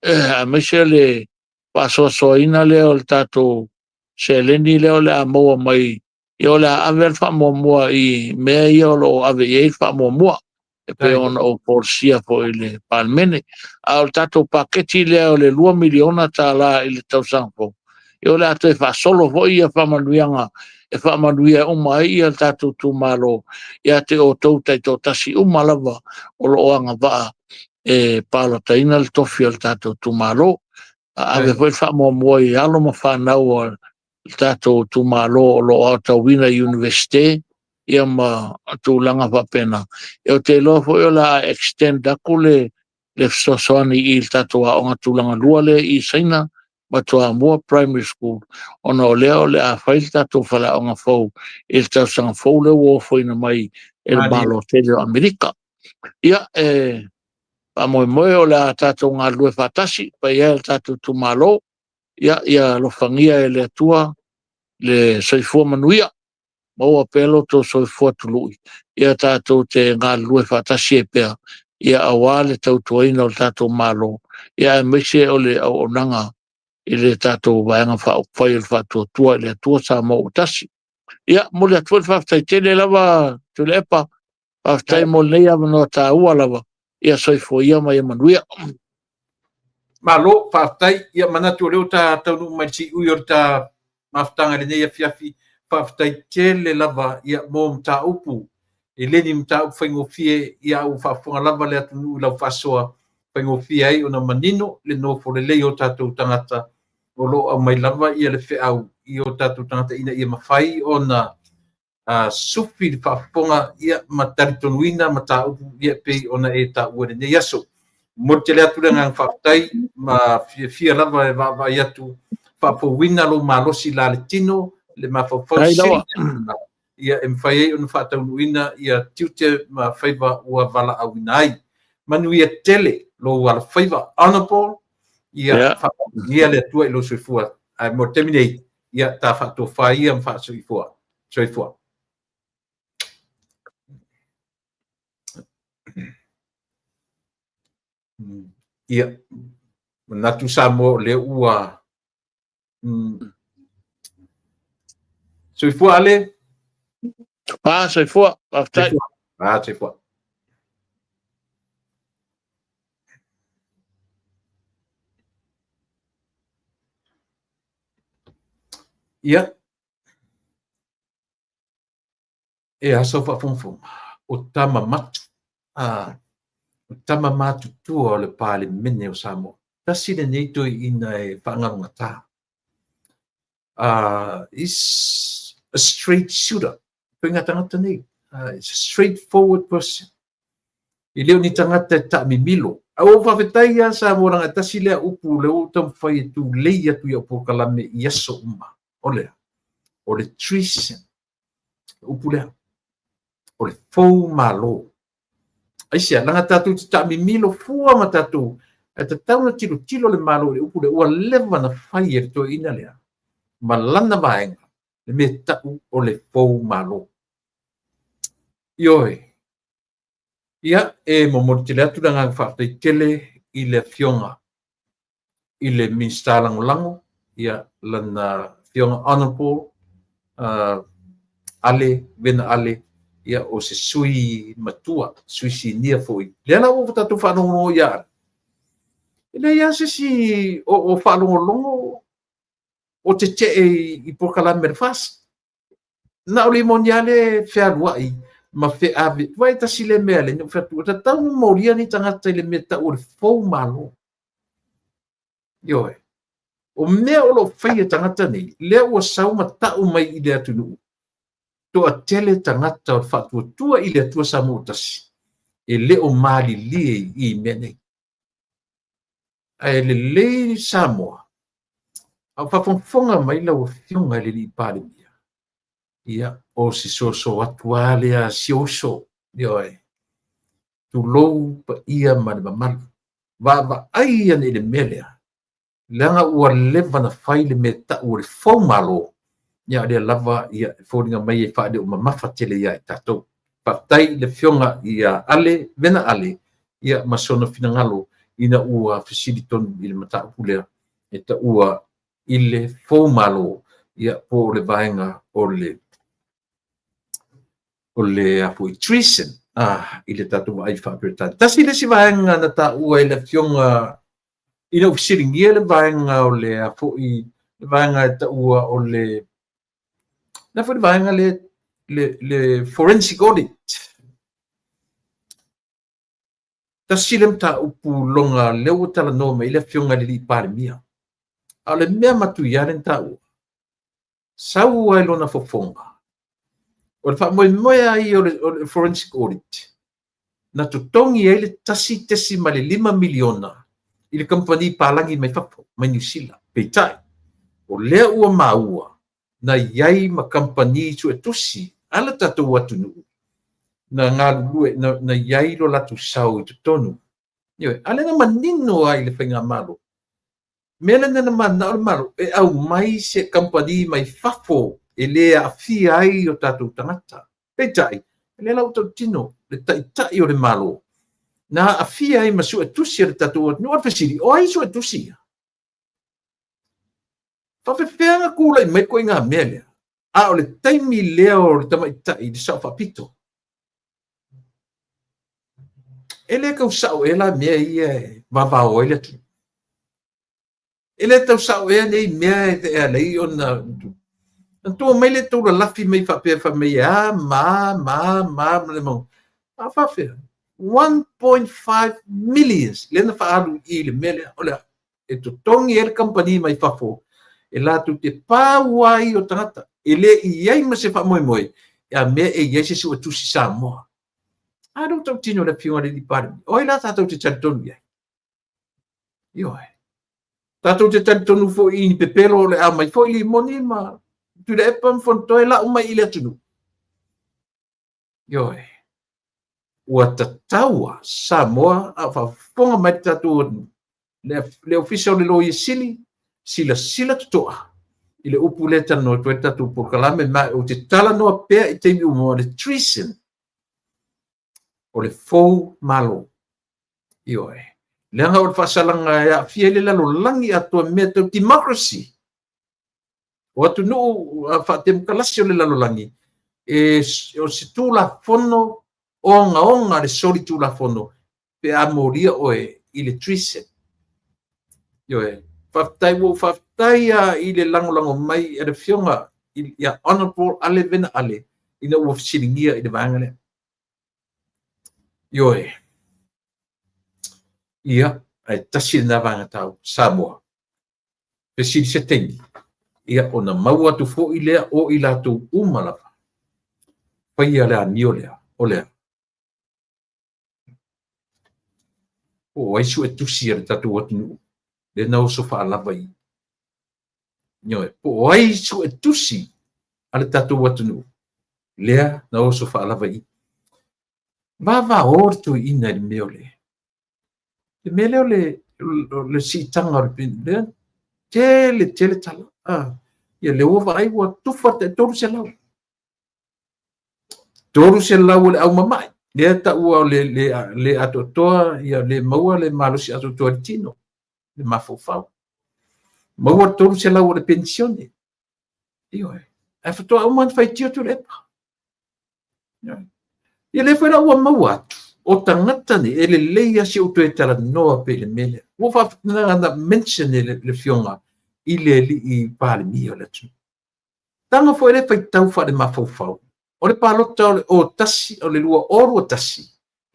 a mesia le pasoasoaina leo le tato se leni leo le amoa mai i o le avel whamoamua i mea i o lo ave i whamoamua e pe ona o porsia po i le palmene a o le tato paketi leo le 2 miliona ta la i le tausangpo i o le ato e whasolo po i a whamanuianga e whamanuia umai i a tato tu malo i a te o tautai tō tasi umalava o lo oanga waa e palo taina le tofi al tato tu malo ave foi whamoamua i alo ma whanau o tato tu malo o lo Atawina University ia ma tūlanga whapena. E o te loa fo la extend aku le sosoani i tato a onga tūlanga lua le i saina ma toa mua primary school. Ona o leo le a whail tato whala onga fau i tau sanga fau le wo foina mai e le malo tele o Amerika. Ia pa moe o le a tato ngā lue whatasi pa ia le tato tu malo ia lo fangia e le atua le soifua manuia maua pelo to soifua tului ia tātou te ngā lue whatasi e pēr ia awa le tautuaina o le tatou malo ia e maise o le auaunaga i le tatou vaega faaupai o le faatuatua i le atua sa mo tasi ia mo le atua le faafetaitele lava tule epa faafetai mo lenei avanoa tāua lava ia soifo ia mai e manuia malo faafetai ia manatu o leo taunu mai le siʻui o le ta mafutaga lenei afiafi faafetaitele lava ia mo mataupu e leni mataupu faigofie ia au faafofoga lava le atunuu i lau faasoa faigofie ai ona manino le nofo lelei o tatou tagata o loo au mai lava ia le feʻau i o tatou tagata ina ia mafai ona sufi le faafofoga ia ma talitonuina ma taupu ia pei ona e taʻua lenei aso mo te le atu le ngang faafetai ma fia lava e vaavai atu faapouina lou malosi la le tino le mafaufau ia e mawhai ei ona whaataunuina ia tiute ma whaiva ua wala auina ai. Manuia tele lo wala whaiva honorable ia ia le tua i lo soifua. Ai mo terminate ia ta whaatua whai ia mwha soifua. Soifua. Ia natu sa mo le ua soifua ale soifua aftai soifua ia e aso whaafonfong o tama matu o tama matu tua o le pāle mene o Samoa tasi le neito ina e whaangarunga tā is a straight shooter Pinga tangata nei. It's a straightforward person. I leo ni tangata ta mimilo. Au whawhetai ia sa moranga tasi lea upu leo tam whai tu leia tu ia pokalame i aso uma. Olea. O le treason. Upu lea. O le fau malo. Aisia, langa tatu ta mimilo fua ma tatu. E te tauna tilo le malo le upu le ua lewa na whai e to ina lea. Ma lana vaenga. Le me tau o le fau malo. Ioi. Ia e momotile atu nga whaatai tele i le fionga. I le minsta lango. Ia lana fionga honorable. Ale, vena ale. Ia o se sui matua. Sui si nia foi. Lena o tatu whanongo ia. Ile ia se si o whanongo longo. O te i pokala merfas. Na o limoniale whiaruai. Ma fe ave vai ta sile mele no fa tu ta tau moria ni tanga tele meta o fo malo yo o me o lo fai tanga tani le o sau mata o mai ide atu no to a tele tanga ta o fa tu tua ile tua sa motas e le o mali li i mene ai le Samoa a fa fonga mai la o fionga le li pale ia o si so atuale a si oso ioi tu lou pa ia mal va ai ane le melea langa ua leva na fai le meta ua le fau malo ia le lava ia fōringa mai e whaade o mamafa tele ia e tatou patai le fionga ia ale vena ale ia masona finangalo ina ua faciliton i le mata upulea e ta ua i le fau malo ia po le vaenga o le apoi treason i le tatu ai whaapertani. Tasi le si vaenga na ta ua i le fionga ina usiringia le vaenga o le apoi le vaenga ta ua o le na fo le vaenga le forensic audit. Tasi le mta upu longa leo tala nome i le fionga le li pare mia. A le mea matu iaren ta ua. Sau ai lona fofonga. O le whamoe ai o le forensic audit. Na tutongi ai le tasi ma le 5 miliona i le company palangi mai whapo, mai New Zealand, peitai. O lea ua maua na iai ma company tu e tusi, ala tatou atunu. Na ngā lulue, na iai lo latu sau i tutonu. Ioi, ale na manino ai le whainga malo. Mele na mana o le malo, e au mai se company mai whapo, e lea afia ai o tatou tangata. Peitai, le lau tau tino, le tai o le malo. na afia ai masu tusi le tatu no fasili o ai so tusi fa fefenga kula mai ko inga mele a o le taimi leo o le tamaita i sa fa pito ele ka usau ela me ia va o ele tu ele tau sa e nei me e lei ona tu mai le tu la fi mai fa pe fa mai ma le mo a fa fe 1.5 million le na fa alu i le mele ola e to tongi el company mai fa fo e la tu te pa wai o tata ele i ai ma se fa moi ya me e yesi su tu si sa mo a do to tino le fiore di par o la ta to te chanton ya yo tatou te talitonu foʻi i ni pepelo le a mai foʻi limoni ma tule epa mafonotoe laʻu mai i le atunu ioe ua tataua Samoa a faafofoga mai te tatou le ofisa o le lo ia silasila totoʻa i le upu le tanoa toe tatou pokalame ma o te talanoa pea i taimi uma o le treason o le fou malo ioe Lenga o fasalanga ya fiele la lolangi ato meto democracy. Watu no fa demokrasi le la lolangi. E o se tu la fono onga le soli tu la fono pe amoria o ile trise. Yo faftai ya ile lango mai e fionga ya honorable ale vena ale ina wo silingia i de bangale. Yo ia ai tasi na vanga tau Samoa pe si se tengi ia ona mau atu fo ile o ila tu umala pa ia le aniolea ole o ai su etu si ar tatu atu le na so fa la vai nyoe po ai su etu si ar tatu atu le na so fa la vai va orto ina il meole le mele le si tanga o pin le tele tala ia le ova ai wa tufa te toru se lau le au mamai le ta ua le atotoa ia le maua le malusi atotoa tino le mafofau maua toru se lau le pensione io e fatoa au man fai tio tu lepa ia le fai ua maua atu o tangata ni ele leia si uto e tala noa pe le mele. Wo fa na mention le fionga i le i pale mio le tu. Tanga fo ele fai tau fa le mafau. O le palota o tasi o le lua oru tasi.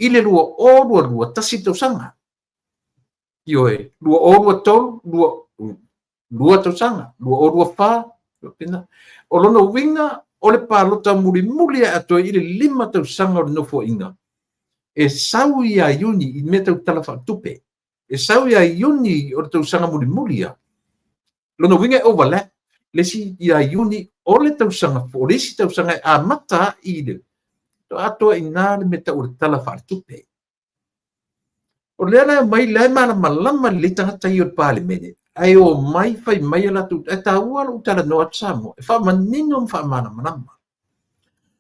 I le lua oru tasi tau sanga. Io e lua oru tol lua tau sanga. Lua oru fa. O lono winga o le palota muri ato i le 5 tau sanga o no fo inga. E sau ia iuni i me tau talafa tupe. E sau ia iuni o tau sanga mulia. Lono winga overlap. Lesi ia iuni o le tau sanga fo. Lesi tau sanga a mata i le. To atoa i nā le me tau le talafa tupe. O lea mai lai malama le tangata i o pāle mene. Ai o mai fai mai ala tu. E ta ua lo tala no atsamo. E wha manino mwha malama.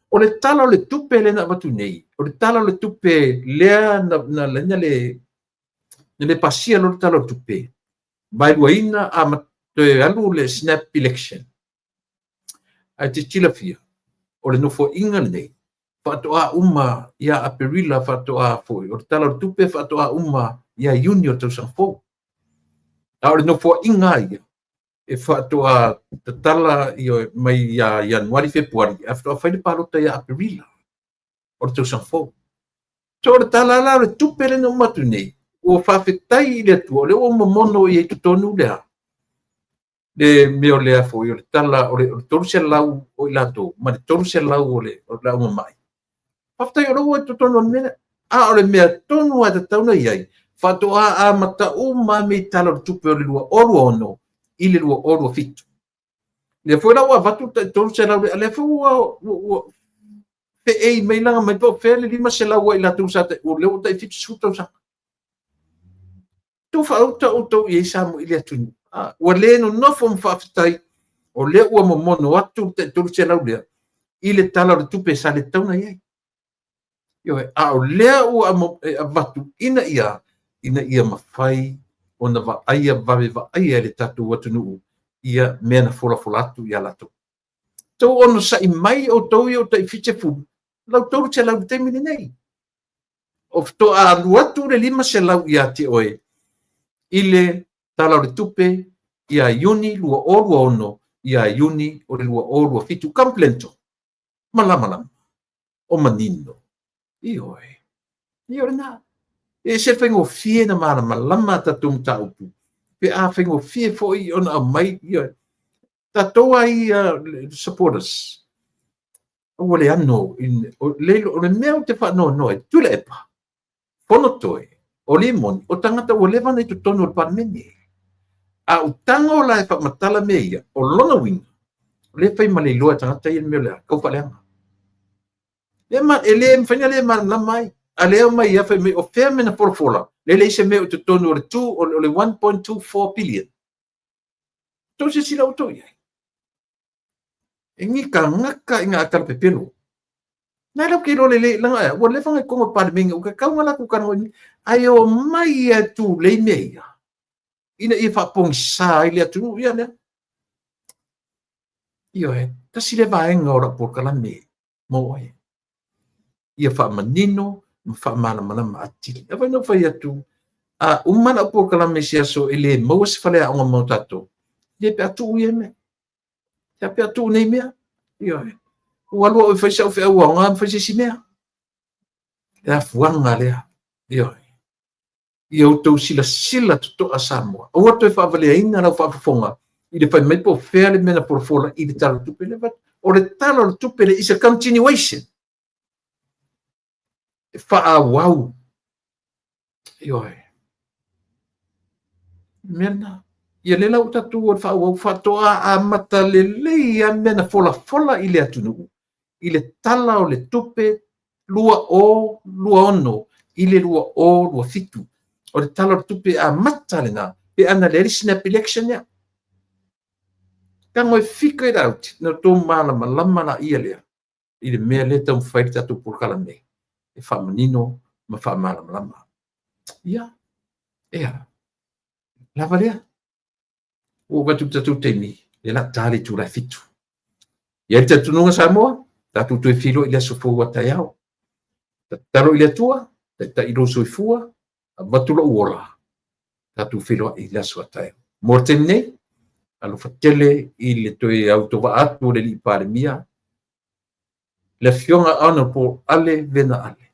O le tala o le tupe le na watu nei. O le tala o le tupe lea na lena le pasia lo le tala o tupe. Mai luaina a te alu le snap election. Ai te tila fia. O le nofo inga nei. Whatoa uma ia a perila whatoa foi. O le tala o tupe whatoa uma ia junior tau sang fo. A o le nofo inga ia. E whatoa te tala mai ia Januari Februari. A whatoa whaile palota ia a perila. O te usang fo. So le tala la le tupele no matu nei. O whawhetai i le tua. Le o mamono i e tutonu lea. Le meo lea fo. O le tala o le toru se lau o i lato. Ma le toru se lau o le lau mamai. Whawhetai o rau e tutonu mena. A o le mea tonu a te tauna iai. Whatoa a mata o ma me tala o tupe o le lua oru ono. I le lua oru fitu. Le fo rau a vatu toru se lau. Le fo pe ei mai langa mai po fele 5 se la wa ila tu sa te o le o tai fitu suta sa tu fa auto e sa mo ile tu o le no fom fa tai o le o mo mono atu te tu se la ile tala o tu pe sa le tauna ye Io a o lea ua vatu ina ia mawhai o na wa aia le tatu watunuu ia mea na fola atu ia lato. Tau ono sa i mai o tau i o tai fiche fu. Lau tau te lau te mini nei. O to a luatu le 5 se lau ia te oe. Ile tala o le tupe ia iuni lua o lua ono ia iuni o le lua o lua fitu kamplento. Malama. O manino. Ioe. Io na. E se whaingo fie na mana malama tatum taupu. Pe a whaingo fie fo i ona a mai. Ioe. Tatoa i supporters. O le ano. O le mea o te whanau noe. Tule epa. Pono toe. O le moni. O tangata o lewa nei tu tono o parmeni. A o tanga o la e whamatala mea ia. O lona winga. Le whai ma le loa tangata i mea lea. Kau whaleanga. Ele mfanya le mana mai. Ale o mai ia whai me o whea mena porofola. Le se mea o tu tono o le 2 o le 1.24 billion. Tau se sila o toi ai. E ngi ka ngaka inga akar pepelo. Nā lau kei role le langa ea. Wa le whanga konga pārmenga. Uka kaunga laku kano ni. Ai o mai e tu le mea. Ina i whapong sa i lea tunu. Ia lea. Io e. Tasi le vaenga ora porkala me. Mo e. Ia whamanino. Whamana mana maatili. Ia whaino whai atu. A umana porkala me sia so ele maua se whalea onga mau tato. Ia pe atu ui e me. Ia pe atu nei mea. Io e. Walua o whai sau whea ua ngā whai se si mea. Ia fuanga lea. Io e. Ia utou sila tutoa Samoa. O watu e whaawalea ina rau whaafafonga. I le whai mai po whea le mena porofola i le talo tupele. O le talo tupele is a continuation. E wha wau. Io e. Mena. Ia le lau tatu o wha wau whatoa a mata le leia mena fola i le atunu. I le tala o le tupe lua ono. I le lua fitu. O le tala o le tupe a mata le na. Pe ana le snap election ya. Kango e fika it out. Na tō malama na ia lea. I le mea le tau mwhai tatu purkala me. E whamanino ma whamalama. Ia. Ea. Lava lea. O watu tatu teimi. Le la tali tu la fitu. Ia le tatu nunga Samoa. Tatu tu e filo i le sofu wa taiao. Talo i le tua. Ta ilo soifua. Watu la uola. Tatu filo i le sofu wa taiao. Morten nei. Alo fatele i le toe auto wa atu le li pare mia. Le fionga ana po ale vena ale.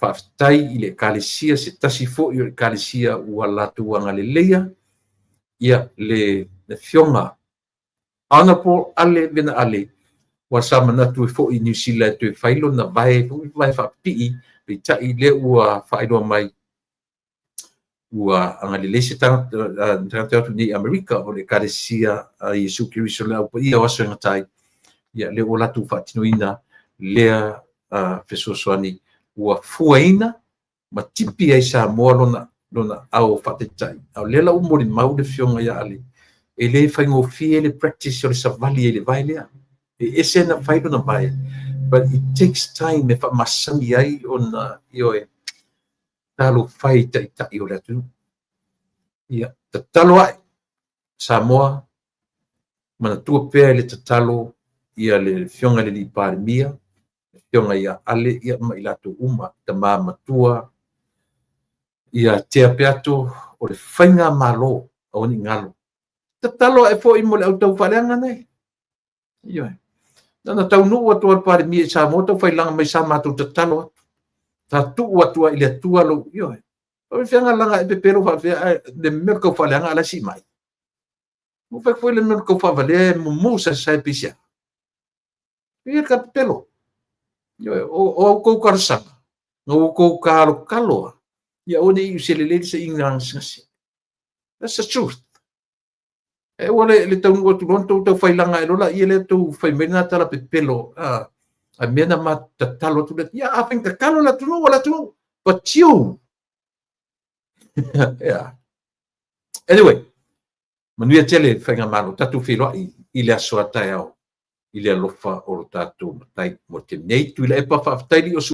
Whaftai i le kalesia se tasi fo i le kalesia ua latu anga le leia. Ia le fionga ana po ale vena ale. Wa sama natu e fo i New Zealand tu e whailo na vai whapii. Pe tai le ua whailoa mai. Ua anga le lese tangata atu ni Amerika o le kalesia i Yesu Kiriso le au pa ia waso ngatai. Ia le o latu whaatinoina lea fesosoani ua fuaina ma tipi ai Samoa lona au whatetai. Au lela umori mau le fionga ia ale. E le whaingofie le practice o le savali e le vai lea. E ese na whailo na vai. But it takes time e whamasami ai o na ioe. Talo whai tai o le atu. Ia, tatalo ai. Samoa, mana tua pēr le tatalo, ia le fionga le li pāre mia, le fionga ia ale, ia ma ilato uma, ta mā matua, ia tea peato, o le whainga malo, au ni ngalo. Tatalo e fo imo le au tau whareanga nei. Ia, nana tau nuu atu al pāre mia i Samoa, tau whailanga mai sa mātou tatalo atu. Tatu atua ile atua lo yo o fianga langa e pero fa de merco fa langa ala si mai mo fa foi le merco fa vale mo sa pisia ir capelo yo o ko karsa no ko kalo ya oni se le se ignorance that's the truth e wale le tau no tu fa langa lo la ile tu fa mena tala pelo a mena ma tatalo tu ya a penka kalo la tu wala tu but you yeah anyway manuia tele fenga malo tatu filo ile aso atao ile lofa o tatu tai mo te nei tu ile pa fa tai